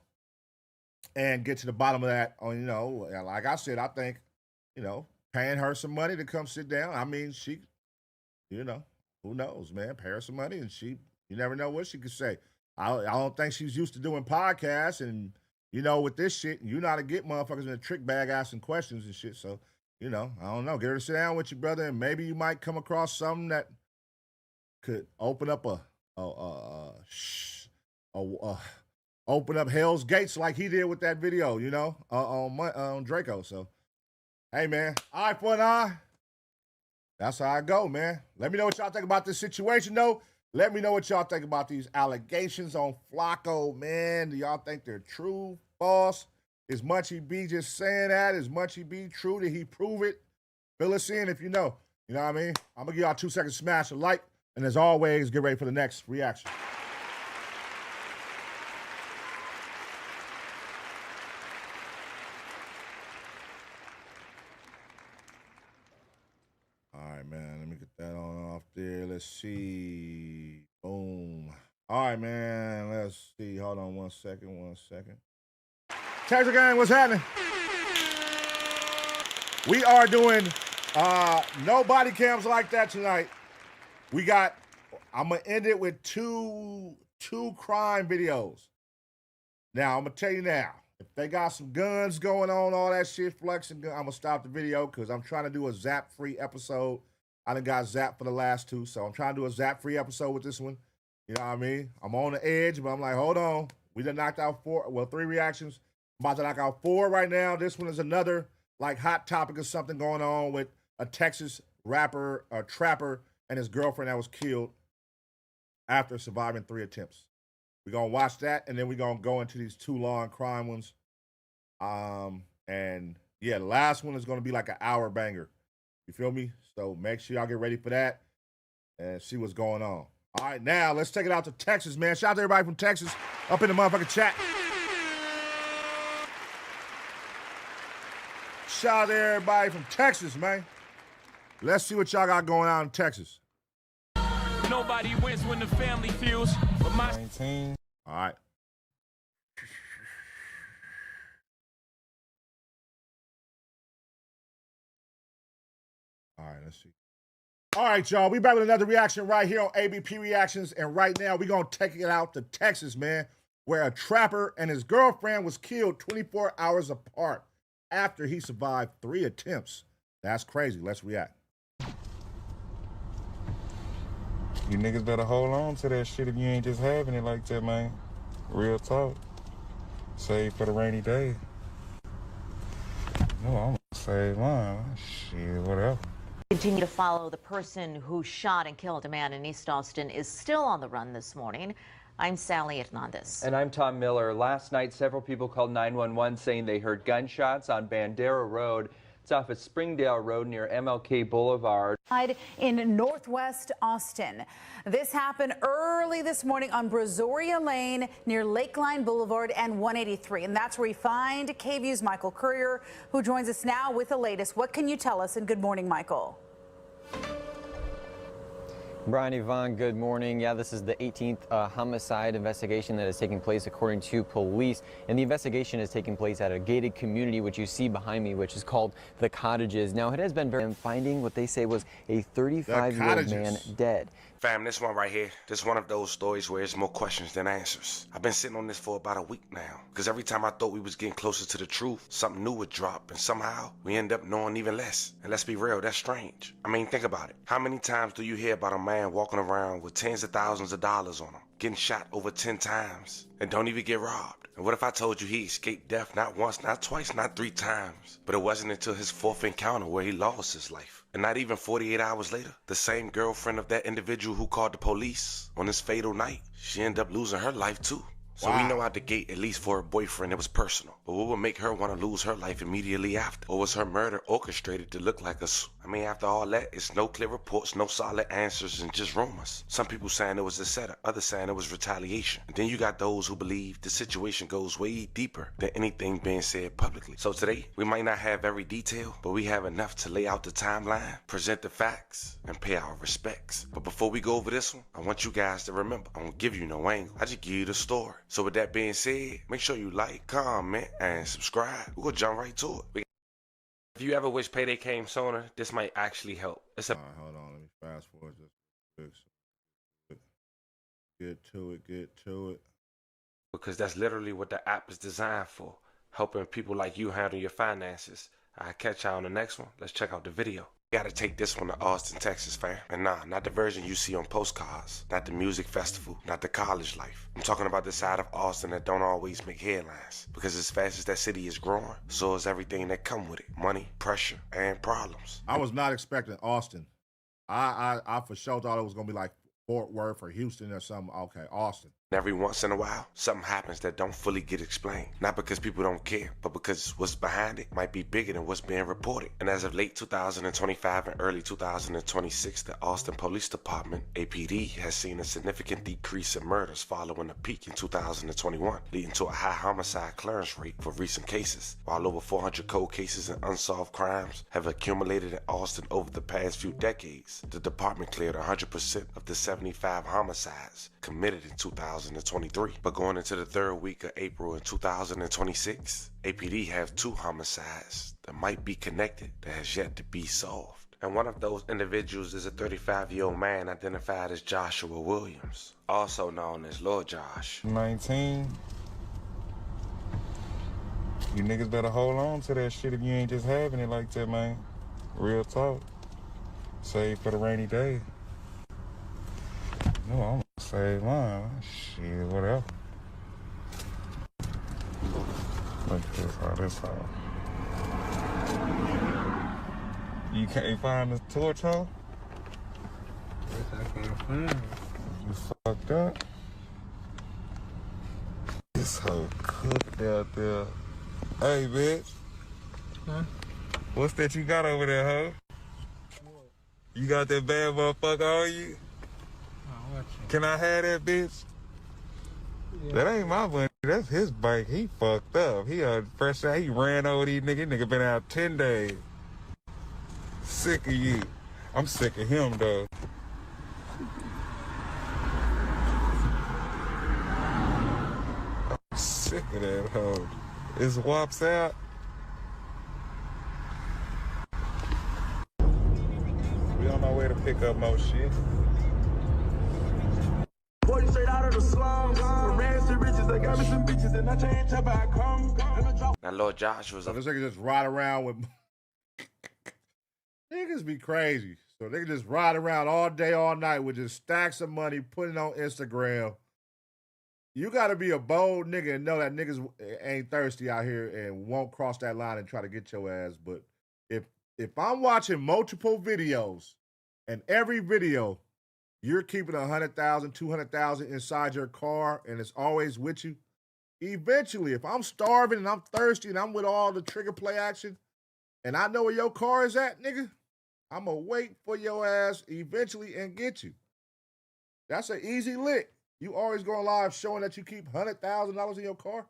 and get to the bottom of that. Like I said, I think, paying her some money to come sit down. I mean, she, who knows, man? Pay her some money and you never know what she could say. I don't think she's used to doing podcasts and, with this shit, you know how to get motherfuckers in a trick bag asking questions and shit. So, I don't know. Get her to sit down with you, brother, and maybe you might come across something that could open up open up Hell's Gates like he did with that video, on Draco. So, hey, man, eye for an eye. That's how I go, man. Let me know what y'all think about this situation, though. Let me know what y'all think about these allegations on Flakko, man. Do y'all think they're true, false? Is Munchie B just saying that? Is Munchie B true? Did he prove it? Fill us in if you know. You know what I mean? I'm going to give y'all 2 seconds to smash a like. And as always, get ready for the next reaction. All right, man. Let me get that on off there. Let's see. Boom. All right, man. Let's see. Hold on 1 second. Taser gang, what's happening? We are doing no body cams like that tonight. I'm going to end it with two crime videos. Now, I'm going to tell you now, if they got some guns going on, all that shit, flexing, I'm going to stop the video because I'm trying to do a zap-free episode. I done got zapped for the last two, so I'm trying to do a zap-free episode with this one. You know what I mean? I'm on the edge, but I'm like, hold on. We done knocked out 3 reactions. I'm about to knock out 4 right now. This one is another, like, hot topic of something going on with a Texas rapper, a trapper, and his girlfriend that was killed after surviving 3 attempts. We're going to watch that, and then we're going to go into these 2 long crime ones. And, yeah, the last one is going to be like an hour banger. You feel me? So make sure y'all get ready for that and see what's going on. All right, now let's take it out to Texas, man. Shout out to everybody from Texas up in the motherfucking chat. Shout out to everybody from Texas, man. Let's see what y'all got going on in Texas. Nobody wins when the family feels. But my 19. All right. All right, let's see. All right, y'all. We back with another reaction right here on ABP Reactions. And right now, we're going to take it out to Texas, man, where a trapper and his girlfriend was killed 24 hours apart after he survived 3 attempts. That's crazy. Let's react. You niggas better hold on to that shit if you ain't just having it like that, man. Real talk. Save for the rainy day. No, I'm gonna save mine. Shit, whatever. Continue to follow the person who shot and killed a man in East Austin is still on the run this morning. I'm Sally Hernandez. And I'm Tom Miller. Last night, several people called 911 saying they heard gunshots on Bandera Road. It's off of Springdale Road near MLK Boulevard. In Northwest Austin. This happened early this morning on Brazoria Lane near Lakeline Boulevard and 183. And that's where we find KVU's Michael Courier, who joins us now with the latest. What can you tell us? And good morning, Michael. Brian, Yvonne, good morning. Yeah, this is the 18th homicide investigation that is taking place according to police. And the investigation is taking place at a gated community, which you see behind me, which is called The Cottages. Now, it has been very finding what they say was a 35-year-old man dead. Fam, this one right here, this one of those stories where there's more questions than answers. I've been sitting on this for about a week now, because every time I thought we was getting closer to the truth, something new would drop, and somehow we end up knowing even less. And let's be real, that's strange. I mean, think about it. How many times do you hear about a man walking around with tens of thousands of dollars on him, getting shot over 10 times, and don't even get robbed? And what if I told you he escaped death not once, not twice, not 3 times, but it wasn't until his 4th encounter where he lost his life? And not even 48 hours later, the same girlfriend of that individual who called the police on this fatal night, she ended up losing her life too. So we know out the gate, at least for her boyfriend, it was personal. But what would make her want to lose her life immediately after? Or was her murder orchestrated to look like I mean, after all that, it's no clear reports, no solid answers, and just rumors. Some people saying it was a setup, others saying it was retaliation. And then you got those who believe the situation goes way deeper than anything being said publicly. So today, we might not have every detail, but we have enough to lay out the timeline, present the facts, and pay our respects. But before we go over this one, I want you guys to remember, I don't give you no angle. I just give you the story. So with that being said, make sure you like, comment, and subscribe. We're gonna jump right to it. If you ever wish payday came sooner, this might actually help. It's a all right, hold on, let me fast forward just quick. Get to it. Because that's literally what the app is designed for, helping people like you handle your finances. I'll catch y'all on the next one. Let's check out the video. You gotta take this one to Austin, Texas, fam. And nah, not the version you see on postcards, not the music festival, not the college life. I'm talking about the side of Austin that don't always make headlines. Because as fast as that city is growing, so is everything that come with it. Money, pressure, and problems. I was not expecting Austin. I for sure thought it was gonna be like Fort Worth or Houston or something. Okay, Austin. Every once in a while, something happens that don't fully get explained. Not because people don't care, but because what's behind it might be bigger than what's being reported. And as of late 2025 and early 2026, the Austin Police Department, APD, has seen a significant decrease in murders following a peak in 2021, leading to a high homicide clearance rate for recent cases. While over 400 cold cases and unsolved crimes have accumulated in Austin over the past few decades, the department cleared 100% of the 75 homicides committed in 2023. But going into the 3rd week of April in 2026, APD have 2 homicides that might be connected that has yet to be solved. And one of those individuals is a 35-year-old man identified as Joshua Williams, also known as Lord Josh. 19. You niggas better hold on to that shit if you ain't just having it like that, man. Real talk. Save for the rainy day. No, I'm gonna save mine. Shit, whatever. Look at this, how this how. You can't find the torch, huh? I can't find it. You fucked up. This hoe cooked out there. Hey, bitch. Huh? What's that you got over there, huh? You got that bad motherfucker on you? Oh, watch it. Can I have that, bitch? Yeah. That ain't my money. That's his bike. He fucked up. He fresh out. He ran over these niggas. Nigga been out 10 days. Sick of you. I'm sick of him, though. I'm sick of that hoe. Is Wops out? We on our way to pick up more shit. Boy, straight out of the slums. From rags to riches, they got me some bitches, and I changed up I come. Now, Lord Josh was So this nigga just ride around with... Niggas be crazy. So they can just ride around all day, all night with just stacks of money, putting it on Instagram. You got to be a bold nigga and know that niggas ain't thirsty out here and won't cross that line and try to get your ass. But if I'm watching multiple videos and every video you're keeping 100,000, 200,000 inside your car and it's always with you, eventually, if I'm starving and I'm thirsty and I'm with all the trigger play action and I know where your car is at, nigga, I'm going to wait for your ass eventually and get you. That's an easy lick. You always going live showing that you keep $100,000 in your car?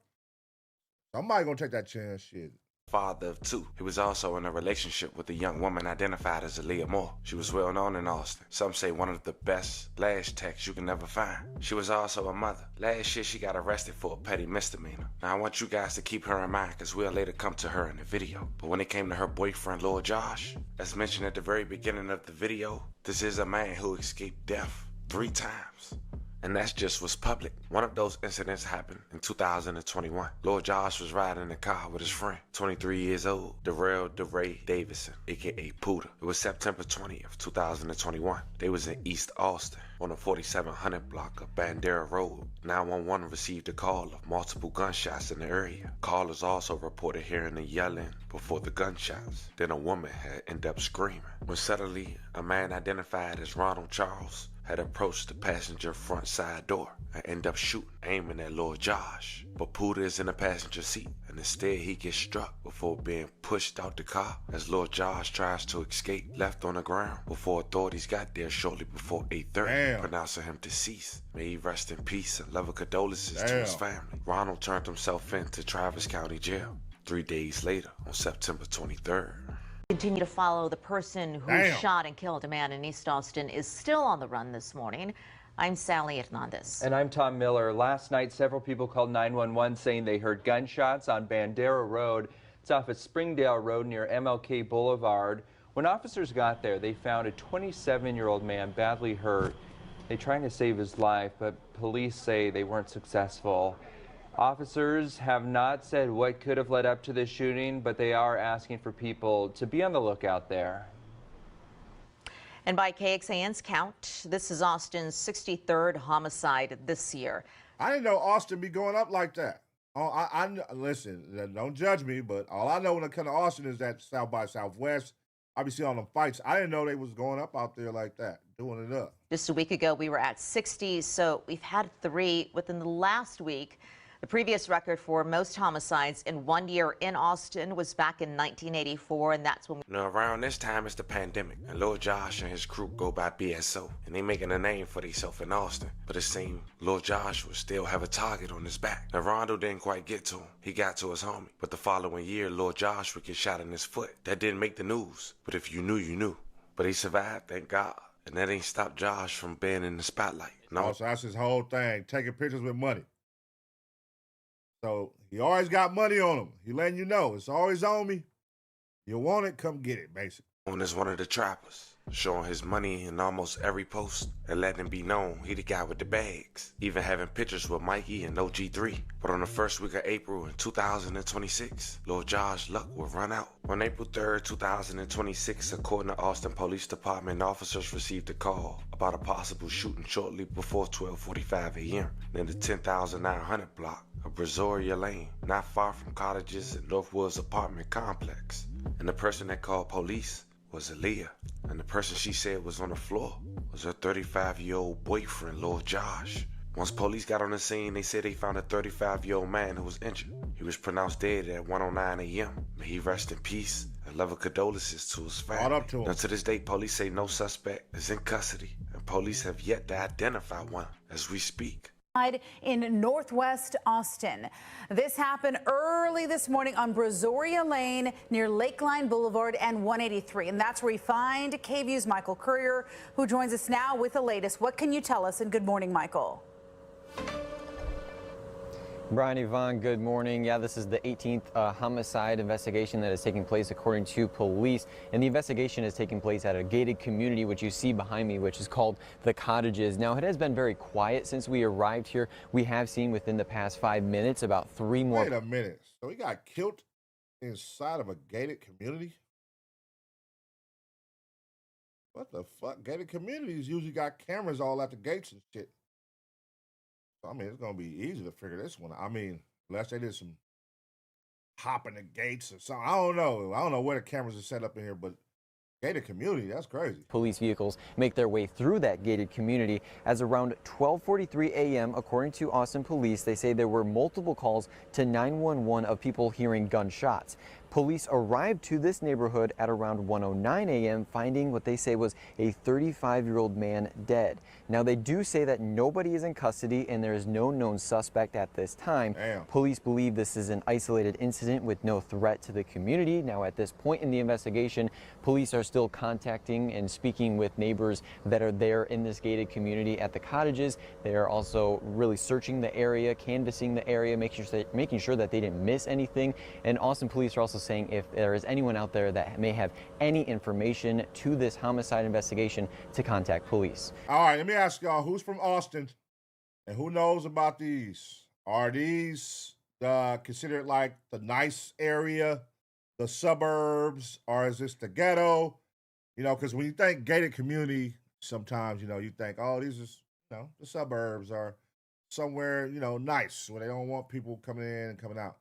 Somebody going to take that chance, shit. Father of two. He was also in a relationship with a young woman identified as Aaliyah Moore. She was well known in Austin. Some say one of the best lash techs you can never find. She was also a mother. Last year she got arrested for a petty misdemeanor. Now I want you guys to keep her in mind because we'll later come to her in the video. But when it came to her boyfriend, Lord Josh, as mentioned at the very beginning of the video, this is a man who escaped death 3 times. And that's just what's public. One of those incidents happened in 2021. Lord Josh was riding in the car with his friend, 23 years old, Darrell DeRay Davison, aka Poetik. It was September 20th, 2021. They was in East Austin on the 4700 block of Bandera Road. 911 received a call of multiple gunshots in the area. Callers also reported hearing the yelling before the gunshots. Then a woman had ended up screaming. When suddenly, a man identified as Ronald Charles had approached the passenger front side door and ended up shooting, aiming at Lord Josh. But Poetik is in the passenger seat, and instead he gets struck before being pushed out the car as Lord Josh tries to escape, left on the ground before authorities got there shortly before 8:30, pronouncing him deceased. May he rest in peace and love condolences to his family. Ronald turned himself in to Travis County Jail 3 days later on September 23rd. Continue to follow the person who shot and killed a man in East Austin is still on the run this morning. I'm Sally Hernandez. And I'm Tom Miller. Last night, several people called 911 saying they heard gunshots on Bandera Road. It's off of Springdale Road near MLK Boulevard. When officers got there, they found a 27-year-old man badly hurt. They tried to save his life, but police say they weren't successful. Officers have not said what could have led up to this shooting, but they are asking for people to be on the lookout there. And by KXAN's count, this is Austin's 63rd homicide this year. I didn't know Austin be going up like that. Oh, listen, don't judge me, but all I know when it comes to Austin is that South by Southwest. I be seeing all them fights. I didn't know they was going up out there like that, doing it up. Just a week ago, we were at 60, so we've had 3 within the last week. The previous record for most homicides in 1 year in Austin was back in 1984, and that's when Now, around this time, it's the pandemic, and Lord Josh and his crew go by BSO, and they making a name for themselves in Austin. But it seemed Lord Josh would still have a target on his back. Now, Rondo didn't quite get to him. He got to his homie. But the following year, Lord Josh would get shot in his foot. That didn't make the news, but if you knew, you knew. But he survived, thank God. And that ain't stopped Josh from being in the spotlight. No. So that's his whole thing, taking pictures with money. So he always got money on him. He letting you know it's always on me. You want it, come get it, basically. Known as one of the trappers. showing his money in almost every post and letting it be known he the guy with the bags, even having pictures with Mikey and OG3. But on the first week of April in 2026, Lil Josh's luck would run out. On April 3rd, 2026, according to Austin Police Department, officers received a call about a possible shooting shortly before 12:45 a.m. in the 10,900 block of Brazoria Lane, not far from Cottages and Northwoods apartment complex. And the person that called police was Aaliyah, and the person she said was on the floor was her 35-year-old boyfriend, Lil Josh. Once police got on the scene, they said they found a 35-year-old man who was injured. He was pronounced dead at 1:09 a.m. May he rest in peace and love and condolences to his family. Up to him. Now, to this day, police say no suspect is in custody, and police have yet to identify one as we speak. In Northwest Austin. This happened early this morning on Brazoria Lane near Lakeline Boulevard and 183. And that's where we find KVU's Michael Courier, who joins us now with the latest. What can you tell us? And good morning, Michael. Brian, Yvonne, good morning. Yeah, this is the 18th homicide investigation that is taking place according to police. And the investigation is taking place at a gated community, which you see behind me, which is called the Cottages. Now, it has been very quiet since we arrived here. We have seen within the past 5 minutes about 3 more. Wait a minute. So he got killed inside of a gated community? What the fuck? Gated communities usually got cameras all at the gates and shit. I mean, it's going to be easy to figure this one out. I mean, unless they did some hopping the gates or something. I don't know. I don't know where the cameras are set up in here, but gated community, that's crazy. Police vehicles make their way through that gated community as around 12:43 a.m., according to Austin Police, they say there were multiple calls to 911 of people hearing gunshots. Police arrived to this neighborhood at around 1:09 a.m., finding what they say was a 35-year-old man dead. Now, they do say that nobody is in custody and there is no known suspect at this time. Damn. Police believe this is an isolated incident with no threat to the community. Now, at this point in the investigation, police are still contacting and speaking with neighbors that are there in this gated community at the Cottages. They are also really searching the area, canvassing the area, making sure that they didn't miss anything. And Austin Police are also saying if there is anyone out there that may have any information to this homicide investigation, to contact police. All right, let me ask y'all, who's from Austin and who knows about these? Are these considered like the nice area, the suburbs, or is this the ghetto? You know, because when you think gated community, sometimes, you know, you think, oh, these is, you know, the suburbs are somewhere, you know, nice, where they don't want people coming in and coming out,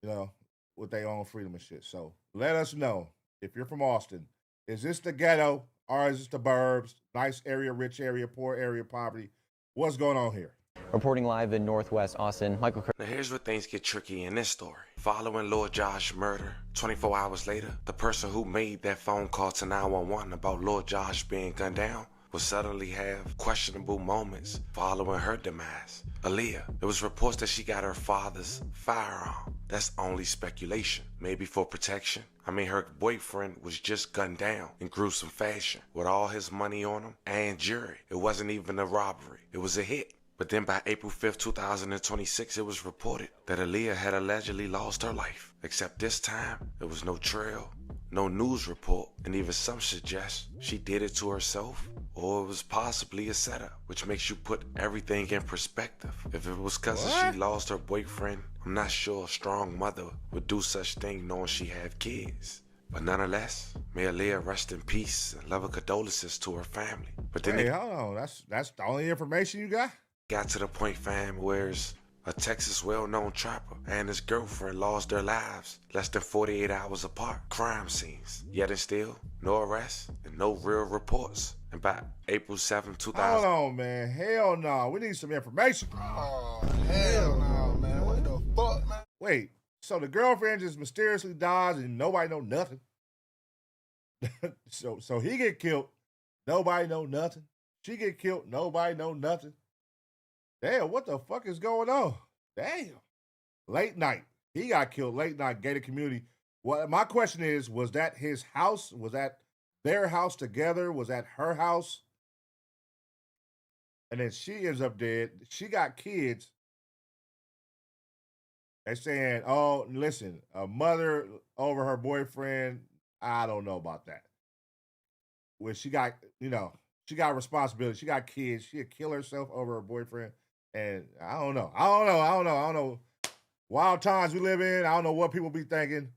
you know, with their own freedom and shit. So let us know if you're from Austin. Is this the ghetto or is this the burbs? Nice area, rich area, poor area, poverty. What's going on here? Reporting live in Northwest Austin, Michael. Now here's where things get tricky in this story. Following Lord Josh's murder, 24 hours later, the person who made that phone call to 911 about Lord Josh being gunned down would suddenly have questionable moments following her demise. Aaliyah, it was reports that she got her father's firearm. That's only speculation, maybe for protection. I mean, her boyfriend was just gunned down in gruesome fashion with all his money on him and jury. It wasn't even a robbery, it was a hit. But then by April 5th, 2026, it was reported that Aaliyah had allegedly lost her life. Except this time, there was no trail, no news report, and even some suggest she did it to herself, or it was possibly a setup, which makes you put everything in perspective. If it was because she lost her boyfriend, I'm not sure a strong mother would do such thing knowing she had kids. But nonetheless, may Aaliyah rest in peace and love and condolences to her family. But then hold on, that's the only information you got? Got to the point, fam, where a Texas well-known trapper and his girlfriend lost their lives less than 48 hours apart. Crime scenes. Yet and still, no arrests and no real reports. And by April 7, 2000... Hold on, man. Hell no. We need some information. Oh, hell no, man. What the fuck, man? Wait, so the girlfriend just mysteriously dies and nobody know nothing? so he get killed, nobody know nothing. She get killed, nobody know nothing. Damn, what the fuck is going on? Damn. Late night. He got killed late night, gated community. Well, my question is, was that his house? Was that their house together? Was that her house? And then she ends up dead. She got kids. They're saying, oh, listen, a mother over her boyfriend. I don't know about that. where she got, she got responsibility. She got kids. She'd kill herself over her boyfriend. And I don't know. Wild times we live in. I don't know what people be thinking.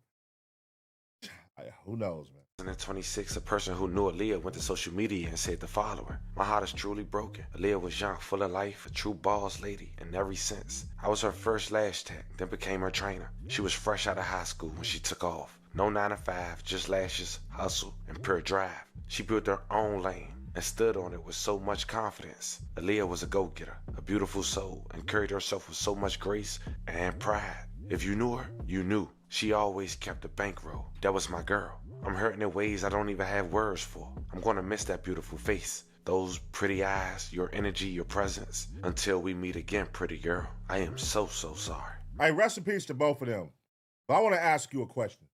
Who knows, man? And at 26, a person who knew Aaliyah went to social media and said the following: "My heart is truly broken. Aaliyah was young, full of life, a true boss lady in every sense. I was her first lash tech, then became her trainer. She was fresh out of high school when she took off. No 9 to 5, just lashes, hustle, and pure drive. She built her own lane and stood on it with so much confidence. Aaliyah was a go-getter, a beautiful soul, and carried herself with so much grace and pride. If you knew her, you knew. She always kept a bankroll. That was my girl. I'm hurting in ways I don't even have words for. I'm gonna miss that beautiful face, those pretty eyes, your energy, your presence. Until we meet again, pretty girl. I am so sorry." Hey, rest in peace to both of them. But I want to ask you a question.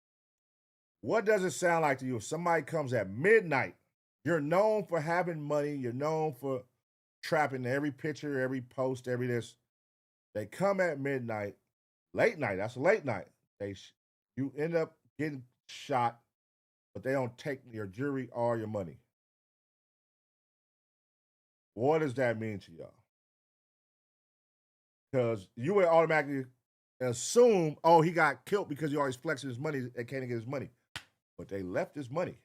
What does it sound like to you if somebody comes at midnight? You're known for having money. You're known for trapping every picture, every post, every this. They come at midnight, late night. That's a late night. You end up getting shot, but they don't take your jewelry or your money. What does that mean to y'all? Because you would automatically assume, oh, he got killed because he always flexing his money. They can't get his money. But they left his money.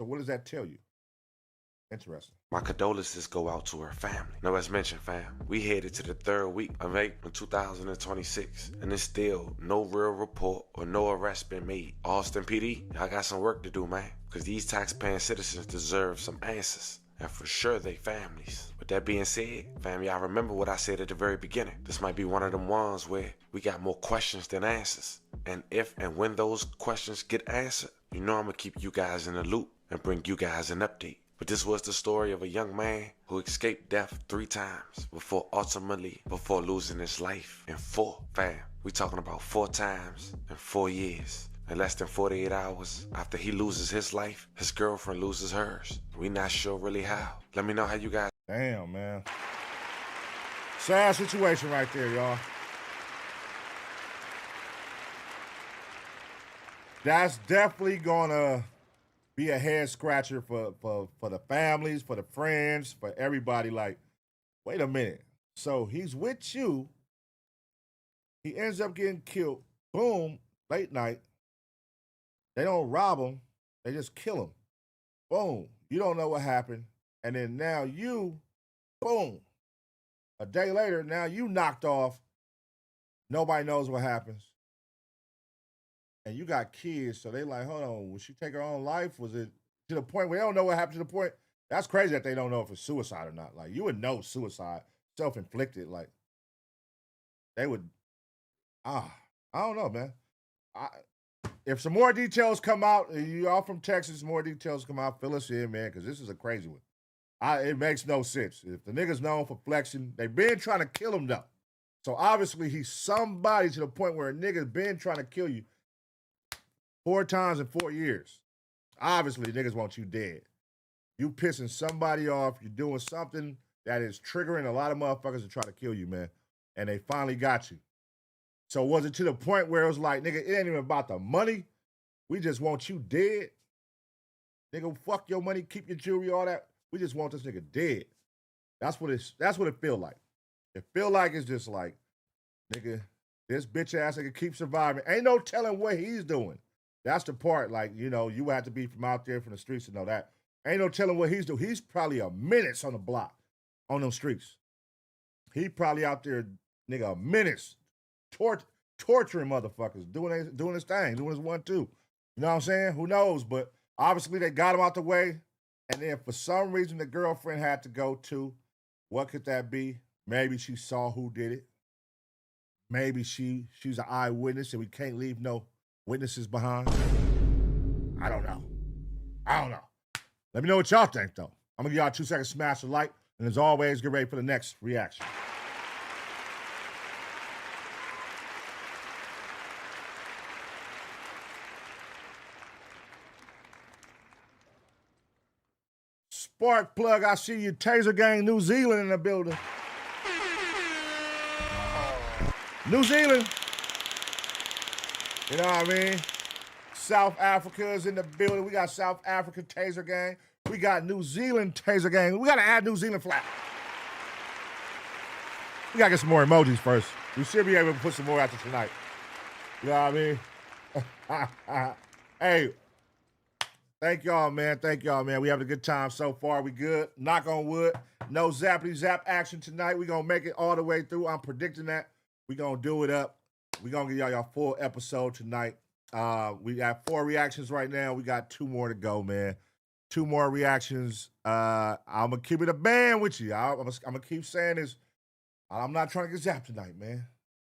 So what does that tell you? Interesting. My condolences go out to her family. Now, as mentioned, fam, we headed to the 3rd week of April 2026, and there's still no real report or no arrest been made. Austin PD, I got some work to do, man, because these tax-paying citizens deserve some answers, and for sure they families. With that being said, fam, y'all remember what I said at the very beginning. This might be one of them ones where we got more questions than answers. And if and when those questions get answered, you know I'm gonna keep you guys in the loop and bring you guys an update. But this was the story of a young man who escaped death 3 times before losing his life in 4. Fam, we talking about 4 times in 4 years. In less than 48 hours after he loses his life, his girlfriend loses hers. We not sure really how. Let me know how you guys. Damn, man. Sad situation right there, y'all. That's definitely gonna be a head scratcher for the families, for the friends, for everybody. Like, wait a minute. So he's with you. He ends up getting killed. Boom, late night. They don't rob him. They just kill him. Boom. You don't know what happened. And then now you, boom. A day later, now you knocked off. Nobody knows what happens. And you got kids, so they like, hold on, would she take her own life? Was it to the point where they don't know what happened to the point? That's crazy that they don't know if it's suicide or not. Like, you would know suicide, self-inflicted. Like, they would, I don't know, man. If some more details come out, you all from Texas, more details come out, fill us in, man, because this is a crazy one. It makes no sense. If the nigga's known for flexing, they've been trying to kill him, though. So obviously he's somebody to the point where a nigga's been trying to kill you 4 times in 4 years. Obviously, niggas want you dead. You pissing somebody off. You're doing something that is triggering a lot of motherfuckers to try to kill you, man. And they finally got you. So was it to the point where it was like, nigga, it ain't even about the money. We just want you dead. Nigga, fuck your money, keep your jewelry, all that. We just want this nigga dead. That's what it feel like. It feel like it's just like, nigga, this bitch ass nigga keep surviving. Ain't no telling what he's doing. That's the part, like, you know, you have to be from out there, from the streets to know that. Ain't no telling what he's doing. He's probably a menace on the block, on them streets. He probably out there, nigga, a menace, torturing motherfuckers, doing his thing, doing his 1-2. You know what I'm saying? Who knows? But obviously they got him out the way. And then for some reason the girlfriend had to go too. What could that be? Maybe she saw who did it. Maybe she's an eyewitness and we can't leave no witnesses behind. I don't know. Let me know what y'all think, though. I'm going to give y'all 2 seconds to smash the like. And as always, get ready for the next reaction. Spark plug, I see you. Taser Gang, New Zealand in the building. New Zealand. You know what I mean? South Africa is in the building. We got South Africa Taser Gang. We got New Zealand Taser Gang. We got to add New Zealand flag. We got to get some more emojis first. We should be able to put some more after tonight. You know what I mean? Hey, thank y'all, man. Thank y'all, man. We having a good time so far. We good. Knock on wood. No zappity zap action tonight. We going to make it all the way through. I'm predicting that. We going to do it up. We going to give y'all full episode tonight. We got 4 reactions right now. We got 2 more to go, man. 2 more reactions. I'm going to keep it a band with you. I'm going to keep saying this. I'm not trying to get zapped tonight, man.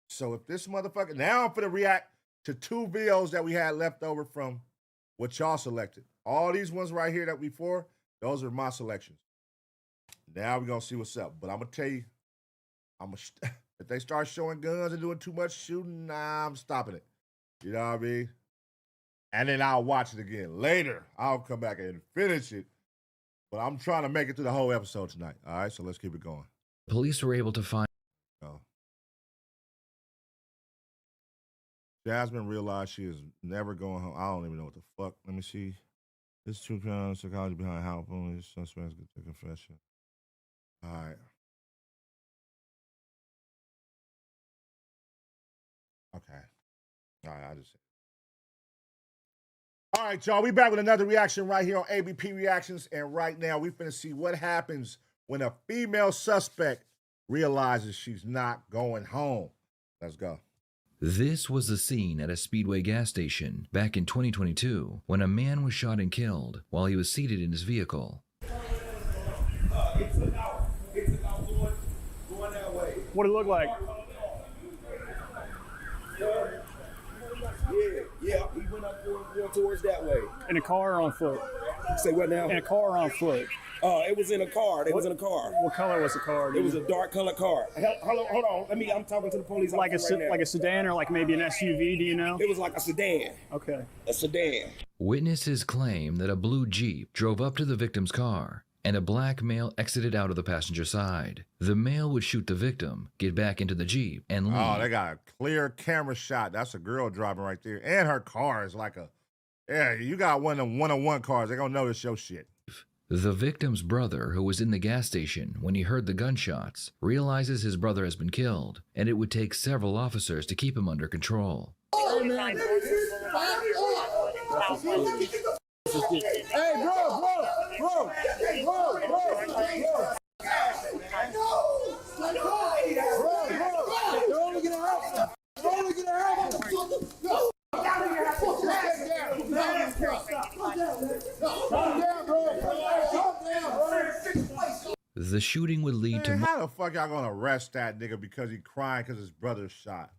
So if this motherfucker... Now I'm finna react to 2 videos that we had left over from what y'all selected. All these ones right here that we for, those are my selections. Now we're going to see what's up. But I'm going to tell you, if they start showing guns and doing too much shooting, nah, I'm stopping it. You know what I mean? And then I'll watch it again. Later, I'll come back and finish it. But I'm trying to make it through the whole episode tonight. All right, so let's keep it going. Police were able to find... Jasmine realized she is never going home. I don't even know what the fuck. Let me see. This true crime psychology behind how police suspects get to confession. All right. Okay. All right, I just... All right, y'all. We back with another reaction right here on ABP Reactions. And right now, we finna see what happens when a female suspect realizes she's not going home. Let's go. This was the scene at a Speedway gas station back in 2022 when a man was shot and killed while he was seated in his vehicle. What did it look like? Yeah, he went up going towards that way. In a car or on foot? Say what now? In a car or on foot? It was in a car. It was in a car. What color was the car? It was a dark colored car. Hold on. I'm talking to the police. Like a sedan or like maybe an SUV, do you know? It was like a sedan. Okay. A sedan. Witnesses claim that a blue Jeep drove up to the victim's car and a black male exited out of the passenger side. The male would shoot the victim, get back into the Jeep, and leave. Oh, they got a clear camera shot. That's a girl driving right there. And her car is like a... Yeah, you got one of them one-on-one cars. They're going to notice your shit. The victim's brother, who was in the gas station when he heard the gunshots, realizes his brother has been killed, and it would take several officers to keep him under control. Hey, man. Hey, bro. The shooting would lead to... How the fuck y'all gonna arrest that nigga because he crying because his brother's shot?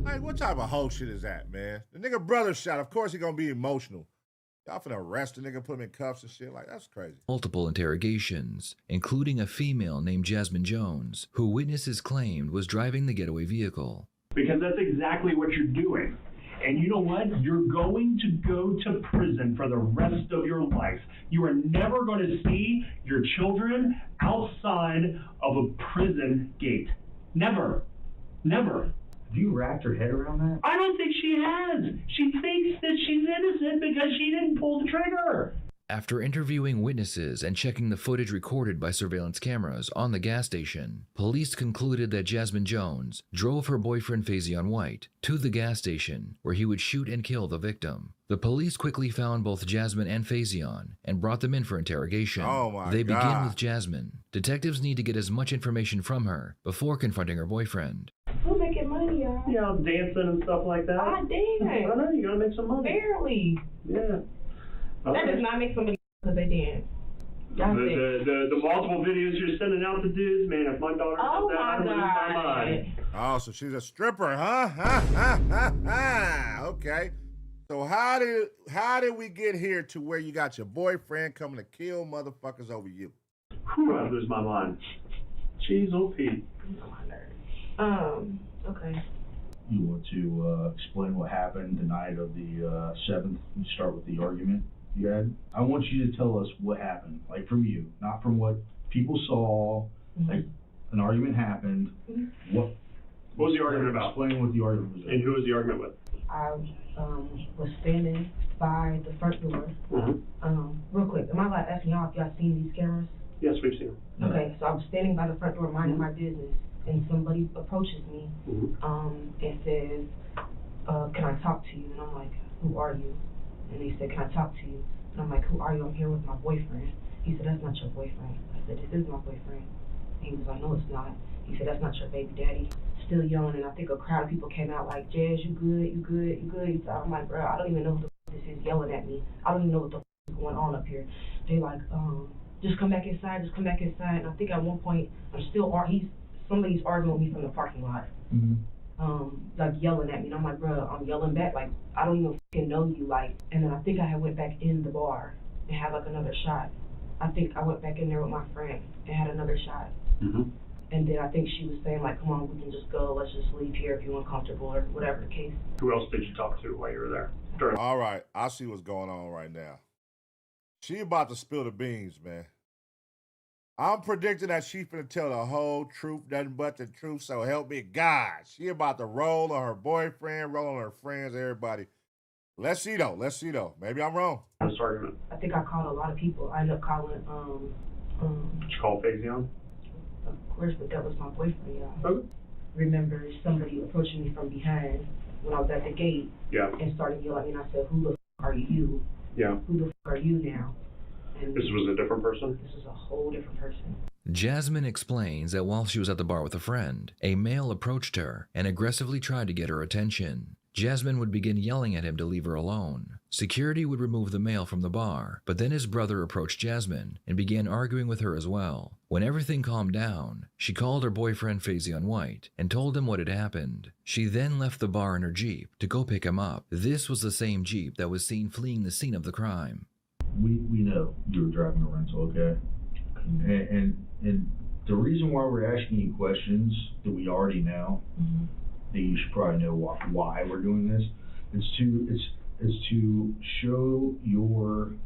Like, what type of hoe shit is that, man? The nigga brother's shot. Of course he gonna be emotional. Y'all finna arrest the nigga, put him in cuffs and shit. Like, that's crazy. Multiple interrogations, including a female named Jasmine Jones, who witnesses claimed was driving the getaway vehicle. Because that's exactly what you're doing. And you know what? You're going to go to prison for the rest of your life. You are never going to see your children outside of a prison gate. Never. Never. Have you wrapped her head around that? I don't think she has. She thinks that she's innocent because she didn't pull the trigger. After interviewing witnesses and checking the footage recorded by surveillance cameras on the gas station, police concluded that Jasmine Jones drove her boyfriend Faison White to the gas station where he would shoot and kill the victim. The police quickly found both Jasmine and Faison and brought them in for interrogation. Oh my They God. begin with Jasmine. Detectives need to get as much information from her before confronting her boyfriend. We're making money, y'all. You know, dancing and stuff like that. Ah, damn. I know, you gotta make some money. Barely. Yeah. That does not make somebody because they dance. The multiple videos you're sending out to dudes, man, if my daughter Oh said that, I would lose my mind. Oh, so she's a stripper, huh? Okay. So how did we get here to where you got your boyfriend coming to kill motherfuckers over you? Whew, I lose my mind. Jeez, oh Pete. Okay. You want to explain what happened the night of the 7th? You start with the argument you had. I want you to tell us what happened, like from you, not from what people saw. Like an argument happened. What was the argument about? Explain what the argument was. And who was the argument with? I was standing by the front door. Real quick, am I allowed to ask y'all if y'all seen these cameras? Yes, we've seen them. Okay, so I was standing by the front door minding my business, and somebody approaches me and says, can I talk to you? And I'm like, who are you? And they said, can I talk to you? And I'm like, who are you? I'm here with my boyfriend. He said, that's not your boyfriend. I said, this is my boyfriend. And he was like, no, it's not. He said, that's not your baby daddy. Still yelling, and I think a crowd of people came out like, Jazz, you good, you good, you good. So I'm like, bro, I don't even know who the f this is yelling at me. I don't even know what the f is going on up here. They like, just come back inside, just come back inside. And I think at one point, somebody's arguing with me from the parking lot. Like yelling at me, and I'm like, bro, I'm yelling back, like, I don't even fucking know you, like, and then I think I had went back in the bar and had like another shot. I think I went back in there with my friend and had another shot. And then I think she was saying like, come on, we can just go, let's just leave here if you're uncomfortable or whatever the case. Who else did you talk to while you were there? All right, I see what's going on right now. She about to spill the beans, man. I'm predicting that she finna tell the whole truth, nothing but the truth, so help me God. She about to roll on her boyfriend, roll on her friends, everybody. Let's see though. Maybe I'm wrong. This argument. I think I called a lot of people. I ended up calling, Did you call Faison? Of course, but that was my boyfriend, y'all. Remember somebody approaching me from behind when I was at the gate and started yelling at me, and I said, who the f are you? Yeah. Who the f are you now? And this was a different person? This is a whole different person. Jasmine explains that while she was at the bar with a friend, a male approached her and aggressively tried to get her attention. Jasmine would begin yelling at him to leave her alone. Security would remove the male from the bar, but then his brother approached Jasmine and began arguing with her as well. When everything calmed down, she called her boyfriend Faison White and told him what had happened. She then left the bar in her Jeep to go pick him up. This was the same Jeep that was seen fleeing the scene of the crime. We know you were driving a rental, okay? And the reason why we're asking you questions that we already know, that you should probably know why we're doing this, is to show your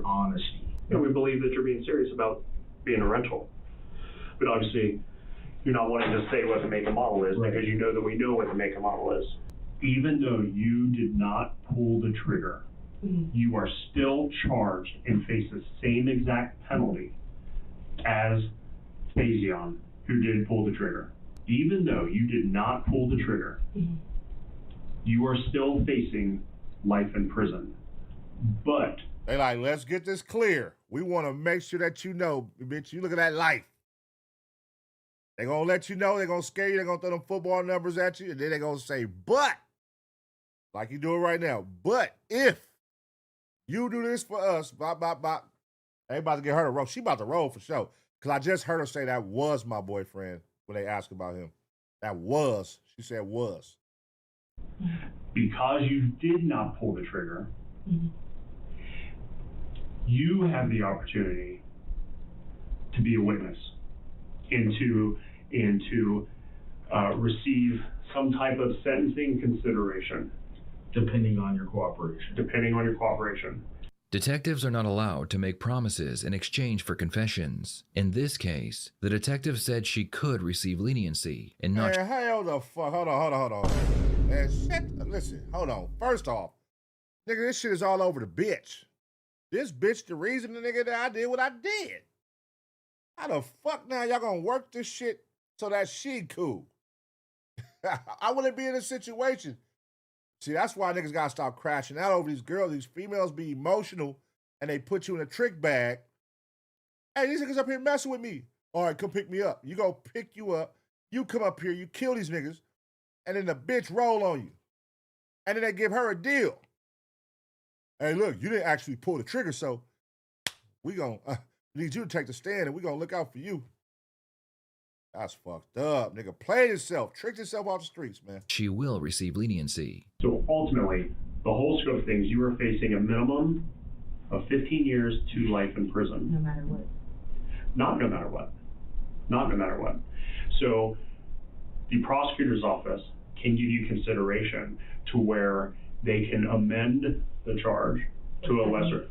honesty. And we believe that you're being serious about being a rental. But obviously, you're not wanting to say what the make and model is because you know that we know what the make and model is. Even though you did not pull the trigger, you are still charged and face the same exact penalty as Faison, who did pull the trigger. Even though you did not pull the trigger, you are still facing life in prison. But they like, let's get this clear. We want to make sure that you know, bitch, you look at that life. They're going to let you know, they're going to scare you, they're going to throw them football numbers at you, and then they're going to say, but, like you do it right now, but if you do this for us, bop, bop, bop, they about to get her to roll. She about to roll for sure. Because I just heard her say that was my boyfriend when they asked about him. That was. She said was. Because you did not pull the trigger, you have the opportunity to be a witness and to receive some type of sentencing consideration. Depending on your cooperation. Detectives are not allowed to make promises in exchange for confessions. In this case, the detective said she could receive leniency and not. Man, hell the fuck. Hold on. Man, shit. Listen, hold on. First off, nigga, this shit is all over the bitch. This bitch the reason the nigga that I did what I did. How the fuck now y'all gonna work this shit so that she cool? I wouldn't be in this situation. See, that's why niggas gotta stop crashing out over these girls. These females be emotional and they put you in a trick bag. Hey, these niggas up here messing with me. All right, come pick me up. You go pick you up. You come up here, you kill these niggas, and then the bitch roll on you. And then they give her a deal. Hey, look, you didn't actually pull the trigger, so we gonna need you to take the stand and we gonna look out for you. That's fucked up, nigga. Played himself, tricked himself off the streets, man. She will receive leniency. So ultimately, the whole scope of things, you are facing a minimum of 15 years to life in prison. No matter what. Not no matter what. So the prosecutor's office can give you consideration to where they can amend the charge to a lesser,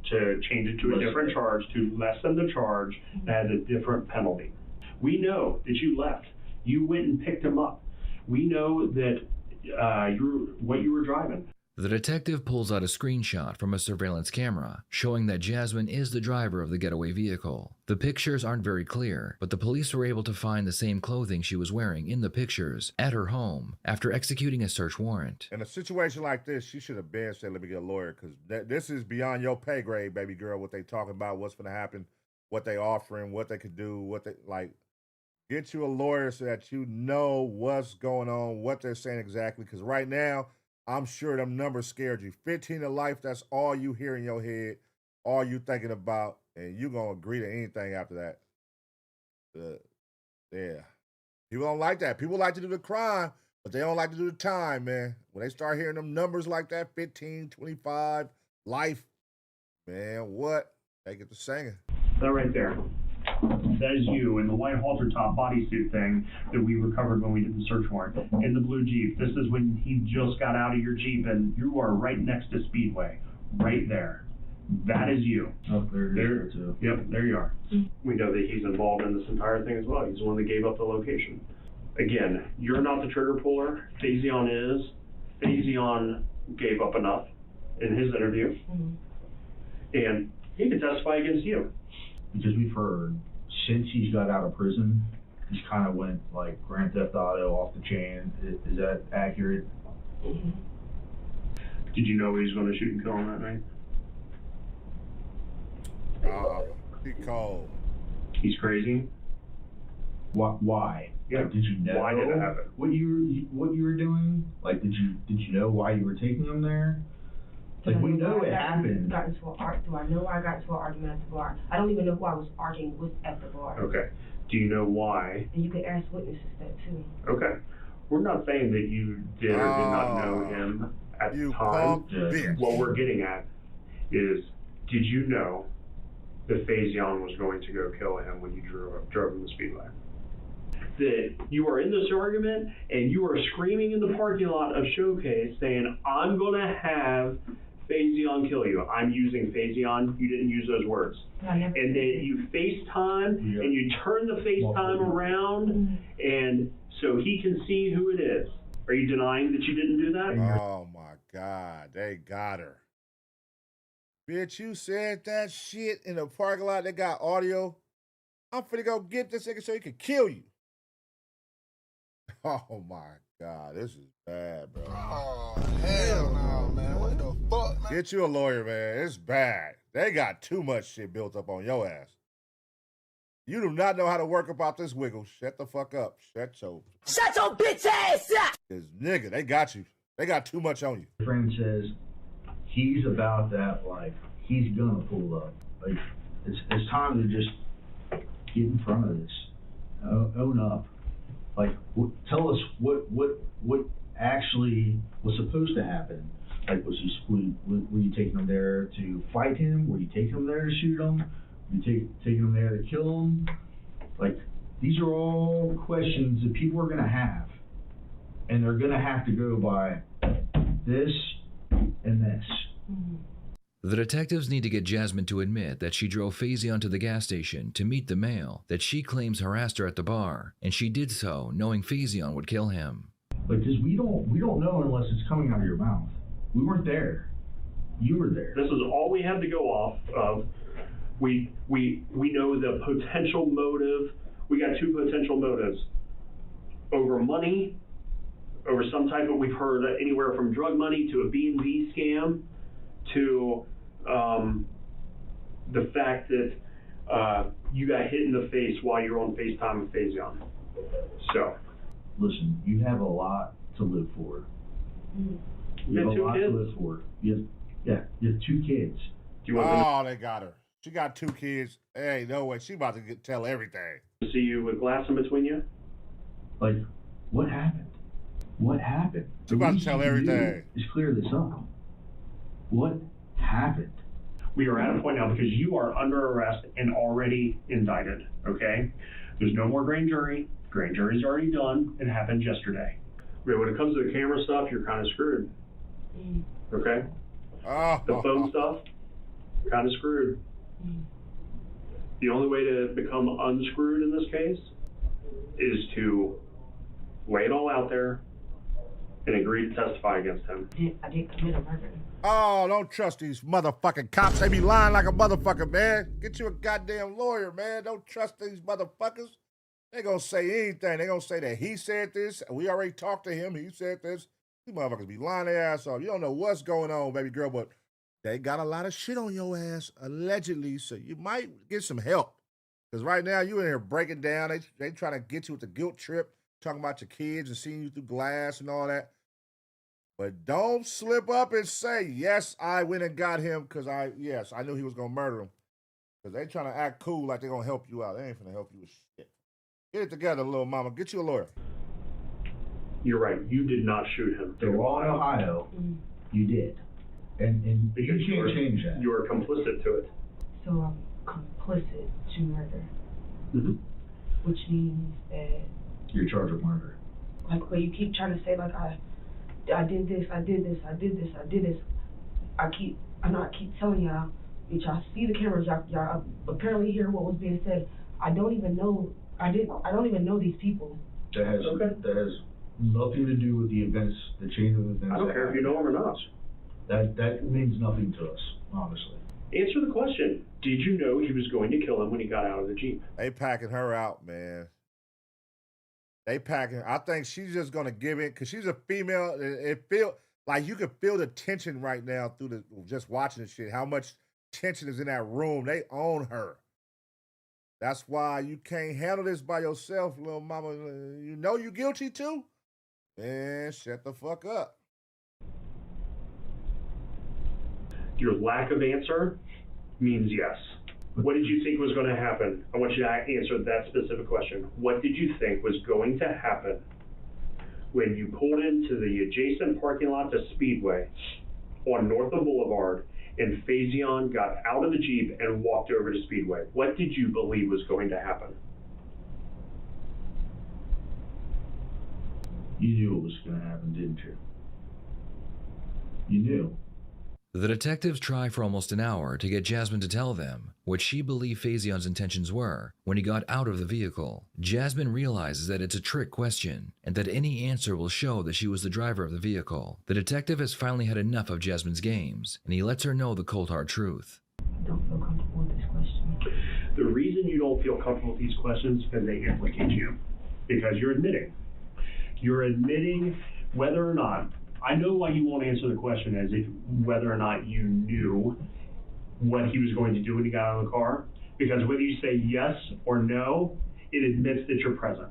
to change it to a different charge, to lessen the charge that has a different penalty. We know that you left. You went and picked him up. We know that what you were driving. The detective pulls out a screenshot from a surveillance camera showing that Jasmine is the driver of the getaway vehicle. The pictures aren't very clear, but the police were able to find the same clothing she was wearing in the pictures at her home after executing a search warrant. In a situation like this, she should have been said, let me get a lawyer, because this is beyond your pay grade, baby girl, what they talking about, what's going to happen, what they offering, what they could do, what they, like, get you a lawyer so that you know what's going on, what they're saying exactly, because right now, I'm sure them numbers scared you. 15 to life, that's all you hear in your head, all you thinking about, and you going to agree to anything after that. Yeah. People don't like that. People like to do the crime, but they don't like to do the time, man. When they start hearing them numbers like that, 15, 25, life, man, what? They get to singing. That right there. That is you in the white halter top bodysuit thing that we recovered when we did the search warrant. In the blue Jeep. This is when he just got out of your Jeep and you are right next to Speedway. Right there. That is you. Oh, there too. Yep, there you are. We know that he's involved in this entire thing as well. He's the one that gave up the location. Again, you're not the trigger puller. Faison is. Faison gave up enough in his interview. And he can testify against you. Because we've heard since he's got out of prison, he's kind of went like Grand Theft Auto off the chain. Is that accurate? Did you know he was going to shoot and kill him that night? He cold. He's crazy. Why? Yeah. Like, did you know why did it happen? What you were doing? Like, did you know why you were taking him there? Like, we know it happened. Do I know why I got into an argument at the bar? I don't even know who I was arguing with at the bar. Okay. Do you know why? And you can ask witnesses that too. Okay. We're not saying that you did or did not know him at the time. What we're getting at is, did you know that Faison was going to go kill him when you drove him the Speedway? That you were in this argument and you were screaming in the parking lot of Showcase saying, I'm going to have Faison kill you. I'm using Faison. You didn't use those words. And then you FaceTime and you turn the FaceTime around and so he can see who it is. Are you denying that you didn't do that? Oh my God, they got her. Bitch, you said that shit in the parking lot. They got audio. I'm finna go get this nigga so he can kill you. Oh my God, this is bad, bro. Oh, hell no, man. What the fuck, man? Get you a lawyer, man. It's bad. They got too much shit built up on your ass. You do not know how to work about this wiggle. Shut the fuck up. Shut your bitch ass up. Cause nigga, they got you. They got too much on you. My friend says he's about that life. He's gonna pull up. Like, it's time to just get in front of this. Own up. Like, tell us what actually was supposed to happen. Like, were you taking him there to fight him? Were you taking him there to shoot him? Were you taking him there to kill him? Like, these are all questions that people are gonna have, and they're gonna have to go by this and this. The detectives need to get Jasmine to admit that she drove Faison to the gas station to meet the male that she claims harassed her at the bar, and she did so knowing Faison would kill him. Like, cause we don't know unless it's coming out of your mouth. We weren't there. You were there. This is all we had to go off of. We know the potential motive. We got two potential motives. Over money, over some type of, we've heard anywhere from drug money to a B&B scam to the fact that you got hit in the face while you're on FaceTime with Faison. So. Listen, you have a lot to live for. You have two kids? To live for. You have two kids. Do you want they got her. She got two kids. Hey, no way. She about to tell everything. to see you with glass in between you? Like, what happened? What happened? She about to tell everything. Is clear this up. What happened? We are at a point now because you are under arrest and already indicted, okay? There's no more grand jury. Grand jury's already done. It happened yesterday. But when it comes to the camera stuff, you're kind of screwed, okay? The phone stuff, kind of screwed. The only way to become unscrewed in this case is to lay it all out there and agreed to testify against him. I did commit a murder. Oh, don't trust these motherfucking cops. They be lying like a motherfucker, man. Get you a goddamn lawyer, man. Don't trust these motherfuckers. They gonna say anything. They gonna say that he said this. We already talked to him. He said this. These motherfuckers be lying their ass off. You don't know what's going on, baby girl, but they got a lot of shit on your ass, allegedly, so you might get some help. Because right now, you in here breaking down. They trying to get you with the guilt trip, talking about your kids and seeing you through glass and all that. But don't slip up and say, yes, I went and got him because I knew he was going to murder him. Because they trying to act cool like they're going to help you out. They ain't finna help you with shit. Get it together, little mama. Get you a lawyer. You're right. You did not shoot him. The law in Ohio, you did. And because you can't change that. You were complicit to it. So I'm complicit to murder. Mm-hmm. Which means that... You're charged with murder. Like, but you keep trying to say, like, I did this, I did this, I did this, I did this. I keep telling y'all, y'all see the cameras, y'all apparently hear what was being said. I don't even know these people. That has nothing to do with the events, the chain of events. I don't care if you know him or not. That means nothing to us, honestly. Answer the question. Did you know he was going to kill him when he got out of the Jeep? They packing her out, man. They packing. I think she's just gonna give it because she's a female. It feel like you can feel the tension right now through just watching the shit. How much tension is in that room? They own her. That's why you can't handle this by yourself, little mama. You know you guilty too? Man, shut the fuck up. Your lack of answer means yes. What did you think was going to happen? I want you to answer that specific question. What did you think was going to happen when you pulled into the adjacent parking lot to Speedway on North of Boulevard and Faison got out of the Jeep and walked over to Speedway? What did you believe was going to happen? You knew what was going to happen, didn't you? You knew. The detectives try for almost an hour to get Jasmine to tell them what she believed Faison's intentions were when he got out of the vehicle. Jasmine realizes that it's a trick question and that any answer will show that she was the driver of the vehicle. The detective has finally had enough of Jasmine's games, and he lets her know the cold hard truth. I don't feel comfortable with this question. The reason you don't feel comfortable with these questions is because they implicate you. Because you're admitting. You're admitting whether or not, I know why you won't answer the question as if whether or not you knew what he was going to do when he got out of the car. Because whether you say yes or no, it admits that you're present.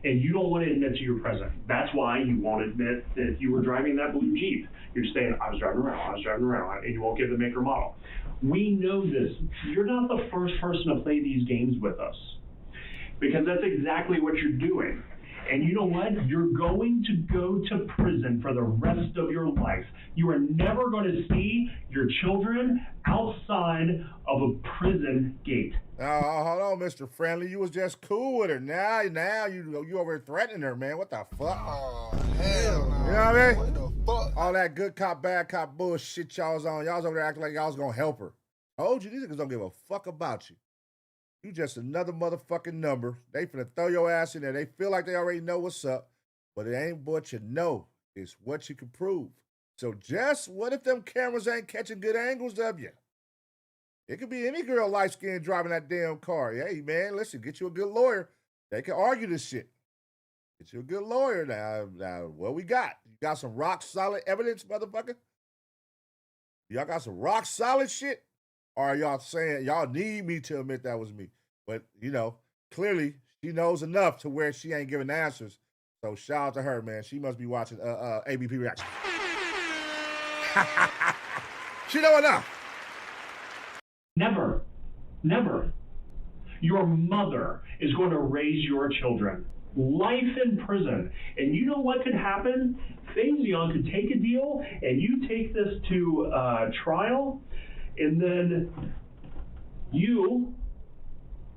And you don't want to admit that you're present. That's why you won't admit that you were driving that blue Jeep. You're saying, I was driving around, and you won't give the make or model. We know this. You're not the first person to play these games with us. Because that's exactly what you're doing. And you know what? You're going to go to prison for the rest of your life. You are never going to see your children outside of a prison gate. Hold on, Mr. Friendly. You was just cool with her. Now you over here threatening her, man. What the fuck? Oh, hell no. You know what I mean? What the fuck? All that good cop, bad cop bullshit y'all was on. Y'all was over there acting like y'all was going to help her. Told you, these niggas don't give a fuck about you. You just another motherfucking number. They finna throw your ass in there. They feel like they already know what's up, but it ain't what you know. It's what you can prove. So just what if them cameras ain't catching good angles of you? It could be any girl light-skinned driving that damn car. Hey, man, listen, get you a good lawyer. They can argue this shit. Get you a good lawyer now. What we got? You got some rock-solid evidence, motherfucker? Y'all got some rock-solid shit? Or are y'all saying, y'all need me to admit that was me? But, you know, clearly she knows enough to where she ain't giving answers. So shout out to her, man. She must be watching ABP Reaction. She know enough. Never. Your mother is going to raise your children. Life in prison. And you know what could happen? Faison could take a deal and you take this to trial, and then you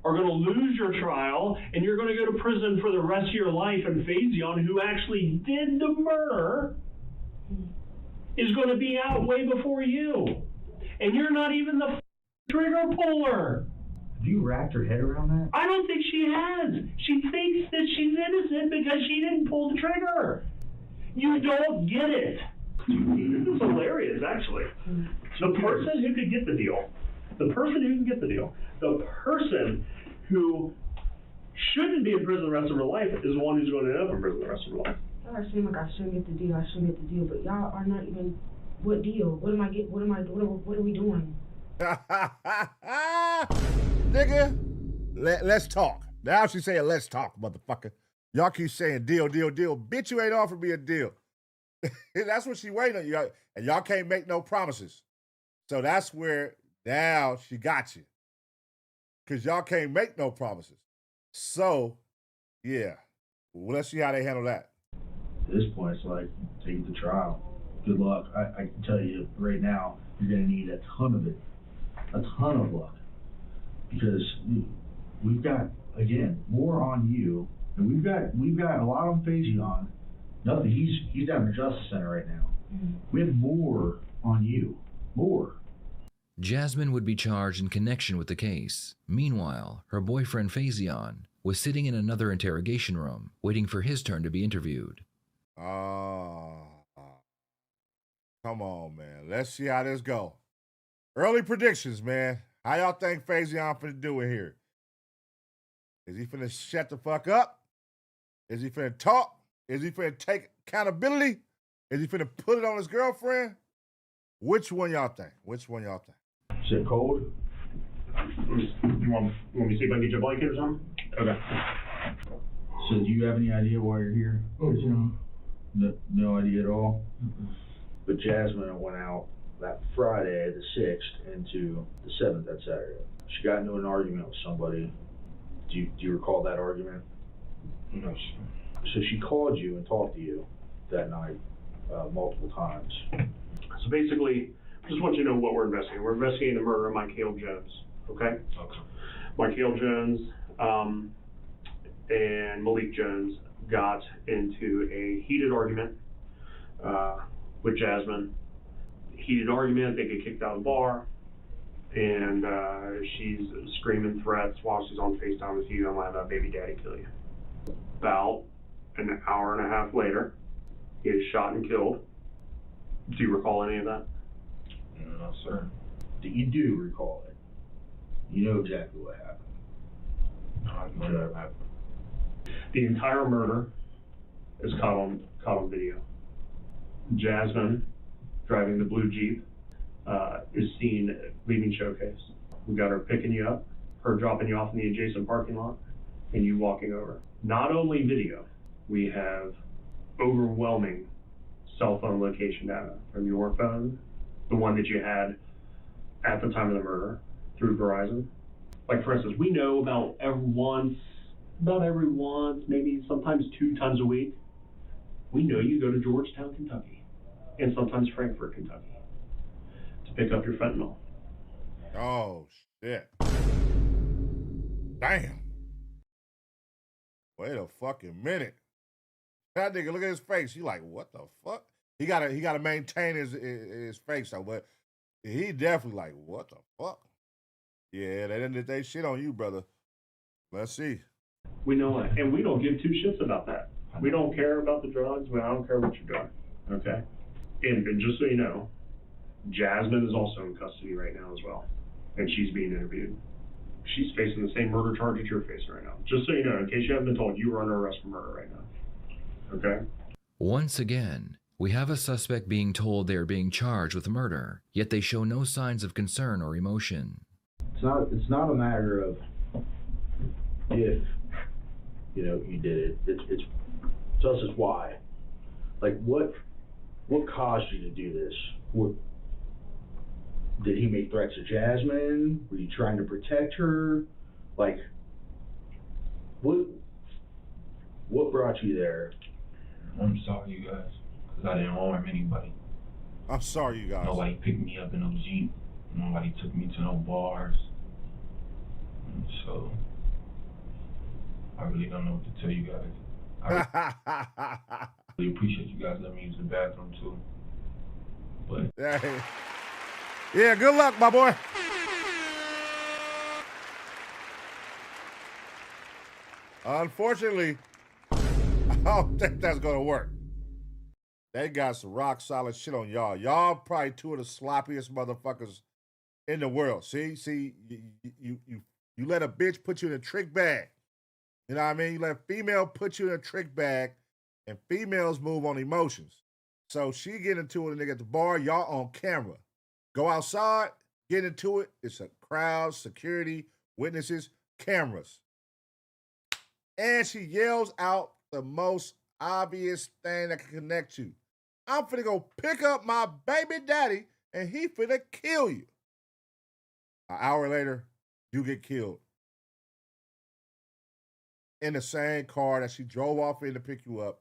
are going to lose your trial and you're going to go to prison for the rest of your life. And Faison, who actually did the murder, is going to be out way before you. And you're not even the trigger puller. Have you wrapped her head around that? I don't think she has. She thinks that she's innocent because she didn't pull the trigger. You don't get it. This is hilarious, actually. The person who could get the deal, the person who shouldn't be in prison the rest of her life is the one who's going to end up in prison the rest of her life. Y'all seem like I shouldn't get the deal. I shouldn't get the deal, but y'all are not even. What deal? What am I get? What are we doing? Nigga, let's talk. Now she's saying let's talk, motherfucker. Y'all keep saying deal, deal, deal. Bitch, you ain't offered me a deal. That's what she waiting on you. And y'all can't make no promises. So that's where now she got you. Because y'all can't make no promises. So, yeah. Well, let's see how they handle that. At this point, it's like, take it to trial. Good luck. I can tell you right now, you're going to need a ton of it. A ton of luck. Because we've got, again, more on you. And we've got a lot on Faison. Nothing. He's down in the Justice Center right now. We have more on you. More. Jasmine would be charged in connection with the case. Meanwhile, her boyfriend Faison was sitting in another interrogation room, waiting for his turn to be interviewed. Come on, man. Let's see how this go. Early predictions, man. How y'all think Faison finna do it here? Is he finna shut the fuck up? Is he finna talk? Is he finna take accountability? Is he finna put it on his girlfriend? Which one y'all think? Which one y'all think? Is it cold? You want me to see if I can get you a blanket or something? Okay. So do you have any idea why you're here? No idea at all? But Jasmine went out that Friday, the 6th, into the 7th, that Saturday. She got into an argument with somebody. Do you recall that argument? No. So she called you and talked to you that night multiple times. So basically, just want you to know what we're investigating. We're investigating the murder of Michael Jones, okay? Okay. Michael Jones and Malik Jones got into a heated argument with Jasmine. Heated argument, they get kicked out of the bar, and she's screaming threats while she's on FaceTime with you. I'm gonna have a baby daddy kill you. About an hour and a half later, he is shot and killed. Do you recall any of that? No, sir. You do recall it. You know exactly what happened. No, I know what happened. The entire murder is caught on video. Jasmine, driving the blue Jeep, is seen leaving Showcase. We got her picking you up, her dropping you off in the adjacent parking lot, and you walking over. Not only video, we have overwhelming cell phone location data from your phone, the one that you had at the time of the murder, through Verizon. Like, for instance, we know about every once, maybe sometimes 2 times a week, we know you go to Georgetown, Kentucky, and sometimes Frankfort, Kentucky, to pick up your fentanyl. Oh, shit. Damn. Wait a fucking minute. That nigga, look at his face. You like, what the fuck? He gotta maintain his face though, but he definitely like, what the fuck? Yeah, they shit on you, brother. Let's see. We know it, and we don't give 2 shits about that. We don't care about the drugs. I don't care what you're doing. Okay. And just so you know, Jasmine is also in custody right now as well, and she's being interviewed. She's facing the same murder charge that you're facing right now. Just so you know, in case you haven't been told, you are under arrest for murder right now. Okay? Once again, we have a suspect being told they are being charged with murder, yet they show no signs of concern or emotion. It's not a matter of if, you did it. It's to us, it's why. Like, what caused you to do this? Did he make threats to Jasmine? Were you trying to protect her? Like, what brought you there? I'm sorry, you guys, because I didn't harm anybody. I'm sorry, you guys. Nobody picked me up in no Jeep. Nobody took me to no bars. And so, I really don't know what to tell you guys. I really appreciate you guys letting me use the bathroom, too. But... Yeah, good luck, my boy. Unfortunately, I don't think that's going to work. They got some rock solid shit on y'all. Y'all probably two of the sloppiest motherfuckers in the world. See, you let a bitch put you in a trick bag. You know what I mean? You let a female put you in a trick bag, and females move on emotions. So she get into it, a nigga at the bar, y'all on camera. Go outside, get into it. It's a crowd, security, witnesses, cameras. And she yells out the most obvious thing that can connect you. I'm finna go pick up my baby daddy, and he finna kill you. An hour later, you get killed. In the same car that she drove off in to pick you up,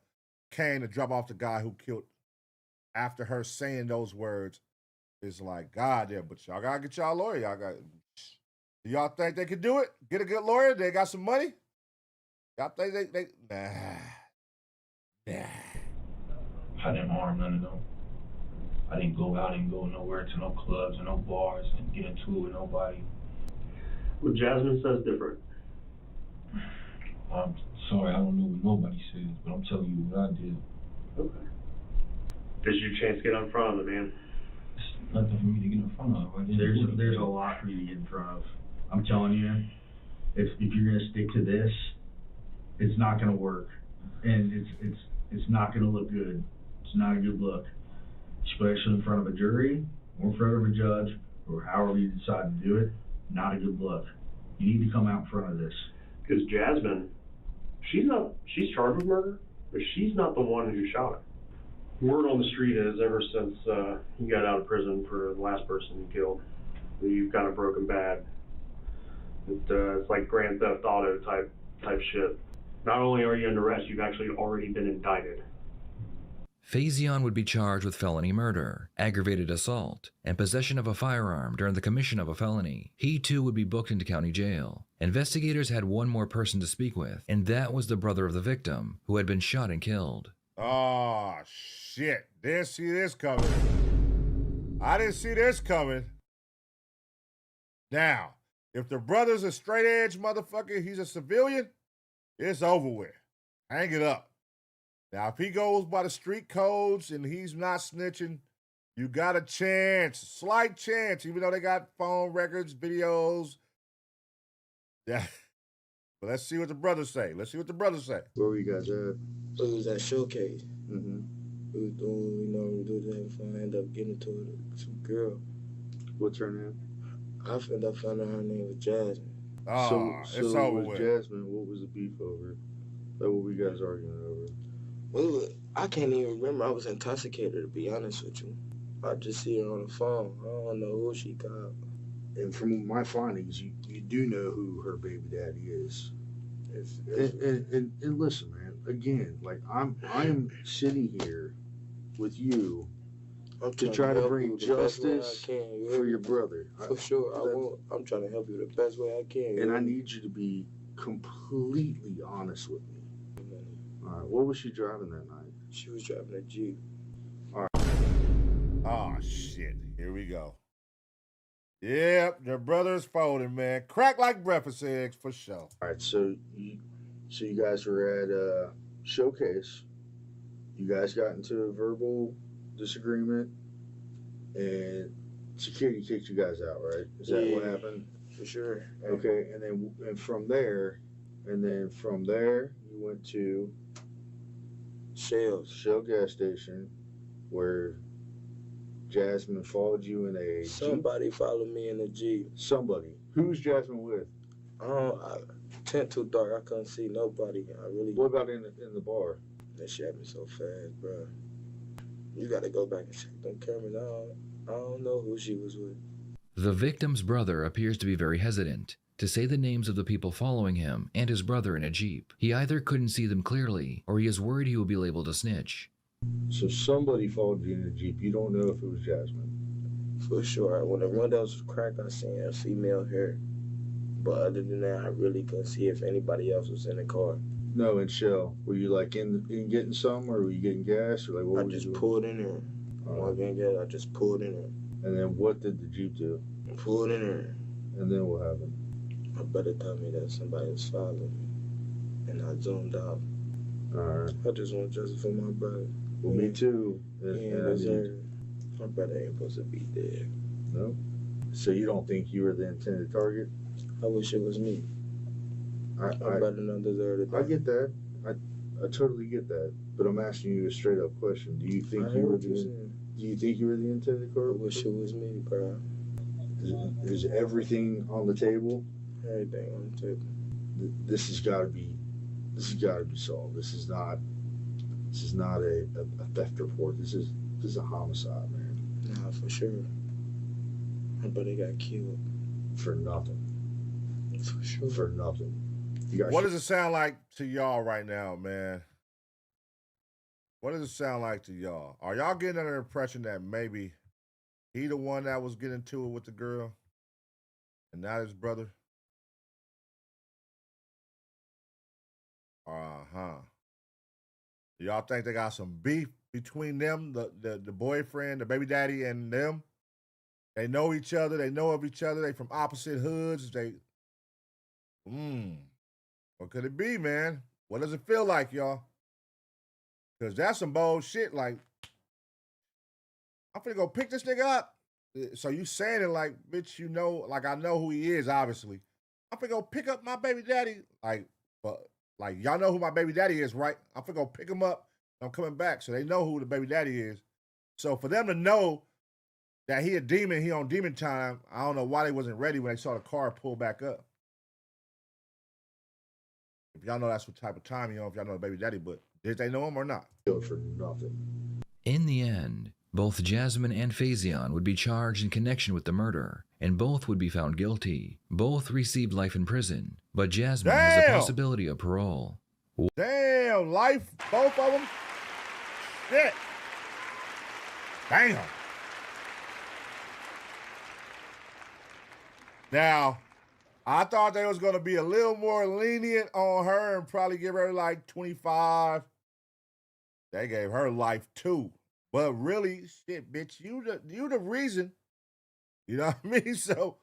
came to drop off the guy who killed. After her saying those words, it's like, God damn, but y'all gotta get y'all a lawyer. Do y'all think they can do it? Get a good lawyer? They got some money? Y'all think they nah. I didn't harm none of them. I didn't go out and go nowhere to no clubs or no bars and get into it with nobody. Well, Jasmine says different. I'm sorry, I don't know what nobody says, but I'm telling you what I did. Okay. This is your chance to get in front of it, man. It's nothing for me to get in front of. There's a lot for you to get in front of. I'm telling you, if you're gonna stick to this, it's not gonna work, and it's not gonna look good. It's not a good look, especially in front of a jury or in front of a judge or however you decide to do it. Not a good look. You need to come out in front of this. Because Jasmine, she's charged with murder, but she's not the one who shot her. Word on the street is ever since you got out of prison for the last person you killed, you've kind of broken bad. It's like Grand Theft Auto type shit. Not only are you under arrest, you've actually already been indicted. Faison would be charged with felony murder, aggravated assault, and possession of a firearm during the commission of a felony. He too would be booked into county jail. Investigators had one more person to speak with, and that was the brother of the victim, who had been shot and killed. Oh, shit. Didn't see this coming. I didn't see this coming. Now, if the brother's a straight edge motherfucker, he's a civilian, it's over with. Hang it up. Now, if he goes by the street codes and he's not snitching, you got a chance, slight chance, even though they got phone records, videos. Yeah. But let's see what the brothers say. Where were you guys at? So it was at Showcase. Mm-hmm. We was doing, we do that before I ended up getting to it with some girl. What's her name? I ended up finding her name was Jasmine. Oh, so it's over with with. Jasmine, what was the beef over? Like, what were you guys arguing over? Well, I can't even remember. I was intoxicated, to be honest with you. I just see her on the phone. I don't know who she called. And from my findings, you do know who her baby daddy is. And listen, man. Again, like I'm sitting here with you to try to bring justice for your brother. For sure, I'm trying to help you the best way I can. And I need you to be completely honest with me. All right, what was she driving that night? She was driving a Jeep. All right. Oh, shit. Here we go. Yep, the brother's folding, man. Crack like breakfast eggs, for sure. All right, so you guys were at Showcase. You guys got into a verbal disagreement, and security kicked you guys out, right? Is that what happened? For sure. Okay, and from there, you went to Shell gas station, where Jasmine followed you in a Somebody Jeep? followed me in a Jeep. Somebody. Who's Jasmine with? Tent too dark. I couldn't see nobody. What about in the bar? That shit happened so fast, bro. You got to go back and check them cameras. I don't know who she was with. The victim's brother appears to be very hesitant to say the names of the people following him and his brother in a Jeep. He either couldn't see them clearly, or he is worried he will be able to snitch. So somebody followed you in a Jeep. You don't know if it was Jasmine? For sure. When the windows was cracked, I seen a female hair. But other than that, I really couldn't see if anybody else was in the car. No, in Shell. Were you like in getting some, or were you getting gas, or like what? I just pulled in there. I just pulled in there. And then what did the Jeep do? Pulled in there. And then what happened? My brother told me that somebody was following me, and I zoomed out. All right. I just want justice for my brother. Well, me too. My brother ain't supposed to be dead. No? So you don't think you were the intended target? I wish it was me. My brother don't deserve to die. I get that. I totally get that. But I'm asking you a straight up question. Do you think you were the intended target? I wish it was me, bro. Is everything on the table? Everything on the table. This has got to be solved. This is not a theft report. This is a homicide, man. Nah, for sure. My brother got killed. For nothing. For sure. For nothing. What does it sound like to y'all right now, man? What does it sound like to y'all? Are y'all getting under the impression that maybe he the one that was getting to it with the girl and not his brother? Do y'all think they got some beef between them, the boyfriend, the baby daddy, and them? They know each other. They know of each other. They from opposite hoods. What could it be, man? What does it feel like, y'all? Because that's some bold shit. Like, I'm finna go pick this nigga up. So you saying it like, bitch, you know, like I know who he is, obviously. I'm finna go pick up my baby daddy. Like, y'all know who my baby daddy is, right? I'm finna go pick him up. I'm coming back. So they know who the baby daddy is. So for them to know that he a demon, he on demon time, I don't know why they wasn't ready when they saw the car pull back up. If y'all know that's what type of time he on, if y'all know the baby daddy, but did they know him or not? For nothing. In the end, both Jasmine and Faison would be charged in connection with the murder, and both would be found guilty. Both received life in prison, but Jasmine has a possibility of parole. Damn, life, both of them? Shit. Damn. Now, I thought they was going to be a little more lenient on her and probably give her like 25. They gave her life too. But really, shit, bitch, you the reason. You know what I mean? So,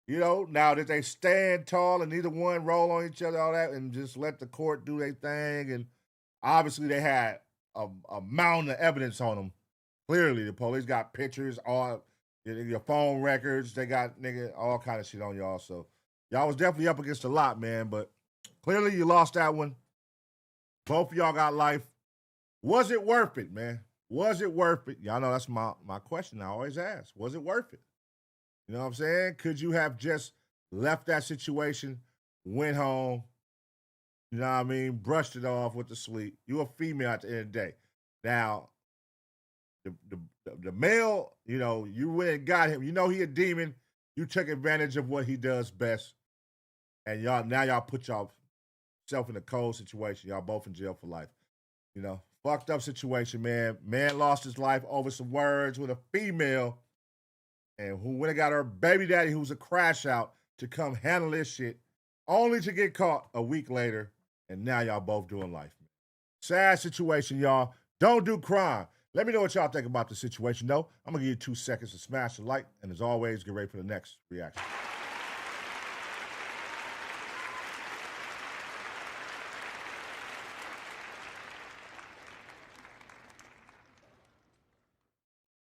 you know, now that they stand tall and neither one roll on each other, all that, and just let the court do their thing. And obviously they had a mountain of evidence on them. Clearly, the police got pictures, all your phone records. They got, nigga, all kind of shit on y'all. So y'all was definitely up against a lot, man. But clearly you lost that one. Both of y'all got life. Was it worth it, man? Was it worth it? Y'all know that's my question I always ask. Was it worth it? You know what I'm saying? Could you have just left that situation, went home, you know what I mean, brushed it off with the sleep? You a female at the end of the day. Now, the male, you know, you went and got him. You know he a demon. You took advantage of what he does best. And y'all put yourself in a cold situation. Y'all both in jail for life. You know, fucked up situation, man. Man lost his life over some words with a female, and who went and got her baby daddy, who's a crash out, to come handle this shit, only to get caught a week later, and now y'all both doing life. Sad situation, y'all. Don't do crime. Let me know what y'all think about the situation, though. I'm going to give you 2 seconds to smash the like, and as always, get ready for the next reaction.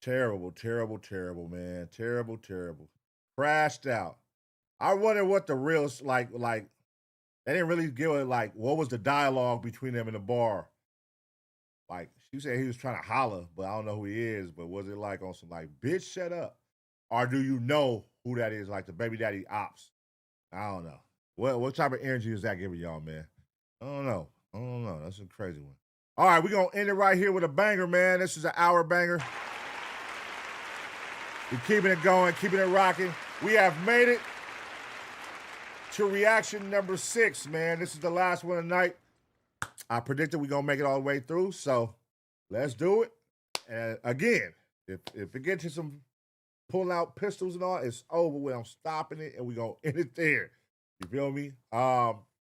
Terrible, terrible, terrible, man. Terrible, terrible. Crashed out. I wonder what the real, like, they didn't really give it, like, what was the dialogue between them in the bar? Like, she said he was trying to holler, but I don't know who he is. But was it like on some, like, bitch, shut up? Or do you know who that is, like the baby daddy ops? I don't know. What type of energy is that giving y'all, man? I don't know. That's a crazy one. All right, we're going to end it right here with a banger, man. This is an hour banger. We're keeping it going, keeping it rocking. We have made it to reaction number 6, man. This is the last one tonight. I predicted we're going to make it all the way through, so let's do it. And again, if it gets to some pulling out pistols and all, it's over with. I'm stopping it, and we're going to end it there. You feel me?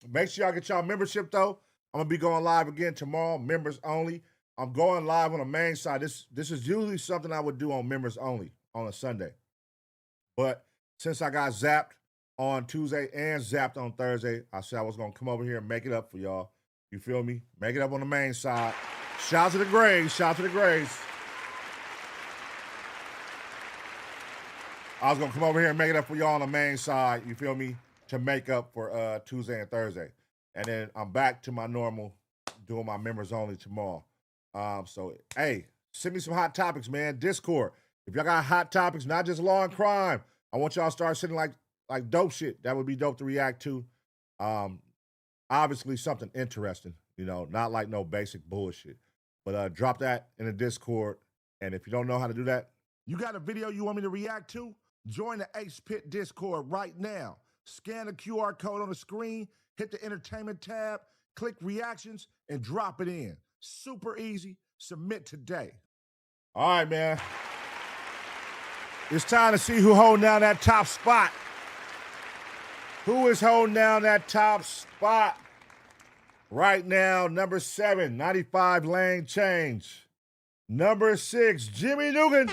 Make sure y'all get y'all membership, though. I'm going to be going live again tomorrow, members only. I'm going live on the main side. This is usually something I would do on members only on a Sunday. But since I got zapped on Tuesday and zapped on Thursday, I said I was going to come over here and make it up for y'all. You feel me? Make it up on the main side. Shout to the Grays. Shout to the Grays. I was going to come over here and make it up for y'all on the main side, you feel me, to make up for Tuesday and Thursday. And then I'm back to my normal, doing my members only tomorrow. So, hey, send me some hot topics, man. Discord. If y'all got hot topics, not just law and crime, I want y'all to start sending like dope shit. That would be dope to react to. Obviously something interesting, you know, not like no basic bullshit. But drop that in the Discord. And if you don't know how to do that, you got a video you want me to react to? Join the Ace Pit Discord right now. Scan the QR code on the screen, hit the entertainment tab, click reactions, and drop it in. Super easy. Submit today. All right, man. It's time to see who holding down that top spot. Who is holding down that top spot? Right now, number 7, 95 lane change. Number 6, Jimmy Nugan.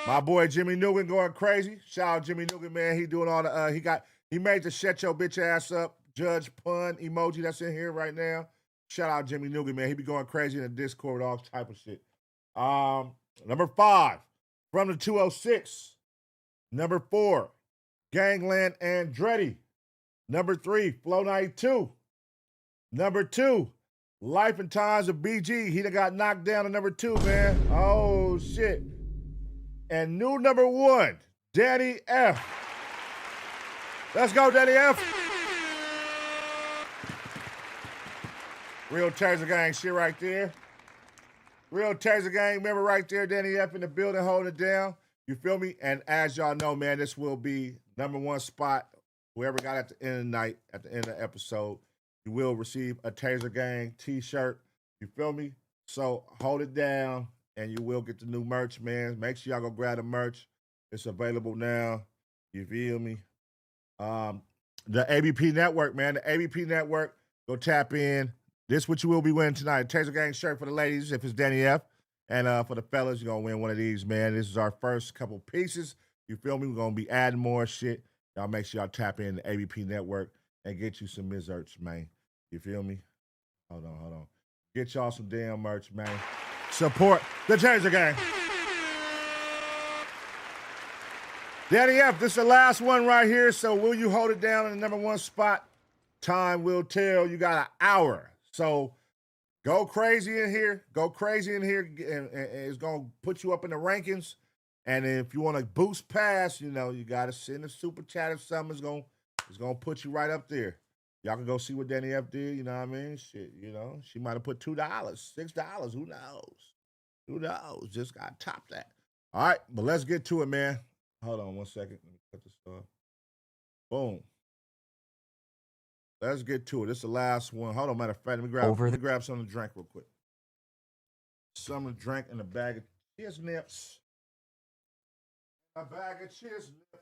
My boy Jimmy Nugan going crazy. Shout out Jimmy Nugan, man. He doing all the he made the shut your bitch ass up judge pun emoji that's in here right now. Shout out Jimmy Nugan, man. He be going crazy in the Discord with all type of shit. Number 5, from the 206. Number 4, Gangland Andretti. Number 3, Flow 92. Number 2, Life and Times of BG. He done got knocked down to number 2, man. Oh, shit. And new number 1, Danny F. Let's go, Danny F. Real Taser Gang shit right there. Real Taser Gang member right there, Danny F in the building holding it down. You feel me? And as y'all know, man, this will be number 1 spot. Whoever got at the end of the night, at the end of the episode, you will receive a Taser Gang t-shirt. You feel me? So hold it down, and you will get the new merch, man. Make sure y'all go grab the merch. It's available now. You feel me? The ABP Network, man. The ABP Network, go tap in. This what you will be winning tonight. Taser Gang shirt for the ladies, if it's Danny F. And for the fellas, you're going to win one of these, man. This is our first couple pieces. You feel me? We're going to be adding more shit. Y'all make sure y'all tap in the ABP Network and get you some merch, man. You feel me? Hold on. Get y'all some damn merch, man. Support the Taser Gang. Danny F, this is the last one right here, so will you hold it down in the number 1 spot? Time will tell. You got an hour. So go crazy in here. Go crazy in here, and it's going to put you up in the rankings. And if you want to boost past, you know, you got to send a super chat or something. It's gonna put you right up there. Y'all can go see what Danny F did, you know what I mean? Shit, you know, she might have put $2, $6, who knows? Who knows? Just got to top that. All right, but let's get to it, man. Hold on 1 second. Let me cut this off. Boom. Let's get to it. This is the last one. Hold on, matter of fact, let me grab something to drink real quick. Something to drink in a bag of cheese nips. A bag of cheese nips.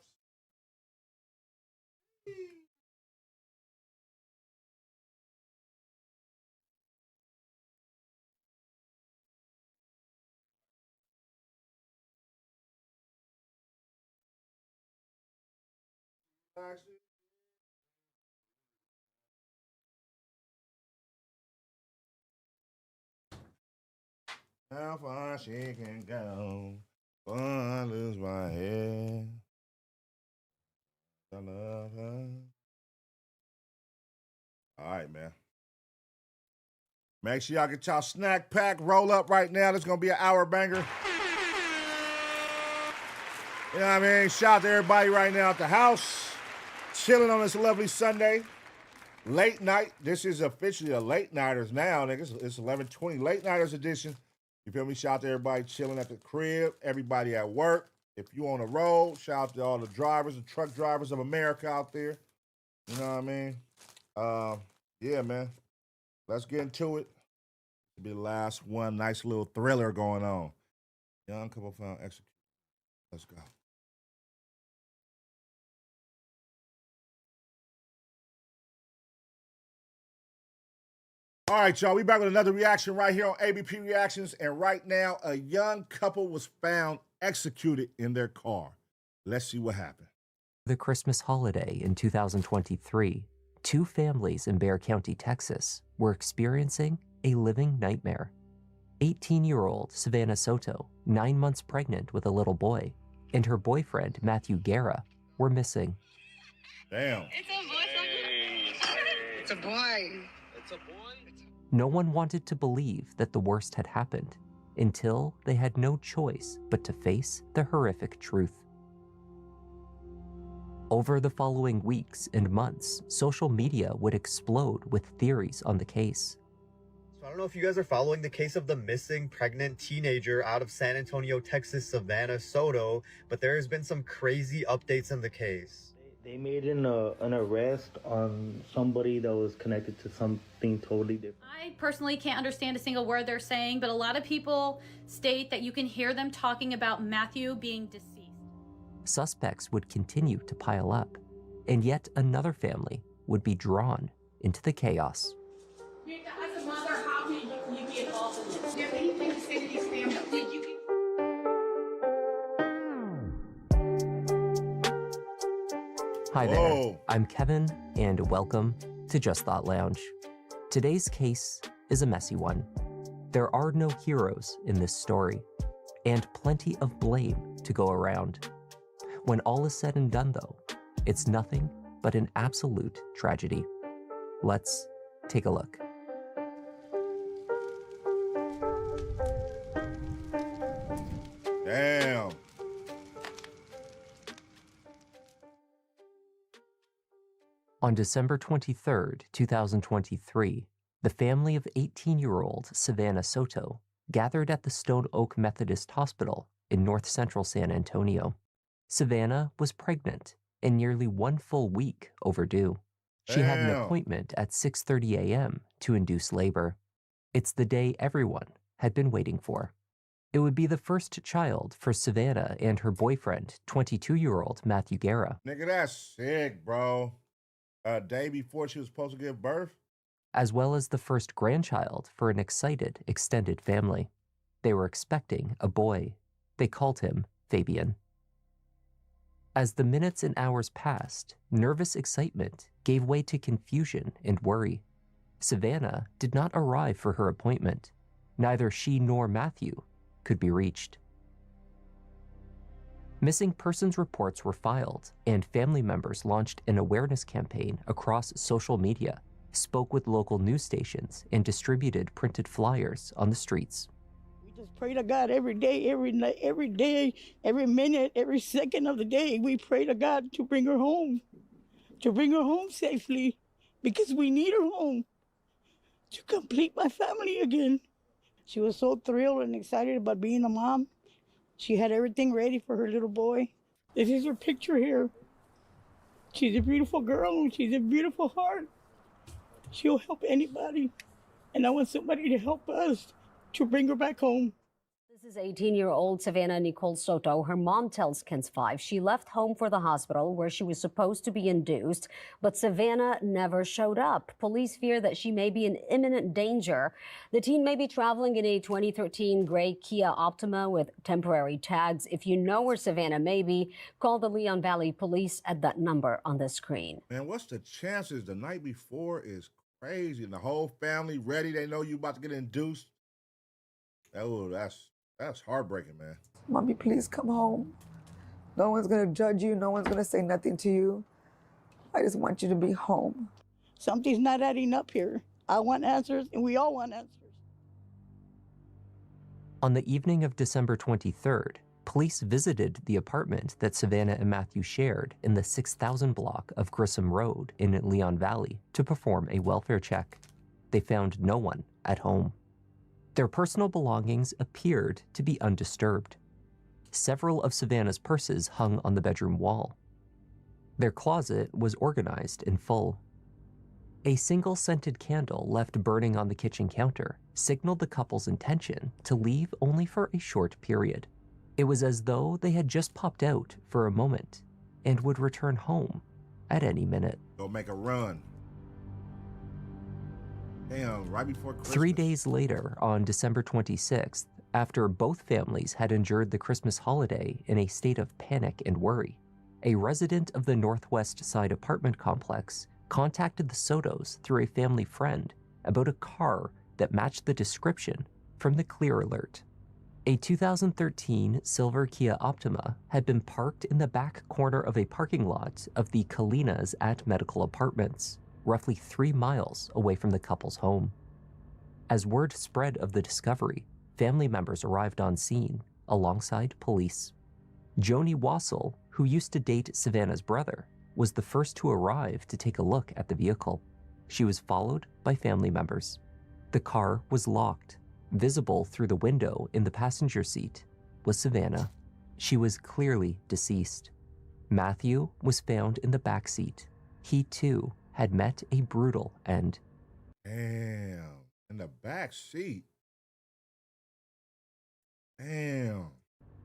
How far she can go, before I lose my head. I love her. All right, man. Make sure y'all get y'all snack pack, roll up right now. This is going to be an hour banger. You know what I mean? Shout out to everybody right now at the house, chilling on this lovely Sunday. Late night. This is officially a late nighters now, niggas. It's 11:20 late nighters edition. You feel me? Shout out to everybody chilling at the crib, everybody at work. If you on the road, shout out to all the drivers, the truck drivers of America out there. You know what I mean? Yeah, man. Let's get into it. It'll be the last one. Nice little thriller going on. Young couple found execute. Let's go. All right, y'all, we back with another reaction right here on ABP Reactions, and right now, a young couple was found executed in their car. Let's see what happened. The Christmas holiday in 2023, 2 families in Bexar County, Texas, were experiencing a living nightmare. 18-year-old Savannah Soto, 9 months pregnant with a little boy, and her boyfriend, Matthew Guerra, were missing. Damn. It's a boy. It's a boy? No one wanted to believe that the worst had happened until they had no choice but to face the horrific truth. Over the following weeks and months, social media would explode with theories on the case. So I don't know if you guys are following the case of the missing pregnant teenager out of San Antonio, Texas, Savannah Soto, but there has been some crazy updates in the case. They made an arrest on somebody that was connected to something totally different. I personally can't understand a single word they're saying, but a lot of people state that you can hear them talking about Matthew being deceased. Suspects would continue to pile up, and yet another family would be drawn into the chaos. As a mother, how can you be involved in this? Do you have anything to say to these families? Did you... Hi there, I'm Kevin, and welcome to Just Thought Lounge. Today's case is a messy one. There are no heroes in this story, and plenty of blame to go around. When all is said and done, though, it's nothing but an absolute tragedy. Let's take a look. Damn. On December 23rd, 2023, the family of 18-year-old Savannah Soto gathered at the Stone Oak Methodist Hospital in north central San Antonio. Savannah was pregnant and nearly 1 full week overdue. She had an appointment at 6:30 a.m. to induce labor. It's the day everyone had been waiting for. It would be the first child for Savannah and her boyfriend, 22-year-old Matthew Guerra. Nigga, that's sick, bro. A day before she was supposed to give birth? As well as the first grandchild for an excited, extended family. They were expecting a boy. They called him Fabian. As the minutes and hours passed, nervous excitement gave way to confusion and worry. Savannah did not arrive for her appointment. Neither she nor Matthew could be reached. Missing persons reports were filed, and family members launched an awareness campaign across social media, spoke with local news stations, and distributed printed flyers on the streets. Just pray to God every day, every night, every day, every minute, every second of the day. We pray to God to bring her home safely, because we need her home to complete my family again. She was so thrilled and excited about being a mom. She had everything ready for her little boy. This is her picture here. She's a beautiful girl. She's a beautiful heart. She'll help anybody. And I want somebody to help us to bring her back home. This is 18-year-old Savannah Nicole Soto. Her mom tells KENS 5 she left home for the hospital where she was supposed to be induced, but Savannah never showed up. Police fear that she may be in imminent danger. The teen may be traveling in a 2013 gray Kia Optima with temporary tags. If you know where Savannah may be, call the Leon Valley Police at that number on the screen. Man, what's the chances the night before is crazy and the whole family ready? They know you about to get induced. Oh, that's heartbreaking, man. Mommy, please come home. No one's gonna judge you. No one's gonna say nothing to you. I just want you to be home. Something's not adding up here. I want answers, and we all want answers. On the evening of December 23rd, police visited the apartment that Savannah and Matthew shared in the 6000 block of Grissom Road in Leon Valley to perform a welfare check. They found no one at home. Their personal belongings appeared to be undisturbed. Several of Savannah's purses hung on the bedroom wall. Their closet was organized in full. A single scented candle left burning on the kitchen counter signaled the couple's intention to leave only for a short period. It was as though they had just popped out for a moment and would return home at any minute. Go make a run. Damn, right before Christmas. 3 days later, on December 26th, after both families had endured the Christmas holiday in a state of panic and worry, a resident of the Northwest Side apartment complex contacted the Sotos through a family friend about a car that matched the description from the Clear Alert. A 2013 silver Kia Optima had been parked in the back corner of a parking lot of the Kalinas at Medical Apartments, roughly 3 miles away from the couple's home. As word spread of the discovery, family members arrived on scene alongside police. Joni Wassel, who used to date Savannah's brother, was the first to arrive to take a look at the vehicle. She was followed by family members. The car was locked. Visible through the window in the passenger seat was Savannah. She was clearly deceased. Matthew was found in the back seat. He too had met a brutal end. Damn, in the back seat. Damn.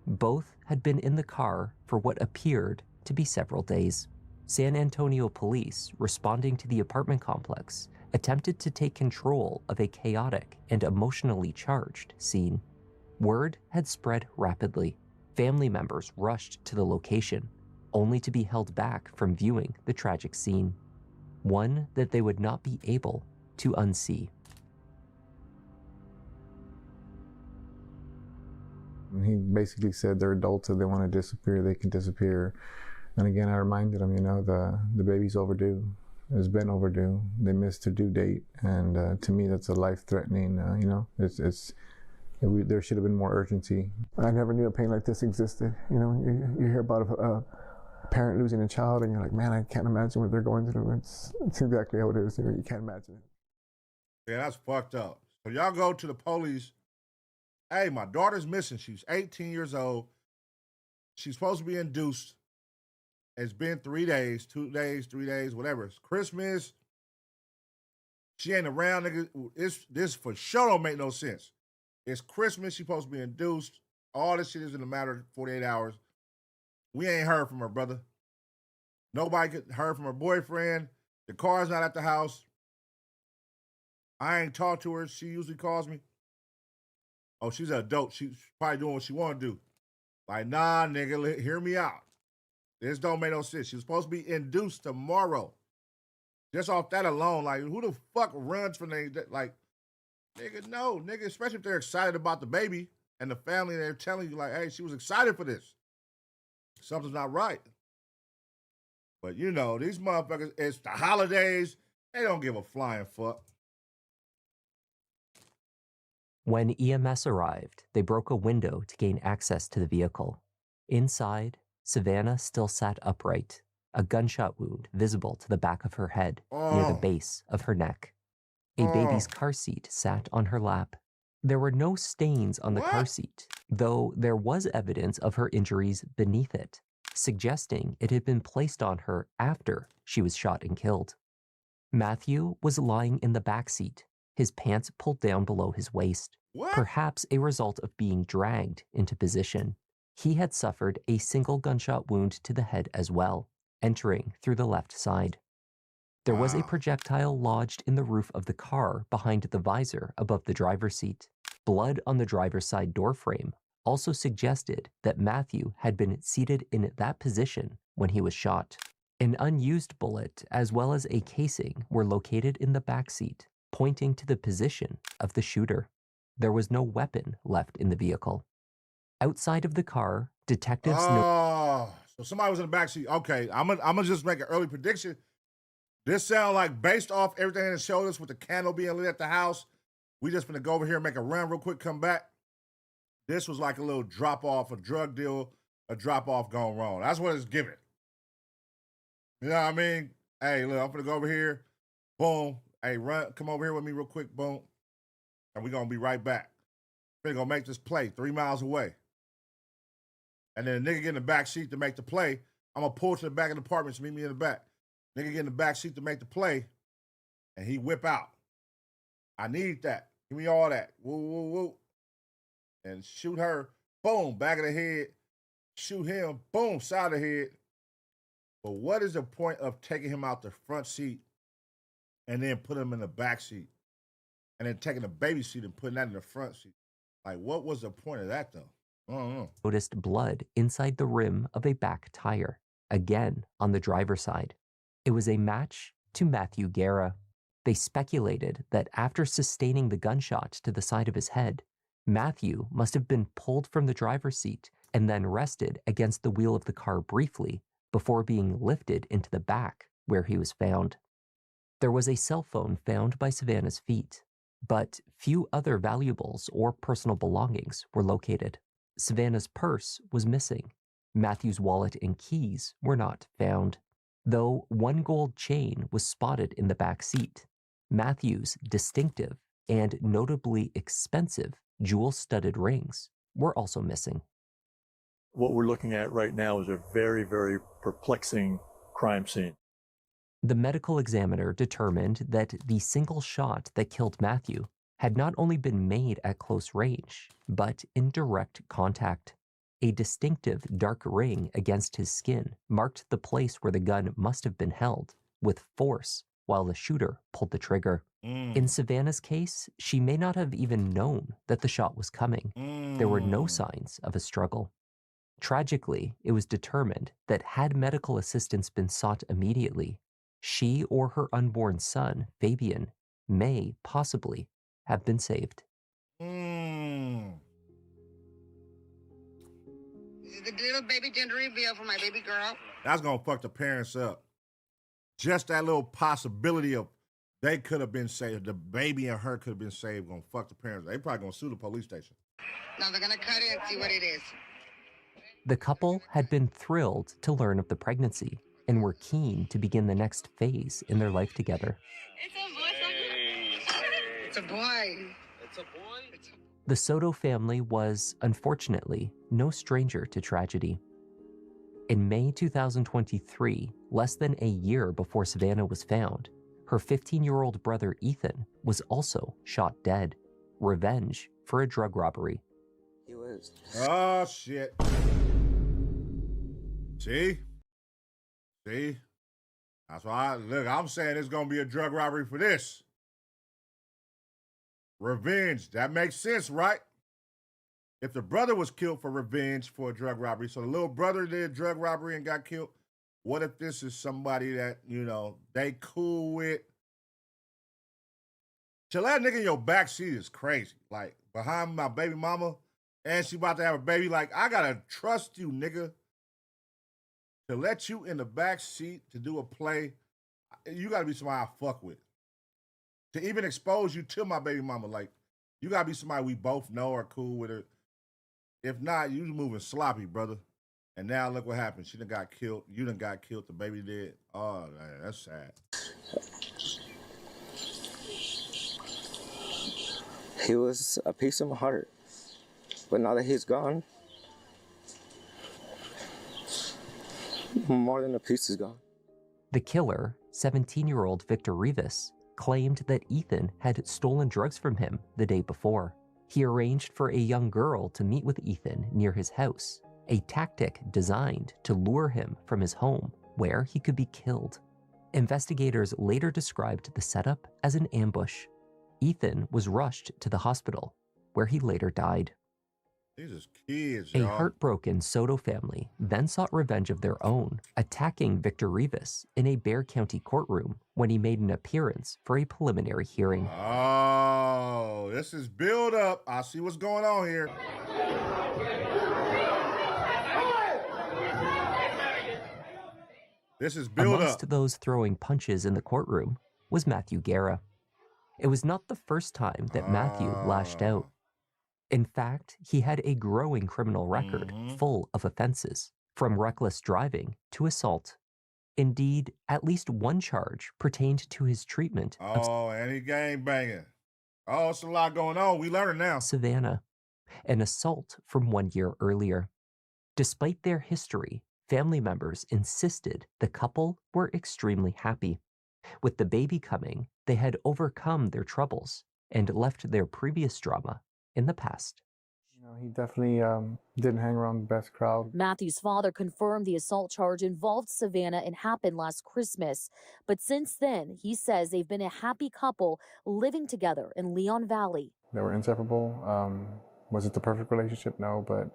Both had been in the car for what appeared to be several days. San Antonio police, responding to the apartment complex, attempted to take control of a chaotic and emotionally charged scene. Word had spread rapidly. Family members rushed to the location, only to be held back from viewing the tragic scene, one that they would not be able to unsee. He basically said they're adults, if they want to disappear, they can disappear. And again, I reminded him, the baby's overdue. It's been overdue. They missed their due date, and to me, that's a life-threatening. There should have been more urgency. I never knew a pain like this existed. You hear about a parent losing a child, and you're like, man, I can't imagine what they're going through. It's exactly how it is. You can't imagine it. Yeah, that's fucked up. So y'all go to the police. Hey, my daughter's missing. She's 18 years old. She's supposed to be induced. It's been 3 days, 2 days, 3 days, whatever. It's Christmas. She ain't around, nigga. This for sure don't make no sense. It's Christmas. She's supposed to be induced. All this shit is in a matter of 48 hours. We ain't heard from her, brother. Nobody heard from her boyfriend. The car's not at the house. I ain't talked to her. She usually calls me. Oh, she's an adult. She's probably doing what she want to do. Like, nah, nigga, hear me out. This don't make no sense. She was supposed to be induced tomorrow. Just off that alone, like, who the fuck runs from that? Like, nigga, no, nigga, especially if they're excited about the baby and the family, and they're telling you, like, hey, she was excited for this. Something's not right. But, these motherfuckers, it's the holidays. They don't give a flying fuck. When EMS arrived, they broke a window to gain access to the vehicle. Inside, Savannah still sat upright, a gunshot wound visible to the back of her head, near the base of her neck. A baby's car seat sat on her lap. There were no stains on the car seat, though there was evidence of her injuries beneath it, suggesting it had been placed on her after she was shot and killed. Matthew was lying in the back seat, his pants pulled down below his waist, perhaps a result of being dragged into position. He had suffered a single gunshot wound to the head as well, entering through the left side. There was a projectile lodged in the roof of the car behind the visor above the driver's seat. Blood on the driver's side door frame also suggested that Matthew had been seated in that position when he was shot. An unused bullet as well as a casing were located in the back seat, pointing to the position of the shooter. There was no weapon left in the vehicle. Outside of the car, detectives so somebody was in the backseat. Okay, I'm gonna just make an early prediction. This sounds like, based off everything that showed us with the candle being lit at the house, we just gonna go over here, make a run real quick, come back. This was like a little drop-off, a drug deal, a drop-off gone wrong. That's what it's giving. You know what I mean? Hey, look, I'm gonna go over here. Boom. Hey, come over here with me real quick. Boom. And we're gonna be right back. We're gonna make this play 3 miles away. And then the nigga get in the back seat to make the play. I'm gonna pull to the back of the apartments, meet me in the back. Nigga get in the back seat to make the play, and he whip out. I need that. Give me all that. Woo, woo, woo. And shoot her. Boom, back of the head. Shoot him. Boom, side of the head. But what is the point of taking him out the front seat and then put him in the back seat? And then taking the baby seat and putting that in the front seat? Like, what was the point of that, though? I don't know. Noticed blood inside the rim of a back tire, again on the driver's side. It was a match to Matthew Guerra. They speculated that after sustaining the gunshot to the side of his head, Matthew must have been pulled from the driver's seat and then rested against the wheel of the car briefly before being lifted into the back, where he was found. There was a cell phone found by Savannah's feet, but few other valuables or personal belongings were located. Savannah's purse was missing. Matthew's wallet and keys were not found, though one gold chain was spotted in the back seat. Matthew's distinctive and notably expensive jewel-studded rings were also missing. What we're looking at right now is a very, very perplexing crime scene. The medical examiner determined that the single shot that killed Matthew had not only been made at close range, but in direct contact. A distinctive dark ring against his skin marked the place where the gun must have been held, with force, while the shooter pulled the trigger. In Savannah's case, she may not have even known that the shot was coming. There were no signs of a struggle. Tragically, it was determined that had medical assistance been sought immediately, she or her unborn son, Fabian, may possibly have been saved. This is the little baby gender reveal for my baby girl. That's gonna fuck the parents up. Just that little possibility of they could have been saved, the baby and her could have been saved, gonna fuck the parents. They probably gonna sue the police station. Now they're gonna cut it and see what it is. The couple had been thrilled to learn of the pregnancy and were keen to begin the next phase in their life together. It's a boy. It's a boy? The Soto family was, unfortunately, no stranger to tragedy. In May 2023, less than a year before Savannah was found, her 15-year-old brother Ethan was also shot dead. Revenge for a drug robbery. He was. Oh, shit. See? That's why, I'm saying it's going to be a drug robbery for this. Revenge. That makes sense, right? If the brother was killed for revenge for a drug robbery, so the little brother did drug robbery and got killed, what if this is somebody that, they cool with? To let a nigga in your backseat is crazy. Like, behind my baby mama, and she about to have a baby, like, I gotta trust you, nigga. To let you in the back seat to do a play, you gotta be somebody I fuck with. To even expose you to my baby mama, like, you gotta be somebody we both know or cool with her. If not, you moving sloppy, brother. And now look what happened. She done got killed. You done got killed. The baby did. Oh, man, that's sad. He was a piece of my heart. But now that he's gone, more than a piece is gone. The killer, 17-year-old Victor Rivas, claimed that Ethan had stolen drugs from him the day before. He arranged for a young girl to meet with Ethan near his house, a tactic designed to lure him from his home, where he could be killed. Investigators later described the setup as an ambush. Ethan was rushed to the hospital, where he later died. These is kids, A y'all. heartbroken Soto family then sought revenge of their own, attacking Victor Rivas in a Bexar County courtroom when he made an appearance for a preliminary hearing. Oh, this is build up. I see what's going on here. This is build Amongst up. those throwing punches in the courtroom was Matthew Guerra. It was not the first time that Matthew lashed out. In fact, he had a growing criminal record full of offenses, from reckless driving to assault. Indeed, at least one charge pertained to his treatment of And he gang banging. Oh, it's a lot going on. We learning now. Savannah, an assault from 1 year earlier. Despite their history, family members insisted the couple were extremely happy. With the baby coming, they had overcome their troubles and left their previous drama in the past. He definitely didn't hang around the best crowd. Matthew's father confirmed the assault charge involved Savannah and happened last Christmas. But since then, he says they've been a happy couple living together in Leon Valley. They were inseparable. Was it the perfect relationship? No, but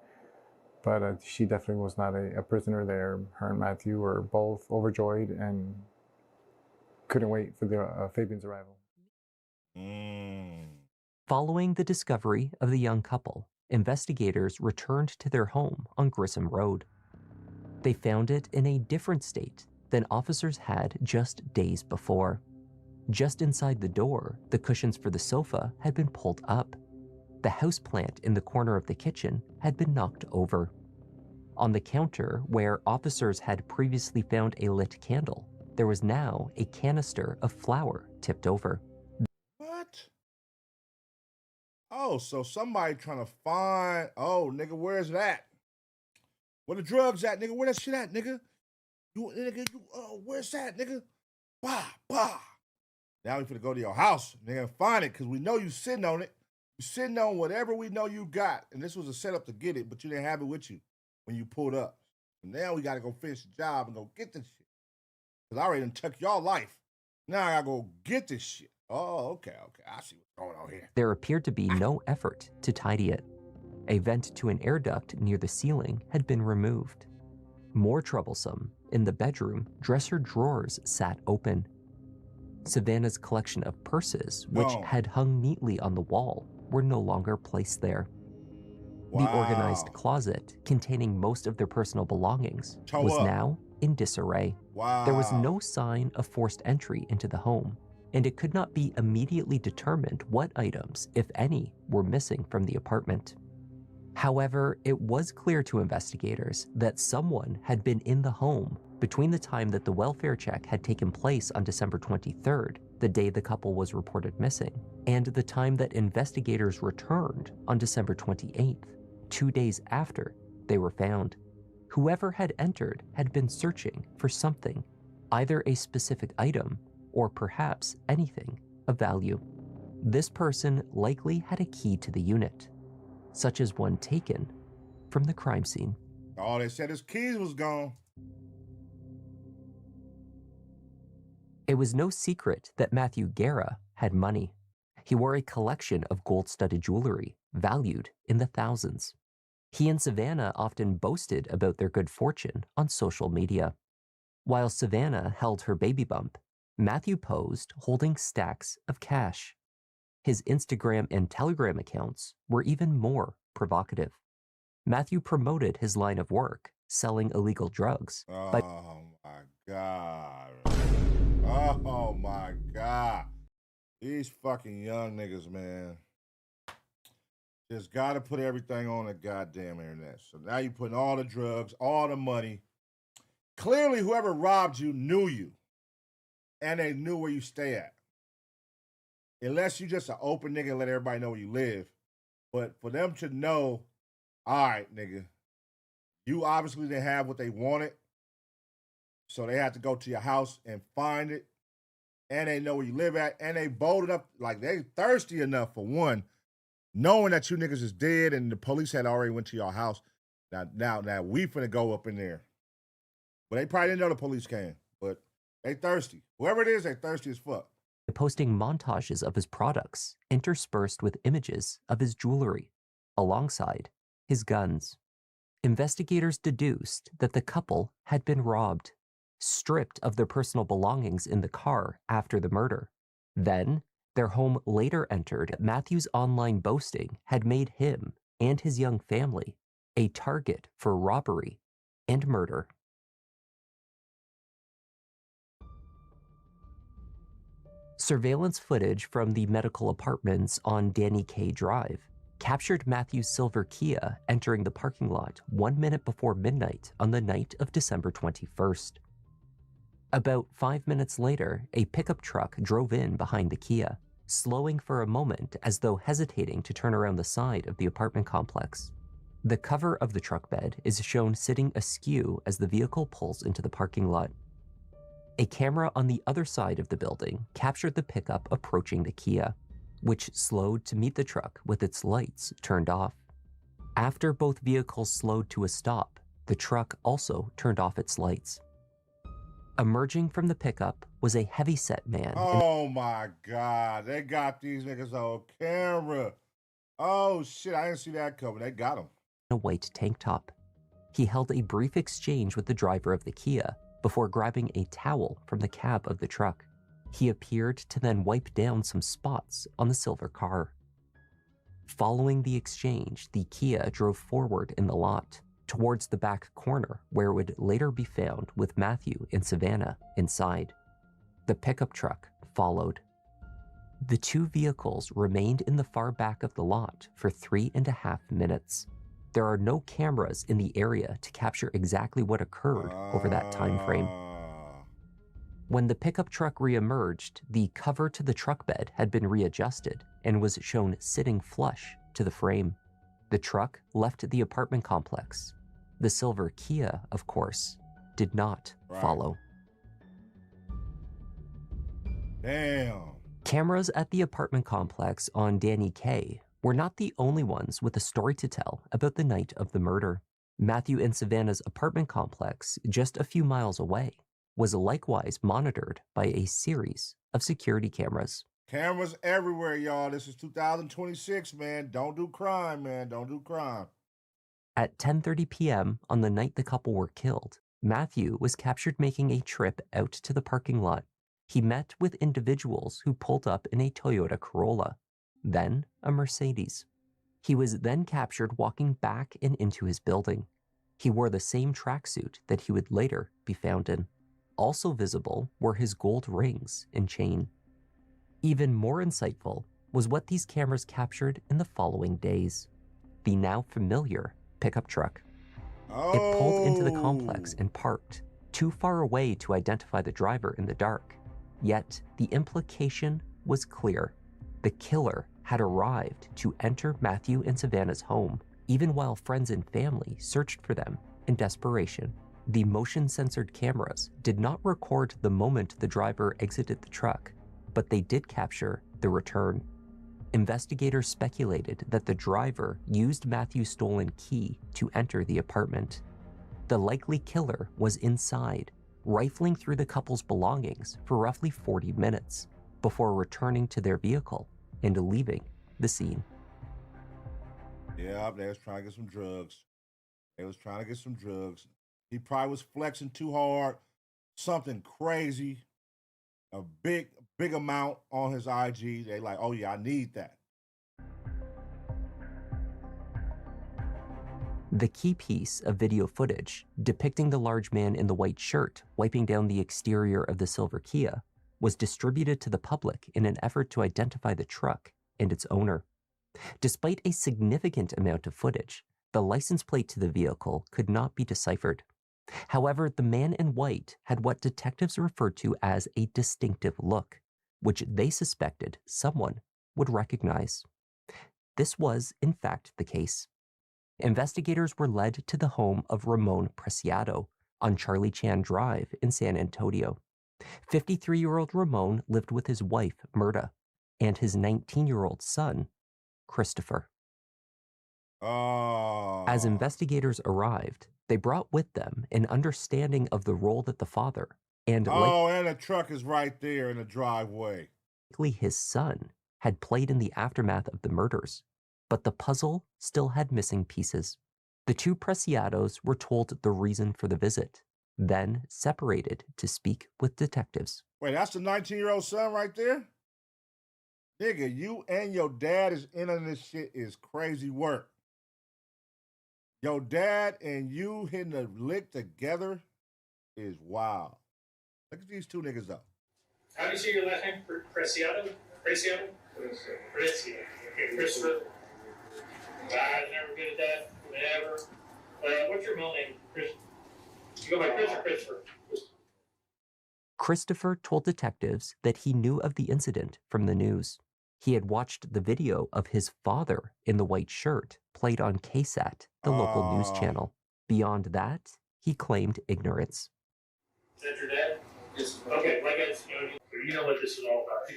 she definitely was not a prisoner there. Her and Matthew were both overjoyed and couldn't wait for the Fabian's arrival. Following the discovery of the young couple, investigators returned to their home on Grissom Road. They found it in a different state than officers had just days before. Just inside the door, the cushions for the sofa had been pulled up. The houseplant in the corner of the kitchen had been knocked over. On the counter, where officers had previously found a lit candle, there was now a canister of flour tipped over. What? Oh, so somebody trying to find, oh, nigga, where's that? Where the drugs at, nigga? Where that shit at, nigga? Where's that, nigga? Bah, bah. Now we finna go to your house, nigga, and find it, because we know you sitting on it. You sitting on whatever we know you got. And this was a setup to get it, but you didn't have it with you when you pulled up. So now we gotta go finish the job and go get this shit. Because I already done took y'all life. Now I gotta go get this shit. Oh, okay. I see what's going on here. There appeared to be no effort to tidy it. A vent to an air duct near the ceiling had been removed. More troublesome, in the bedroom, dresser drawers sat open. Savannah's collection of purses, which had hung neatly on the wall, were no longer placed there. The organized closet, containing most of their personal belongings, was now in disarray. There was no sign of forced entry into the home, and it could not be immediately determined what items, if any, were missing from the apartment. However, it was clear to investigators that someone had been in the home between the time that the welfare check had taken place on December 23rd, the day the couple was reported missing, and the time that investigators returned on December 28th, 2 days after they were found. Whoever had entered had been searching for something, either a specific item or perhaps anything of value. This person likely had a key to the unit, such as one taken from the crime scene. All they said his keys was gone. It was no secret that Matthew Guerra had money. He wore a collection of gold-studded jewelry, valued in the thousands. He and Savannah often boasted about their good fortune on social media. While Savannah held her baby bump, Matthew posed holding stacks of cash. His Instagram and Telegram accounts were even more provocative. Matthew promoted his line of work, selling illegal drugs. Oh my God. Oh my God. These fucking young niggas, man. Just gotta put everything on the goddamn internet. So now you're putting all the drugs, all the money. Clearly, whoever robbed you knew you. And they knew where you stay at. Unless you just an open nigga and let everybody know where you live. But for them to know, all right, nigga, you obviously didn't have what they wanted. So they had to go to your house and find it. And they know where you live at. And they bold enough, like they thirsty enough for one, knowing that you niggas is dead and the police had already went to your house. Now we finna go up in there. But they probably didn't know the police came. But they thirsty. Whoever it is, they thirsty as fuck. Posting montages of his products interspersed with images of his jewelry, alongside his guns. Investigators deduced that the couple had been robbed, stripped of their personal belongings in the car after the murder. Then, their home later entered. Matthew's online boasting had made him and his young family a target for robbery and murder. Surveillance footage from the medical apartments on Danny K Drive captured Matthew's silver Kia entering the parking lot 1 minute before midnight on the night of December 21st. About 5 minutes later, a pickup truck drove in behind the Kia, slowing for a moment as though hesitating to turn around the side of the apartment complex. The cover of the truck bed is shown sitting askew as the vehicle pulls into the parking lot. A camera on the other side of the building captured the pickup approaching the Kia, which slowed to meet the truck with its lights turned off. After both vehicles slowed to a stop, the truck also turned off its lights. Emerging from the pickup was a heavy-set man. Oh my God, they got these niggas on camera. Oh shit, I didn't see that coming. They got him. In a white tank top. He held a brief exchange with the driver of the Kia before grabbing a towel from the cab of the truck. He appeared to then wipe down some spots on the silver car. Following the exchange, the Kia drove forward in the lot, towards the back corner where it would later be found with Matthew and Savannah inside. The pickup truck followed. The two vehicles remained in the far back of the lot for 3.5 minutes. There are no cameras in the area to capture exactly what occurred over that time frame. When the pickup truck reemerged, the cover to the truck bed had been readjusted and was shown sitting flush to the frame. The truck left the apartment complex. The silver Kia, of course, did not follow. Damn. Cameras at the apartment complex on Danny K were not the only ones with a story to tell about the night of the murder. Matthew and Savannah's apartment complex, just a few miles away, was likewise monitored by a series of security cameras. Cameras everywhere, y'all. This is 2026, man. Don't do crime, man. Don't do crime. At 10:30 p.m. on the night the couple were killed, Matthew was captured making a trip out to the parking lot. He met with individuals who pulled up in a Toyota Corolla, then a Mercedes. He was then captured walking back and into his building. He wore the same tracksuit that he would later be found in. Also visible were his gold rings and chain. Even more insightful was what these cameras captured in the following days. The now familiar pickup truck. It pulled into the complex and parked, too far away to identify the driver in the dark. Yet the implication was clear. The killer had arrived to enter Matthew and Savannah's home, even while friends and family searched for them in desperation. The motion-censored cameras did not record the moment the driver exited the truck, but they did capture the return. Investigators speculated that the driver used Matthew's stolen key to enter the apartment. The likely killer was inside, rifling through the couple's belongings for roughly 40 minutes before returning to their vehicle and leaving the scene. Yeah, they was trying to get some drugs. He probably was flexing too hard, something crazy, a big amount on his IG. They like, oh yeah, I need that. The key piece of video footage depicting the large man in the white shirt wiping down the exterior of the silver Kia was distributed to the public in an effort to identify the truck and its owner. Despite a significant amount of footage, the license plate to the vehicle could not be deciphered. However, the man in white had what detectives referred to as a distinctive look, which they suspected someone would recognize. This was, in fact, the case. Investigators were led to the home of Ramon Preciado on Charlie Chan Drive in San Antonio. 53-year-old Ramon lived with his wife, Myrta, and his 19-year-old son, Christopher. As investigators arrived, they brought with them an understanding of the role that the father and and the truck is right there in the driveway. Likely his son had played in the aftermath of the murders, but the puzzle still had missing pieces. The two Preciados were told the reason for the visit, then separated to speak with detectives. Wait, that's the 19-year-old son right there? Nigga, you and your dad is in on this shit is crazy work. Your dad and you hitting a lick together is wild. Look at these two niggas though. How do you say your last name? Preciado? Preciado? Preciado. Okay, Christopher. I was never good at that. Whatever. What's your middle name? Chris? You go by Chris or Christopher? Christopher told detectives that he knew of the incident from the news. He had watched the video of his father in the white shirt played on KSAT, the local news channel. Beyond that, he claimed ignorance. Is that your dad? Yes. Okay, like I said, you know what this is all about.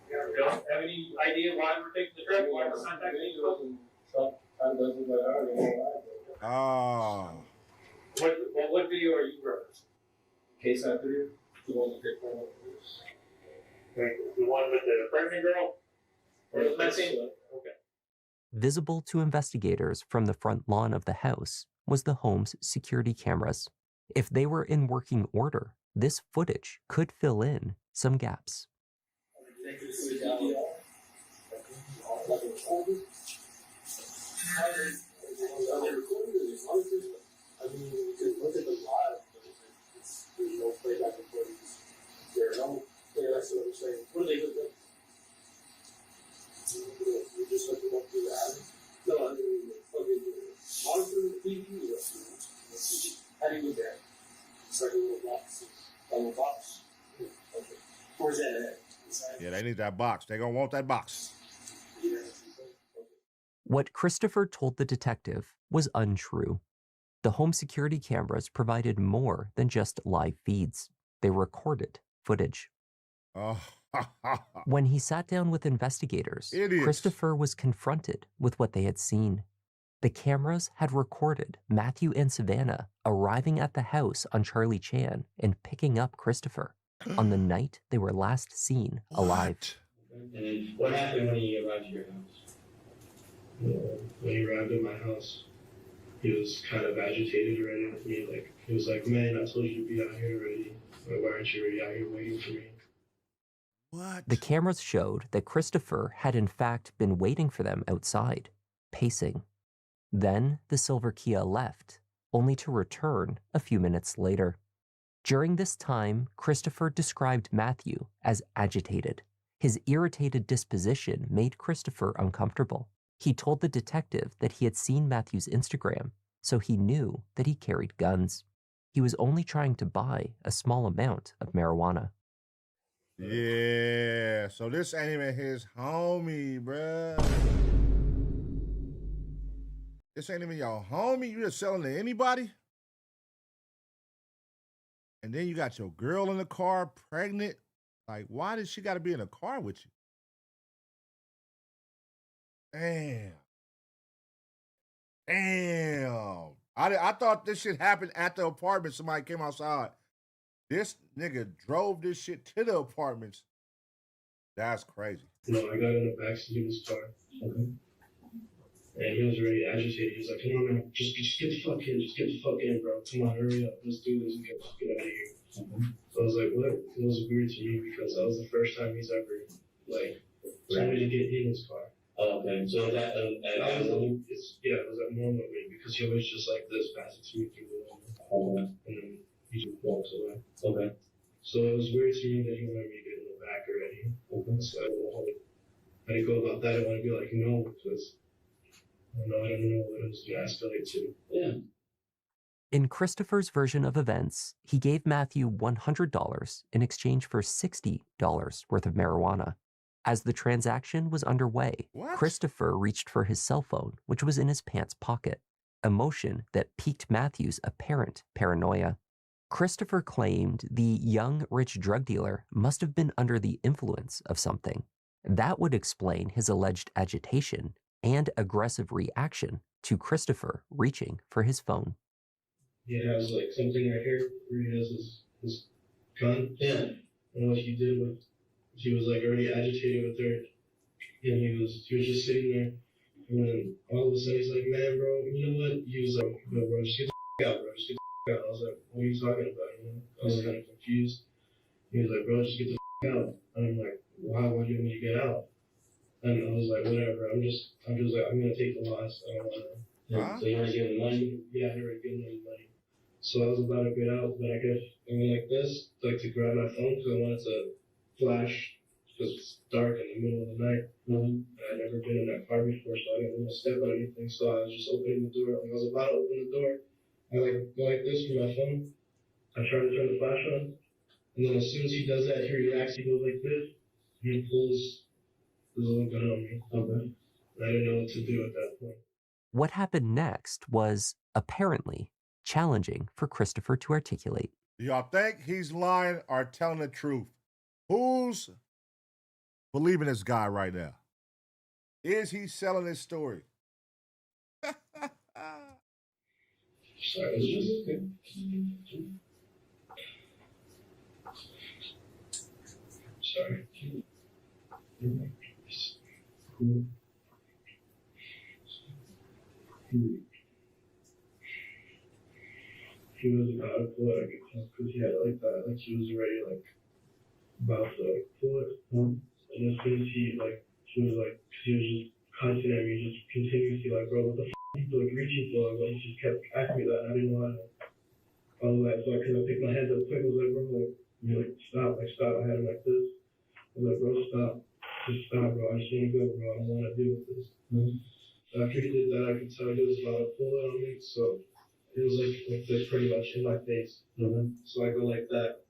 You don't have any idea why we're taking the truck? Why we're contacting What video are you referencing? KSAT video? The one with the one with the pregnant girl? Or the missing? Okay. Visible to investigators from the front lawn of the house was the home's security cameras. If they were in working order, this footage could fill in some gaps. How do you do that? It's like a little box. A little box. Okay. Where's that at? Yeah, they need that box. They're going to want that box. What Christopher told the detective was untrue. The home security cameras provided more than just live feeds. They recorded footage. Oh. When he sat down with investigators, Idiots. Christopher was confronted with what they had seen. The cameras had recorded Matthew and Savannah arriving at the house on Charlie Chan and picking up Christopher on the night they were last seen alive. And then what happened when he arrived at your house? When he arrived at my house, he was kind of agitated already with me. Like, he was like, man, I told you to be out here already. Why aren't you already out here waiting for me? What? The cameras showed that Christopher had in fact been waiting for them outside, pacing. Then the silver Kia left, only to return a few minutes later. During this time, Christopher described Matthew as agitated. His irritated disposition made Christopher uncomfortable. He told the detective that he had seen Matthew's Instagram, so he knew that he carried guns. He was only trying to buy a small amount of marijuana. Yeah, so this ain't even his homie, bruh. This ain't even your homie. You just selling to anybody? And then you got your girl in the car, pregnant. Like, why does she got to be in a car with you? Damn. I thought this shit happened at the apartment. Somebody came outside. This nigga drove this shit to the apartments. That's crazy. No, I got in the backseat of his car. Okay. And he was already agitated. He was like, come on, man, just get the fuck in. Just get the fuck in, bro. Come on, hurry up. Let's do this. Get out of here. So I was like, what? It was weird to me because that was the first time he's ever, like, told me to get in his car. Oh, okay. So that was it was abnormal to me because he always just like this, passing to me through the window. And then he just walks away. Okay. So it was weird to me that he wanted me to get in the back already. Okay. So I don't know how to go about that. I want to be like, no, because I don't know what it was going to escalate to. Yeah. In Christopher's version of events, he gave Matthew $100 in exchange for $60 worth of marijuana. As the transaction was underway, Christopher reached for his cell phone, which was in his pants pocket, a motion that piqued Matthew's apparent paranoia. Christopher claimed the young, rich drug dealer must have been under the influence of something. That would explain his alleged agitation and aggressive reaction to Christopher reaching for his phone. He has like something right here where he has his gun. Yeah. And what he did was he was like already agitated with her, and he was just sitting there, and then all of a sudden he's like, man, bro, you know what? He was like, no, bro, just get the out, bro, just get the out. I was like, what are you talking about? You know, I was kind of confused. He was like, bro, just get the out. And I'm like, why do you want me to get out? And I was like, whatever. I'm just like, I'm gonna take the loss. I don't want to. Huh? So you want to give him money? Yeah, I already given him money. So I was about to get out, but I guess I went like this, like to grab my phone because I wanted to flash because it's dark in the middle of the night. And I'd never been in that car before, so I didn't want to step on anything. So I was just opening the door. When I was about to open the door, I like go like this with my phone. I try to turn the flash on, and then as soon as he does that, he reacts. He goes like this, and he pulls his little gun on me. Okay. I didn't know what to do at that point. What happened next was apparently challenging for Christopher to articulate. Do y'all think he's lying or telling the truth? Who's believing this guy right now? Is he selling his story? Sorry, it's just okay. Sorry. he was about to pull it, because he had like that, like he was already like about to like pull it. And as soon as he was just cussing at me, just continuously like, bro, what the f*** are you like reaching for? Like, he just kept asking me that, and I didn't know how to. I was like, so I kind of picked my hands up quick. I was like, bro, like, stop. I had him like this. I was like, bro, stop. Just stop, bro. I just want to go, bro. I don't want to deal with this. After he did that, I could tell he was about to pull it on me. So it was like this pretty much in my face. So I go like that.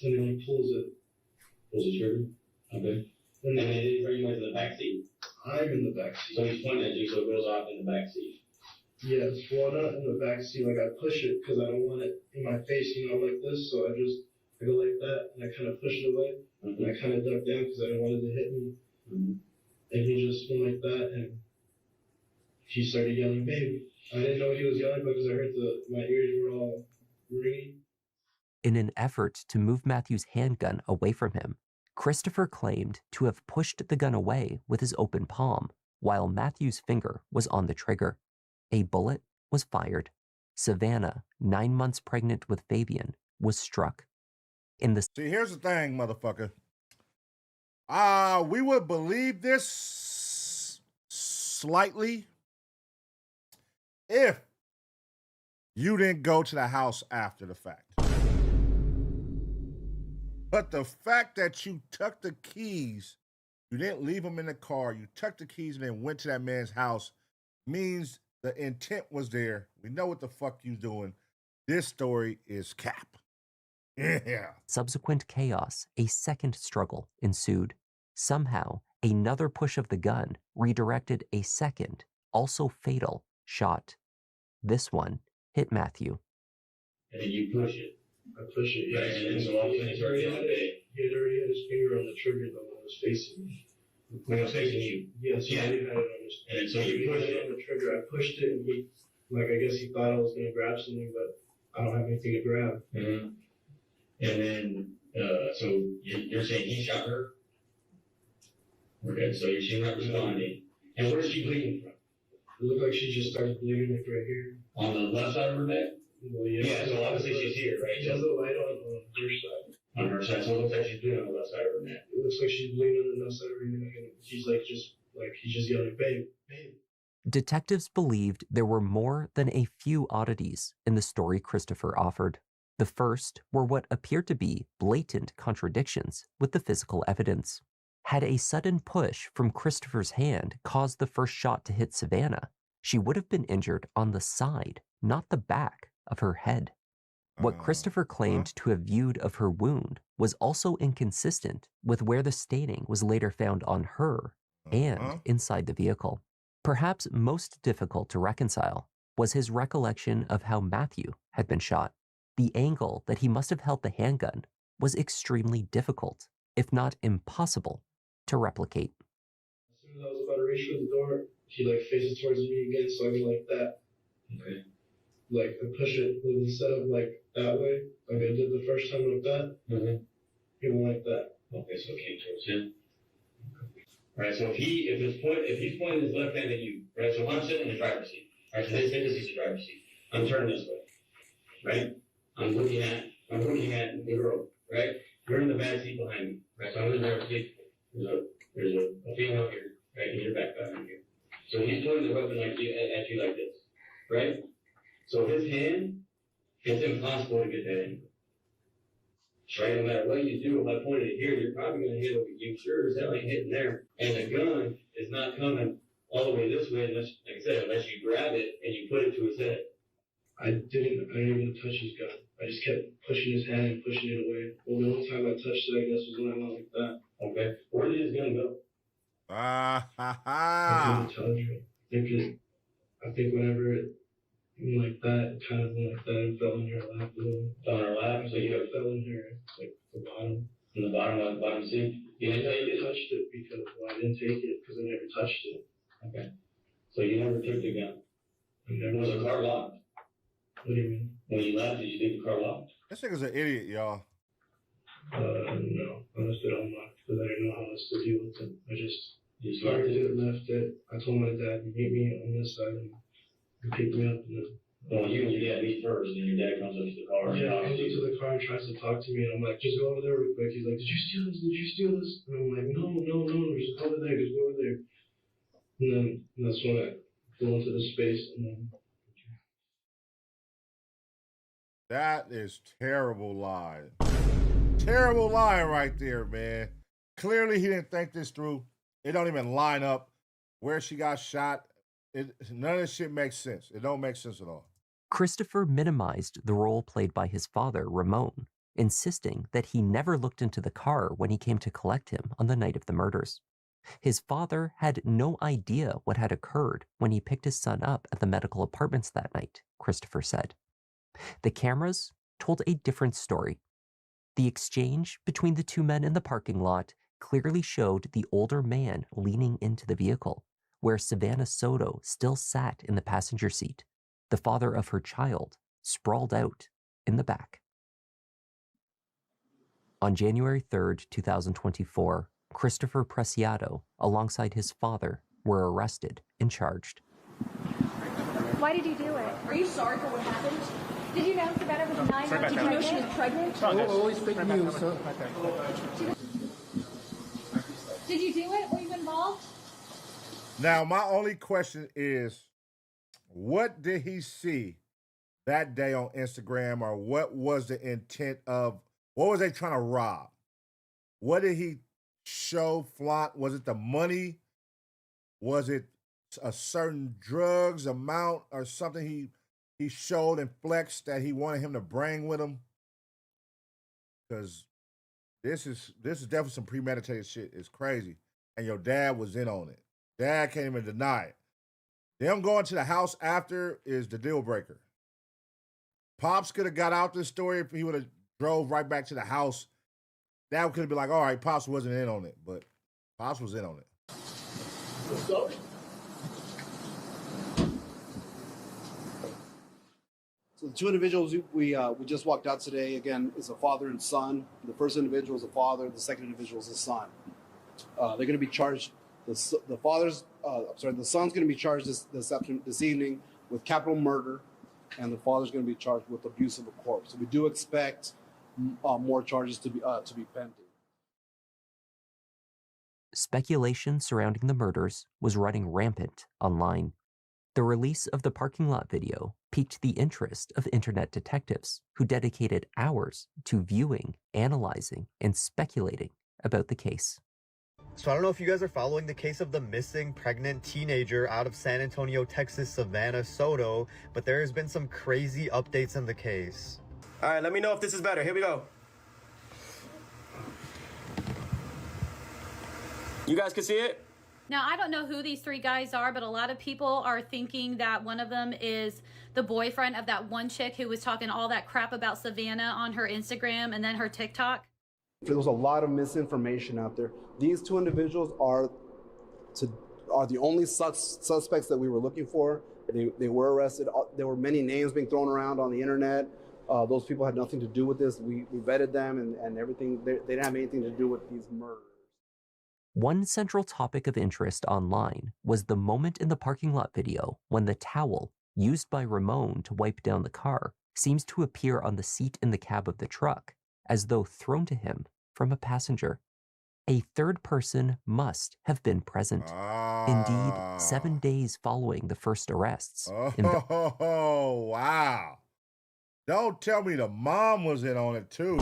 And then he pulls it. Pulls the trigger? Okay. And then he bring you into the back seat. I'm in the back seat. So he's pointing at you, so it goes off in the back seat. Yes, well, not in the back seat. Like, I push it because I don't want it in my face, like this. So I go like that, and I kind of push it away. And I kind of duck down because I didn't want it to hit me. And he just went like that, and he started yelling, baby. I didn't know he was yelling because I heard my ears were all ringing. In an effort to move Matthew's handgun away from him, Christopher claimed to have pushed the gun away with his open palm while Matthew's finger was on the trigger. A bullet was fired. Savannah, 9 months pregnant with Fabian, was struck. See, here's the thing, motherfucker. We would believe this slightly if you didn't go to the house after the fact. But the fact that you took the keys, you didn't leave them in the car, you took the keys and then went to that man's house means the intent was there. We know what the fuck you doing. This story is cap. Yeah. Subsequent chaos, a second struggle ensued. Somehow, another push of the gun redirected a second, also fatal, shot. This one hit Matthew. And then you push it. I push it, yeah. Right, and then so all of a sudden he's already on the bed. He had already had his finger on the trigger though when it was facing me. When it was facing you? Yes, he already had it on his And then so you push it. on the trigger. I pushed it and he, I guess he thought I was going to grab something, but I don't have anything to grab. And then, so you're saying he shot her? Okay, so she's not responding. And where is she bleeding from? It looked like she just started bleeding like right here. On the left side of her neck? Well, yeah. So obviously she's here, right? She has a light on her side. On her side, so it looks like she's bleeding on the left side of her neck. It looks like she's bleeding on the left side of her neck, and he's he's just yelling, babe, babe. Detectives believed there were more than a few oddities in the story Christopher offered. The first were what appeared to be blatant contradictions with the physical evidence. Had a sudden push from Christopher's hand caused the first shot to hit Savannah, she would have been injured on the side, not the back of her head. What Christopher claimed to have viewed of her wound was also inconsistent with where the staining was later found on her and inside the vehicle. Perhaps most difficult to reconcile was his recollection of how Matthew had been shot. The angle that he must have held the handgun was extremely difficult, if not impossible, to replicate. As soon as I was about to reach for the door, he faces towards me again, so I go like that. Okay. I push it instead of that way, like I did the first time like that. He went like that. Okay, so it came towards him. Right, so if he's pointing his left hand at you, right? So I'm sitting in the driver's seat. Right, so this is the driver's seat. I'm turning this way. Right? I'm looking at the girl, right? You're in the back seat behind me. Right? So I'm in the driver's seat. There's a female here, right? And your back behind here. So he's pointing the weapon at you like this. Right? So his hand, it's impossible to get that angle. Right? No matter what you do, if I point it here, you're probably going to hit it. You sure as hell ain't hitting there. And the gun is not coming all the way this way, unless, like I said, unless you grab it and you put it to his head. I didn't even touch his gun. I just kept pushing his hand and pushing it away. Well, the only time I touched it, I guess, was when I went like that. Okay. Where did his gun go? I couldn't tell you. I think whenever it went like that, it kind of went like that and fell in her lap a little. Fell in her lap? So you fell in her, the bottom. In the bottom seat? You didn't take it? Touched it because, I didn't take it because I never touched it. Okay. So you never took the gun? Was the car locked? What do you mean? When you left, did you leave the car locked? This nigga's an idiot, y'all. No. I left it unlocked because I didn't know how else to deal with it. I just parked it, left it. I told my dad, meet me on this side and pick me up. And then Well, you get me first, and then your dad comes up to the car. Yeah, he comes into the car and tries to talk to me, and I'm like, just go over there real quick. He's like, did you steal this? Did you steal this? And I'm like, no, just go over there, just go over there. And that's when I go into the space, and then. That is terrible lying. Terrible lying right there, man. Clearly he didn't think this through. It don't even line up where she got shot. None of this shit makes sense. It don't make sense at all. Christopher minimized the role played by his father, Ramon, insisting that he never looked into the car when he came to collect him on the night of the murders. His father had no idea what had occurred when he picked his son up at the medical apartments that night, Christopher said. The cameras told a different story. The exchange between the two men in the parking lot clearly showed the older man leaning into the vehicle, where Savannah Soto still sat in the passenger seat, the father of her child sprawled out in the back. On January 3rd, 2024, Christopher Preciado, alongside his father, were arrested and charged. Why did you do it? Are you sorry for what happened? Did you know Savannah was 9 months? Did you know she was pregnant? Always fake news. Did you do it? Were you involved? Now, my only question is, what did he see that day on Instagram, or what was the intent of, what was they trying to rob? What did he show, flaunt? Was it the money? Was it a certain drugs amount or something he showed and flexed that he wanted him to bring with him? Because this is definitely some premeditated shit. It's crazy. And your dad was in on it. Dad can't even deny it. Them going to the house after is the deal breaker. Pops could have got out this story if he would have drove right back to the house. That could have been like, all right, Pops wasn't in on it, but Pops was in on it. Let's go. So the two individuals we just walked out today, again, is a father and son. The first individual is a father. The second individual is a son. They're going to be charged. The son's going to be charged this evening with capital murder, and the father's going to be charged with abuse of a corpse. So we do expect more charges to be pending. Speculation surrounding the murders was running rampant online. The release of the parking lot video piqued the interest of internet detectives who dedicated hours to viewing, analyzing, and speculating about the case. So I don't know if you guys are following the case of the missing pregnant teenager out of San Antonio, Texas, Savannah Soto, but there has been some crazy updates in the case. All right, let me know if this is better. Here we go. You guys can see it? Now, I don't know who these three guys are, but a lot of people are thinking that one of them is the boyfriend of that one chick who was talking all that crap about Savannah on her Instagram and then her TikTok. There was a lot of misinformation out there. These two individuals are the only suspects that we were looking for. They were arrested. There were many names being thrown around on the internet. Those people had nothing to do with this. We vetted them and everything. They didn't have anything to do with these murders. One central topic of interest online was the moment in the parking lot video when the towel used by Ramon to wipe down the car seems to appear on the seat in the cab of the truck, as though thrown to him from a passenger. A third person must have been present. Indeed, 7 days following the first arrests. Oh, wow. Don't tell me the mom was in on it too.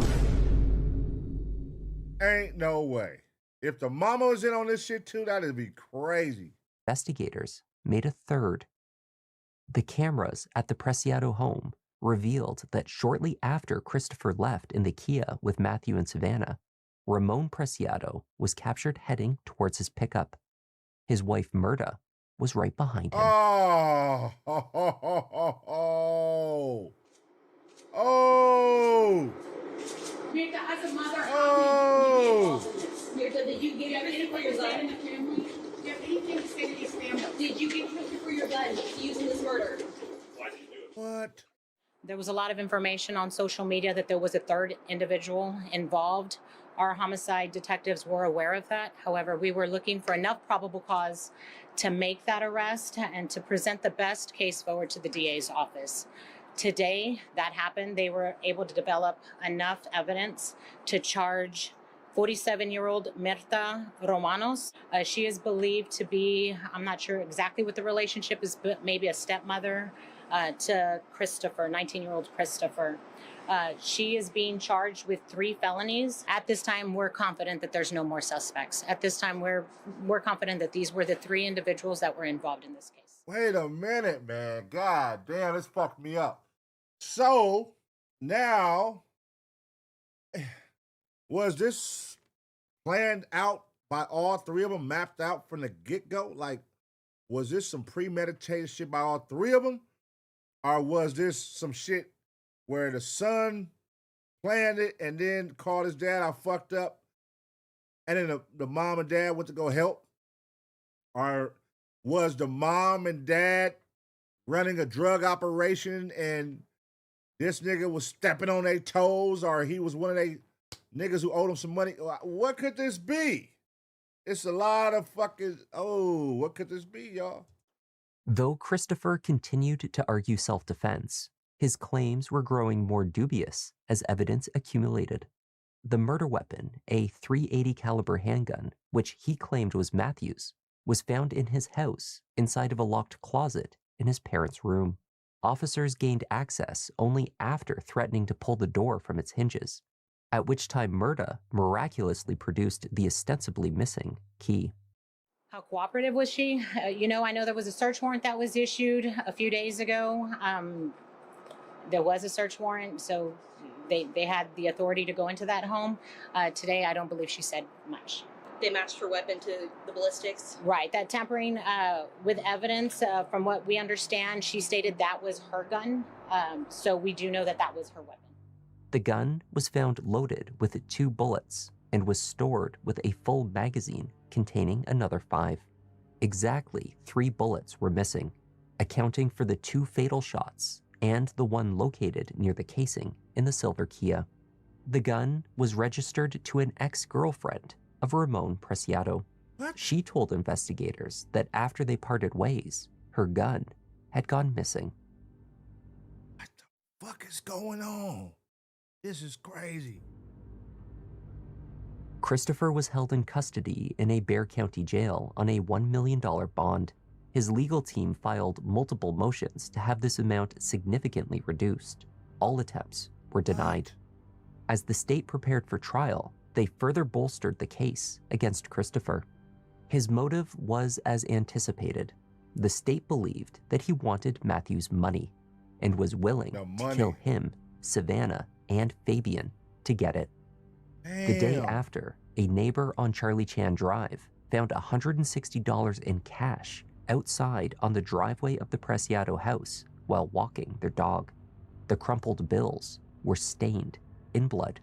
Ain't no way. If the mama was in on this shit too, that'd be crazy. Investigators made a third. The cameras at the Preciado home revealed that shortly after Christopher left in the Kia with Matthew and Savannah, Ramon Preciado was captured heading towards his pickup. His wife, Myrta, was right behind him. Oh! Mirta, as a mother, Oh! Mirta, did you give anything for your gun in the family? Do you have anything to say to these families? Did you give Christopher your gun to use in this murder? Why did you do it? What? There was a lot of information on social media that there was a third individual involved. Our homicide detectives were aware of that. However, we were looking for enough probable cause to make that arrest and to present the best case forward to the DA's office. Today, that happened. They were able to develop enough evidence to charge 47-year-old Mirta Romanos. She is believed to be, I'm not sure exactly what the relationship is, but maybe a stepmother to Christopher, 19-year-old Christopher. She is being charged with 3 felonies. At this time, we're confident that there's no more suspects. At this time, we're confident that these were the 3 individuals that were involved in this case. Wait a minute, man. God damn, this fucked me up. So, now, was this planned out by all 3 of them, mapped out from the get-go? Like, was this some premeditated shit by all 3 of them? Or was this some shit where the son planned it and then called his dad, I fucked up, and then the mom and dad went to go help? Or was the mom and dad running a drug operation and this nigga was stepping on their toes, or he was one of they niggas who owed him some money? What could this be? It's a lot of fucking, what could this be, y'all? Though Christopher continued to argue self-defense, his claims were growing more dubious as evidence accumulated. The murder weapon, a .380 caliber handgun, which he claimed was Matthew's, was found in his house inside of a locked closet in his parents' room. Officers gained access only after threatening to pull the door from its hinges, at which time Mirta miraculously produced the ostensibly missing key. How cooperative was she? I know there was a search warrant that was issued a few days ago. There was a search warrant, so they had the authority to go into that home. Today, I don't believe she said much. They matched her weapon to the ballistics? Right, that tampering with evidence, from what we understand, she stated that was her gun. So we do know that that was her weapon. The gun was found loaded with 2 bullets and was stored with a full magazine containing another 5. Exactly 3 bullets were missing, accounting for the 2 fatal shots and the one located near the casing in the silver Kia. The gun was registered to an ex-girlfriend of Ramon Preciado. She told investigators that after they parted ways, her gun had gone missing. What the fuck is going on? This is crazy. Christopher was held in custody in a Bexar County jail on a $1 million bond. His legal team filed multiple motions to have this amount significantly reduced. All attempts were denied. As the state prepared for trial, they further bolstered the case against Christopher. His motive was as anticipated. The state believed that he wanted Matthew's money and was willing to kill him, Savannah, and Fabian to get it. Damn. The day after, a neighbor on Charlie Chan Drive found $160 in cash outside on the driveway of the Preciado house while walking their dog. The crumpled bills were stained in blood.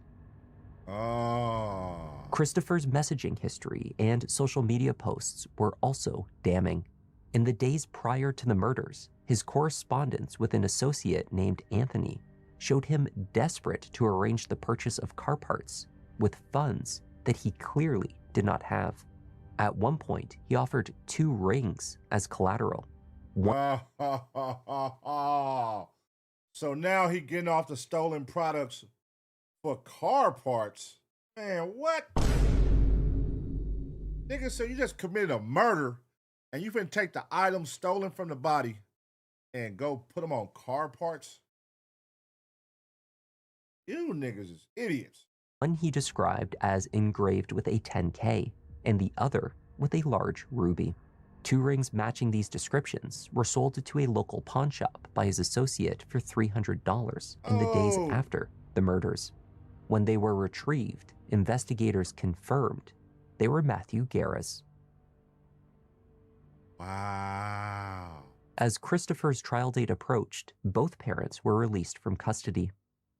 Christopher's messaging history and social media posts were also damning. In the days prior to the murders, his correspondence with an associate named Anthony showed him desperate to arrange the purchase of car parts with funds that he clearly did not have. At one point, he offered 2 rings as collateral. So now he getting off the stolen products for car parts. Man, what? Nigga, so you just committed a murder and you finna take the items stolen from the body and go put them on car parts? You niggas is idiots. One he described as engraved with a 10K and the other with a large ruby. 2 rings matching these descriptions were sold to a local pawn shop by his associate for $300 in the days after the murders. When they were retrieved, investigators confirmed they were Matthew Guerra's. Wow. As Christopher's trial date approached, both parents were released from custody.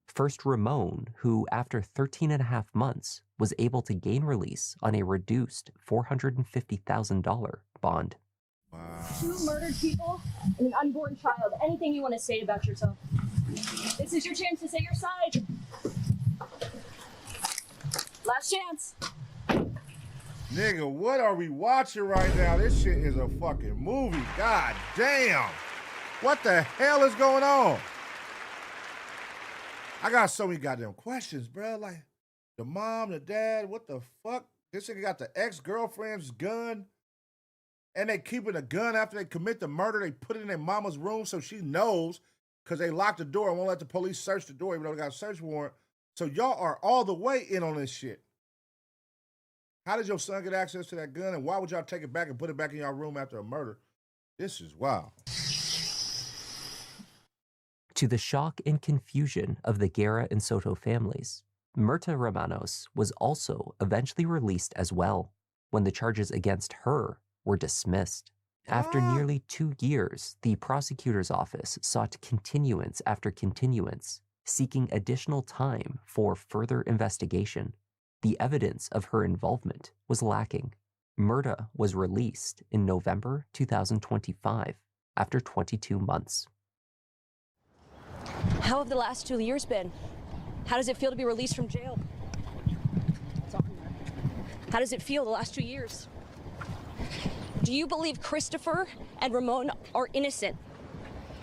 First Ramon, who after 13.5 months was able to gain release on a reduced $450,000 bond. Wow. 2 murdered people and an unborn child. Anything you want to say about yourself? This is your chance to say your side. Lie Last chance. Nigga, what are we watching right now? This shit is a fucking movie. God damn. What the hell is going on? I got so many goddamn questions, bro. Like, the mom, the dad, what the fuck? This nigga got the ex-girlfriend's gun, and they keeping a gun after they commit the murder. They put it in their mama's room so she knows, because they locked the door and won't let the police search the door even though they got a search warrant. So y'all are all the way in on this shit. How did your son get access to that gun, and why would y'all take it back and put it back in your room after a murder? This is wild. To the shock and confusion of the Guerra and Soto families, Myrta Romanos was also eventually released as well when the charges against her were dismissed. After nearly 2 years, the prosecutor's office sought continuance after continuance, seeking additional time for further investigation. The evidence of her involvement was lacking. Myrta was released in November 2025 after 22 months. How have the last 2 years been? How does it feel to be released from jail? How does it feel the last 2 years? Do you believe Christopher and Ramon are innocent?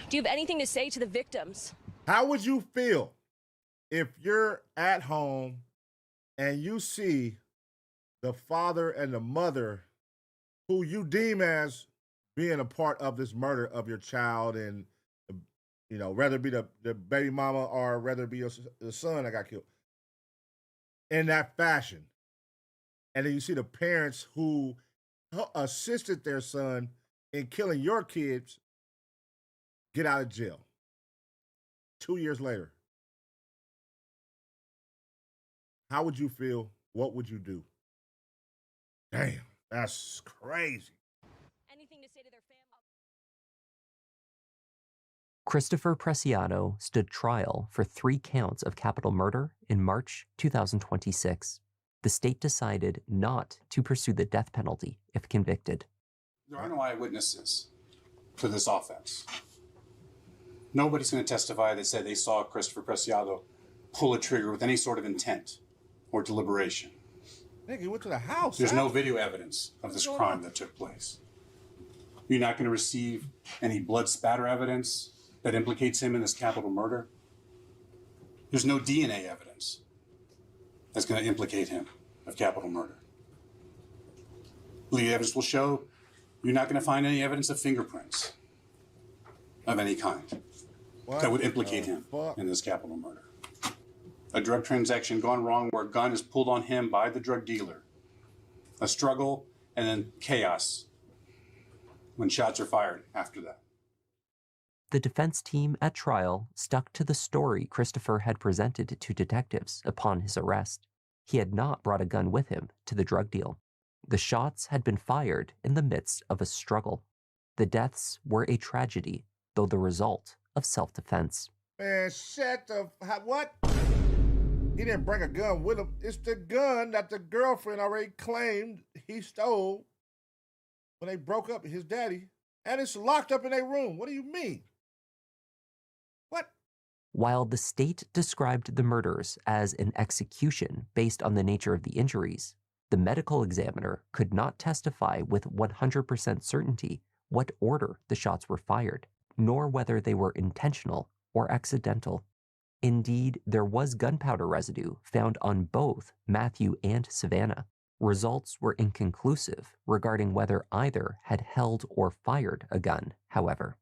Do you have anything to say to the victims? How would you feel if you're at home and you see the father and the mother who you deem as being a part of this murder of your child, and, you know, whether it be the baby mama or whether it be the son that got killed, in that fashion? And then you see the parents who assisted their son in killing your kids get out of jail 2 years later. How would you feel? What would you do? Damn, that's crazy. Anything to say to their family? Christopher Preciado stood trial for 3 counts of capital murder in March 2026. The state decided not to pursue the death penalty if convicted. There are no eyewitnesses to this offense. Nobody's going to testify that said they saw Christopher Preciado pull a trigger with any sort of intent or deliberation. Nigga, he went to the house. There's no video evidence of this crime that took place. You're not going to receive any blood spatter evidence that implicates him in this capital murder. There's no DNA evidence that's going to implicate him of capital murder. Lead evidence will show you're not going to find any evidence of fingerprints of any kind that would implicate him in this capital murder. A drug transaction gone wrong where a gun is pulled on him by the drug dealer. A struggle and then chaos when shots are fired after that. The defense team at trial stuck to the story Christopher had presented to detectives upon his arrest. He had not brought a gun with him to the drug deal. The shots had been fired in the midst of a struggle. The deaths were a tragedy, though the result of self-defense. Man, what? He didn't bring a gun with him. It's the gun that the girlfriend already claimed he stole when they broke up with his daddy, and it's locked up in their room. What do you mean? What? While the state described the murders as an execution based on the nature of the injuries, the medical examiner could not testify with 100% certainty what order the shots were fired, nor whether they were intentional or accidental. Indeed, there was gunpowder residue found on both Matthew and Savannah. Results were inconclusive regarding whether either had held or fired a gun, however.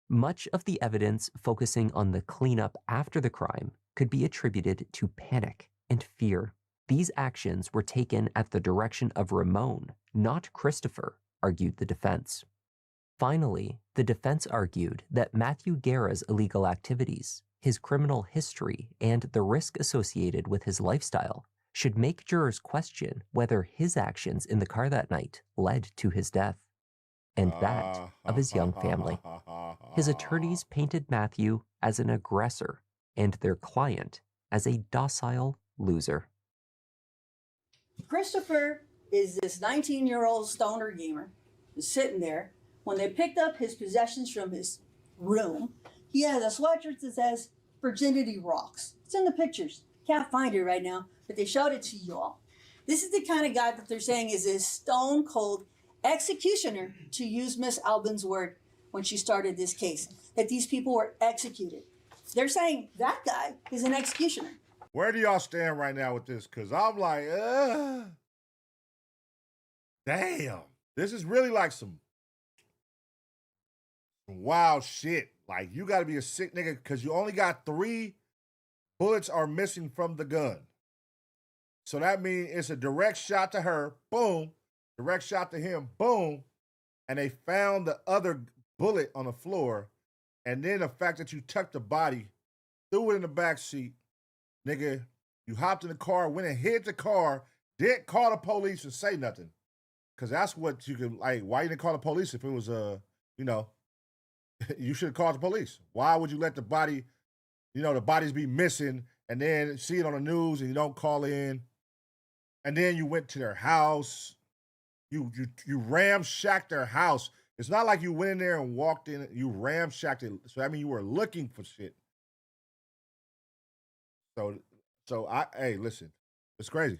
Much of the evidence focusing on the cleanup after the crime could be attributed to panic and fear. These actions were taken at the direction of Ramon, not Christopher, argued the defense. Finally, the defense argued that Matthew Guerra's illegal activities, his criminal history, and the risk associated with his lifestyle should make jurors question whether his actions in the car that night led to his death, and that of his young family. His attorneys painted Matthew as an aggressor and their client as a docile loser. Christopher is this 19-year-old stoner gamer who's sitting there. When they picked up his possessions from his room, he has a sweatshirt that says, "Virginity Rocks." It's in the pictures. Can't find it right now, but they showed it to you all. This is the kind of guy that they're saying is a stone cold executioner, to use Miss Albin's word when she started this case, that these people were executed. They're saying that guy is an executioner. Where do y'all stand right now with this? Because I'm like, damn. This is really like some wild shit. Like, you got to be a sick nigga because you only got 3 bullets are missing from the gun. So that means it's a direct shot to her, boom. Direct shot to him, boom. And they found the other bullet on the floor. And then the fact that you tucked the body, threw it in the back seat, nigga, you hopped in the car, went and hit the car, didn't call the police and say nothing. Because that's what you could, like, why you didn't call the police if it was, you know, you should have called the police. Why would you let the body, you know, the bodies be missing and then see it on the news and you don't call in? And then you went to their house. You ramshacked their house. It's not like you went in there and walked in. You ramshacked it. So, I mean, you were looking for shit. Hey, listen, it's crazy.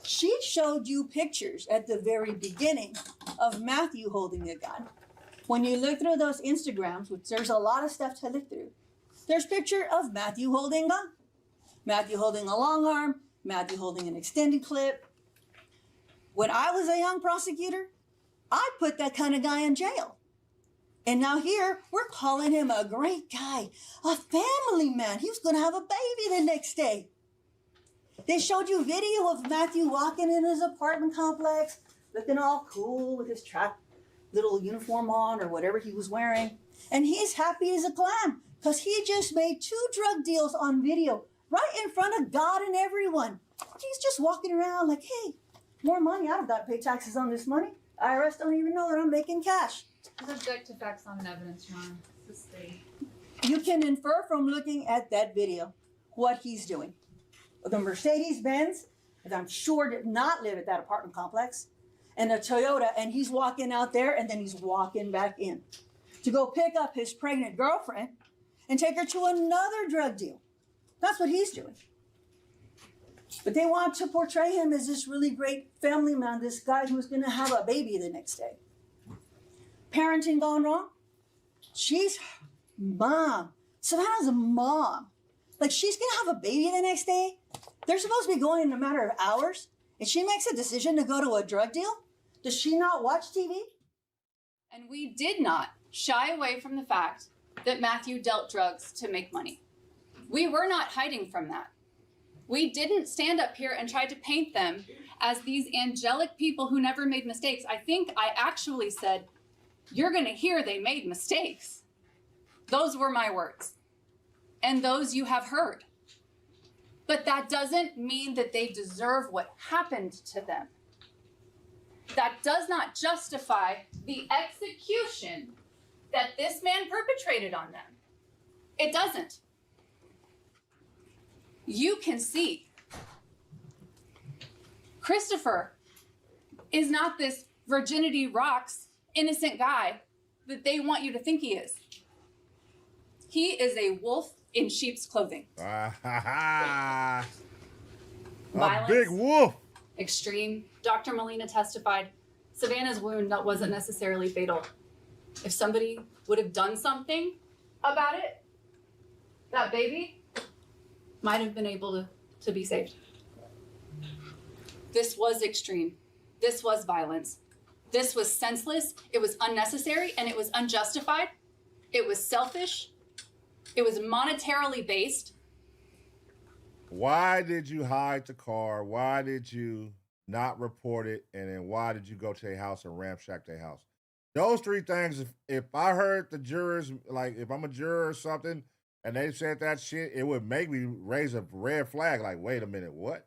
She showed you pictures at the very beginning of Matthew holding a gun. When you look through those Instagrams, which there's a lot of stuff to look through, there's picture of Matthew holding a gun. Matthew holding a long arm, Matthew holding an extended clip. When I was a young prosecutor, I put that kind of guy in jail. And now here, we're calling him a great guy, a family man. He was going to have a baby the next day. They showed you video of Matthew walking in his apartment complex, looking all cool with his track little uniform on or whatever he was wearing. And he's happy as a clam because he just made 2 drug deals on video right in front of God and everyone. He's just walking around like, hey, more money. I don't got to pay taxes on this money. IRS don't even know that I'm making cash. Subject to facts on evidence, Your Honor. It's the state. You can infer from looking at that video what he's doing. The Mercedes-Benz, that I'm sure did not live at that apartment complex, and a Toyota, and he's walking out there and then he's walking back in to go pick up his pregnant girlfriend and take her to another drug deal. That's what he's doing. But they want to portray him as this really great family man, this guy who's going to have a baby the next day. Parenting gone wrong? She's mom. Savannah's a mom. Like, she's going to have a baby the next day? They're supposed to be going in a matter of hours, and she makes a decision to go to a drug deal? Does she not watch TV? And we did not shy away from the fact that Matthew dealt drugs to make money. We were not hiding from that. We didn't stand up here and try to paint them as these angelic people who never made mistakes. I think I actually said, you're going to hear they made mistakes. Those were my words. And those you have heard. But that doesn't mean that they deserve what happened to them. That does not justify the execution that this man perpetrated on them. It doesn't. You can see Christopher is not this virginity rocks innocent guy that they want you to think he is. He is a wolf in sheep's clothing. A Violence, big wolf. extreme. Dr. Molina testified Savannah's wound that wasn't necessarily fatal. If somebody would have done something about it, that baby might have been able to be saved. This was extreme. This was violence. This was senseless. It was unnecessary, and it was unjustified. It was selfish. It was monetarily based. Why did you hide the car? Why did you not report it? And then why did you go to their house and ramshack their house? Those 3 things, if I heard the jurors, like if I'm a juror or something, and they said that shit, it would make me raise a red flag. Like, wait a minute, what?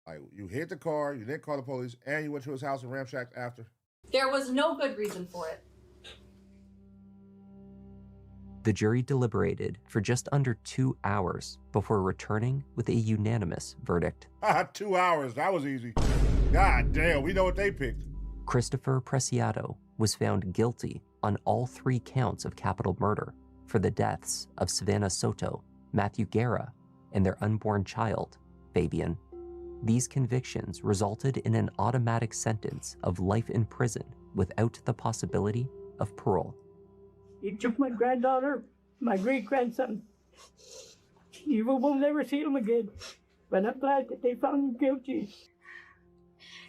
Like, you hit the car, you didn't call the police, and you went to his house and ramshacked after? There was no good reason for it. The jury deliberated for just under 2 hours before returning with a unanimous verdict. 2 hours, that was easy. God damn, we know what they picked. Christopher Preciado was found guilty on all 3 counts of capital murder for the deaths of Savannah Soto, Matthew Guerra, and their unborn child, Fabian. These convictions resulted in an automatic sentence of life in prison without the possibility of parole. He took my granddaughter, my great-grandson. You will never see him again, but I'm glad that they found him guilty.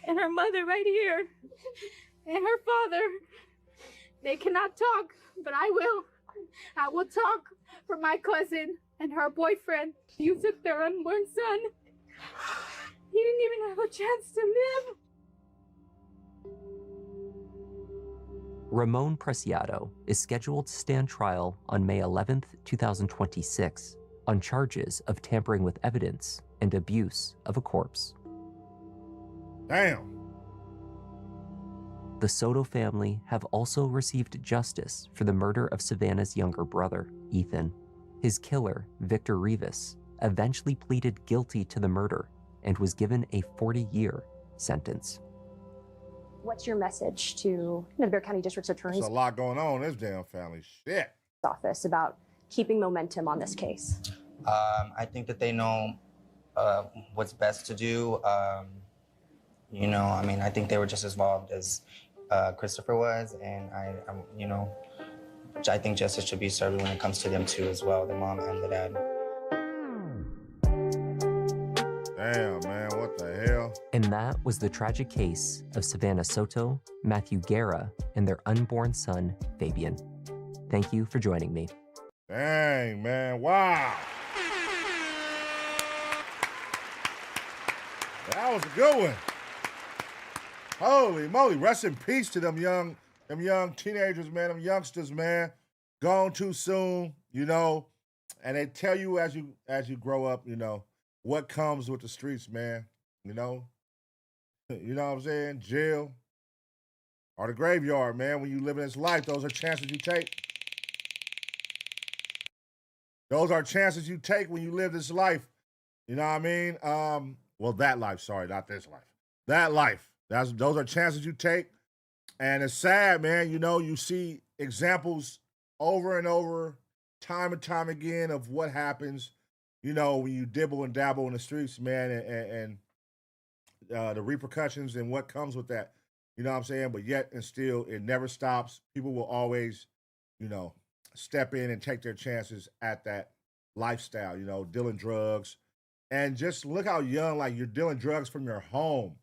And her mother right here, and her father. They cannot talk, but I will. I will talk for my cousin and her boyfriend. You took their unborn son. He didn't even have a chance to live. Ramon Preciado is scheduled to stand trial on May 11th, 2026, on charges of tampering with evidence and abuse of a corpse. Damn. The Soto family have also received justice for the murder of Savannah's younger brother, Ethan. His killer, Victor Rivas, eventually pleaded guilty to the murder and was given a 40-year sentence. What's your message to the Bexar County District Attorney's There's a lot going on in this damn family. Shit. office about keeping momentum on this case? I think that they know what's best to do. You know, I mean, I think they were just as involved as Christopher was, and you know, I think justice should be served when it comes to them too as well, the mom and the dad. Damn, man, what the hell? And that was the tragic case of Savannah Soto, Matthew Guerra, and their unborn son, Fabian. Thank you for joining me. Dang, man, wow. That was a good one. Holy moly, rest in peace to them young teenagers, man, them youngsters, man. Gone too soon, you know. And they tell you as you grow up, you know, what comes with the streets, man. You know? You know what I'm saying? Jail or the graveyard, man. When you live in this life, those are chances you take. Those are chances you take when you live this life. You know what I mean? Well, that life, sorry, not this life. That life. Those are chances you take. And it's sad, man. You know, you see examples over and over, time and time again of what happens, you know, when you dibble and dabble in the streets, man, and the repercussions and what comes with that. You know what I'm saying? But yet and still, it never stops. People will always, you know, step in and take their chances at that lifestyle, you know, dealing drugs. And just look how young, like, you're dealing drugs from your home.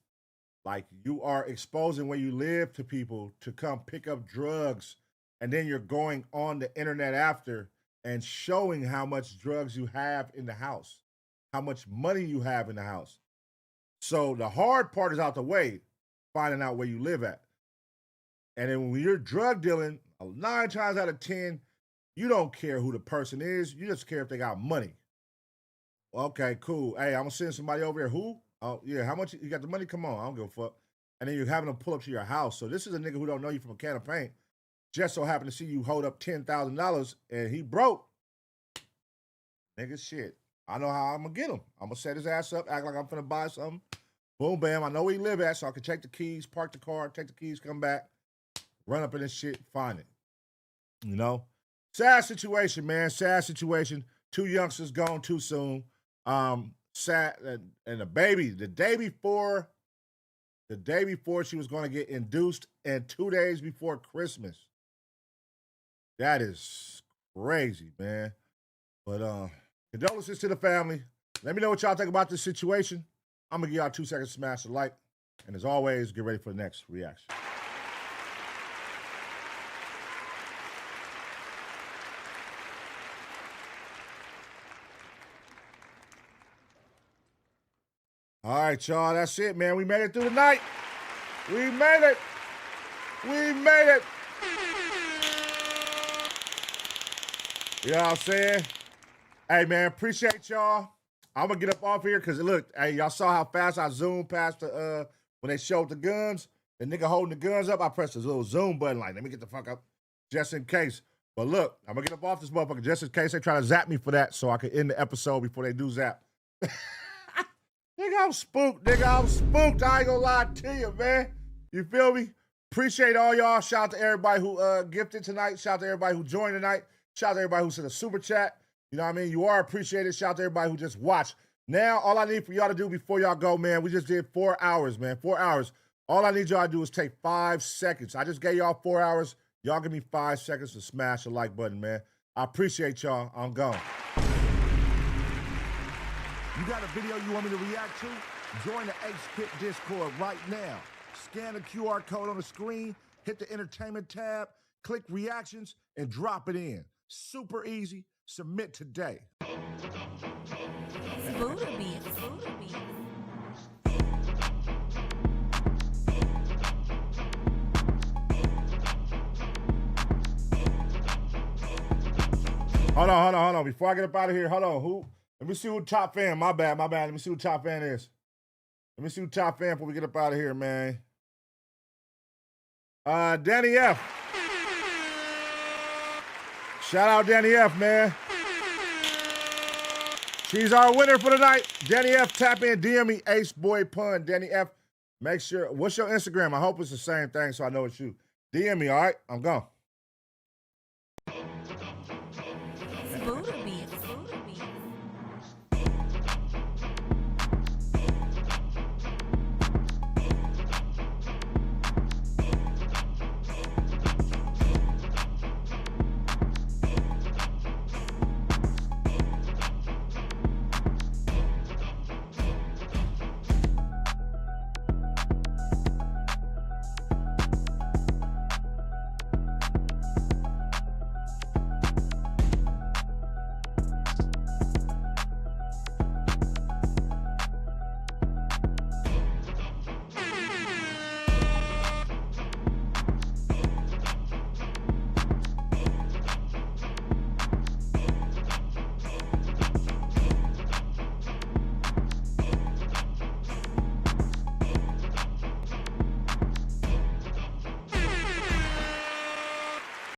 Like, you are exposing where you live to people to come pick up drugs, and then you're going on the internet after and showing how much drugs you have in the house, how much money you have in the house. So the hard part is out the way, finding out where you live at. And then when you're drug dealing, 9 times out of 10, you don't care who the person is. You just care if they got money. Okay, cool. Hey, I'm going to send somebody over here. Who? Oh, yeah, how much? You got the money? Come on, I don't give a fuck. And then you're having them pull up to your house. So this is a nigga who don't know you from a can of paint. Just so happened to see you hold up $10,000 and he broke. Nigga, shit. I know how I'm going to get him. I'm going to set his ass up, act like I'm finna buy something. Boom, bam. I know where he live at, so I can take the keys, park the car, take the keys, come back, run up in this shit, find it. You know? Sad situation, man. Sad situation. 2 youngsters gone too soon. Sad, and the baby, the day before she was going to get induced, and 2 days before Christmas. That is crazy, man. But condolences to the family. Let me know what y'all think about this situation. I'm gonna give y'all 2 seconds to smash the like, and as always, get ready for the next reaction. All right, y'all, that's it, man. We made it through the night. We made it. We made it. You know what I'm saying? Hey, man, appreciate y'all. I'm going to get up off here because, look, hey, y'all saw how fast I zoomed past the, when they showed the guns. The nigga holding the guns up, I pressed this little zoom button like, let me get the fuck up just in case. But look, I'm going to get up off this motherfucker just in case they try to zap me for that so I can end the episode before they do zap. Nigga, I'm spooked, nigga. I'm spooked. I ain't gonna lie to you, man. You feel me? Appreciate all y'all. Shout out to everybody who gifted tonight. Shout out to everybody who joined tonight. Shout out to everybody who sent a super chat. You know what I mean? You are appreciated. Shout out to everybody who just watched. Now, all I need for y'all to do before y'all go, man, we just did 4 hours, man. 4 hours. All I need y'all to do is take 5 seconds. I just gave y'all 4 hours. Y'all give me 5 seconds to smash the like button, man. I appreciate y'all. I'm gone. You got a video you want me to react to? Join the AceBoyPun Discord right now. Scan the QR code on the screen, hit the entertainment tab, click reactions, and drop it in. Super easy. Submit today. Hold on. Before I get up out of here, hold on. Let me see who top fan. My bad. Let me see who top fan is. Let me see who top fan before we get up out of here, man. Danny F. Shout out Danny F, man. She's our winner for tonight. Danny F, tap in, DM me, AceBoyPun. Danny F, make sure, what's your Instagram? I hope it's the same thing so I know it's you. DM me, all right? I'm gone.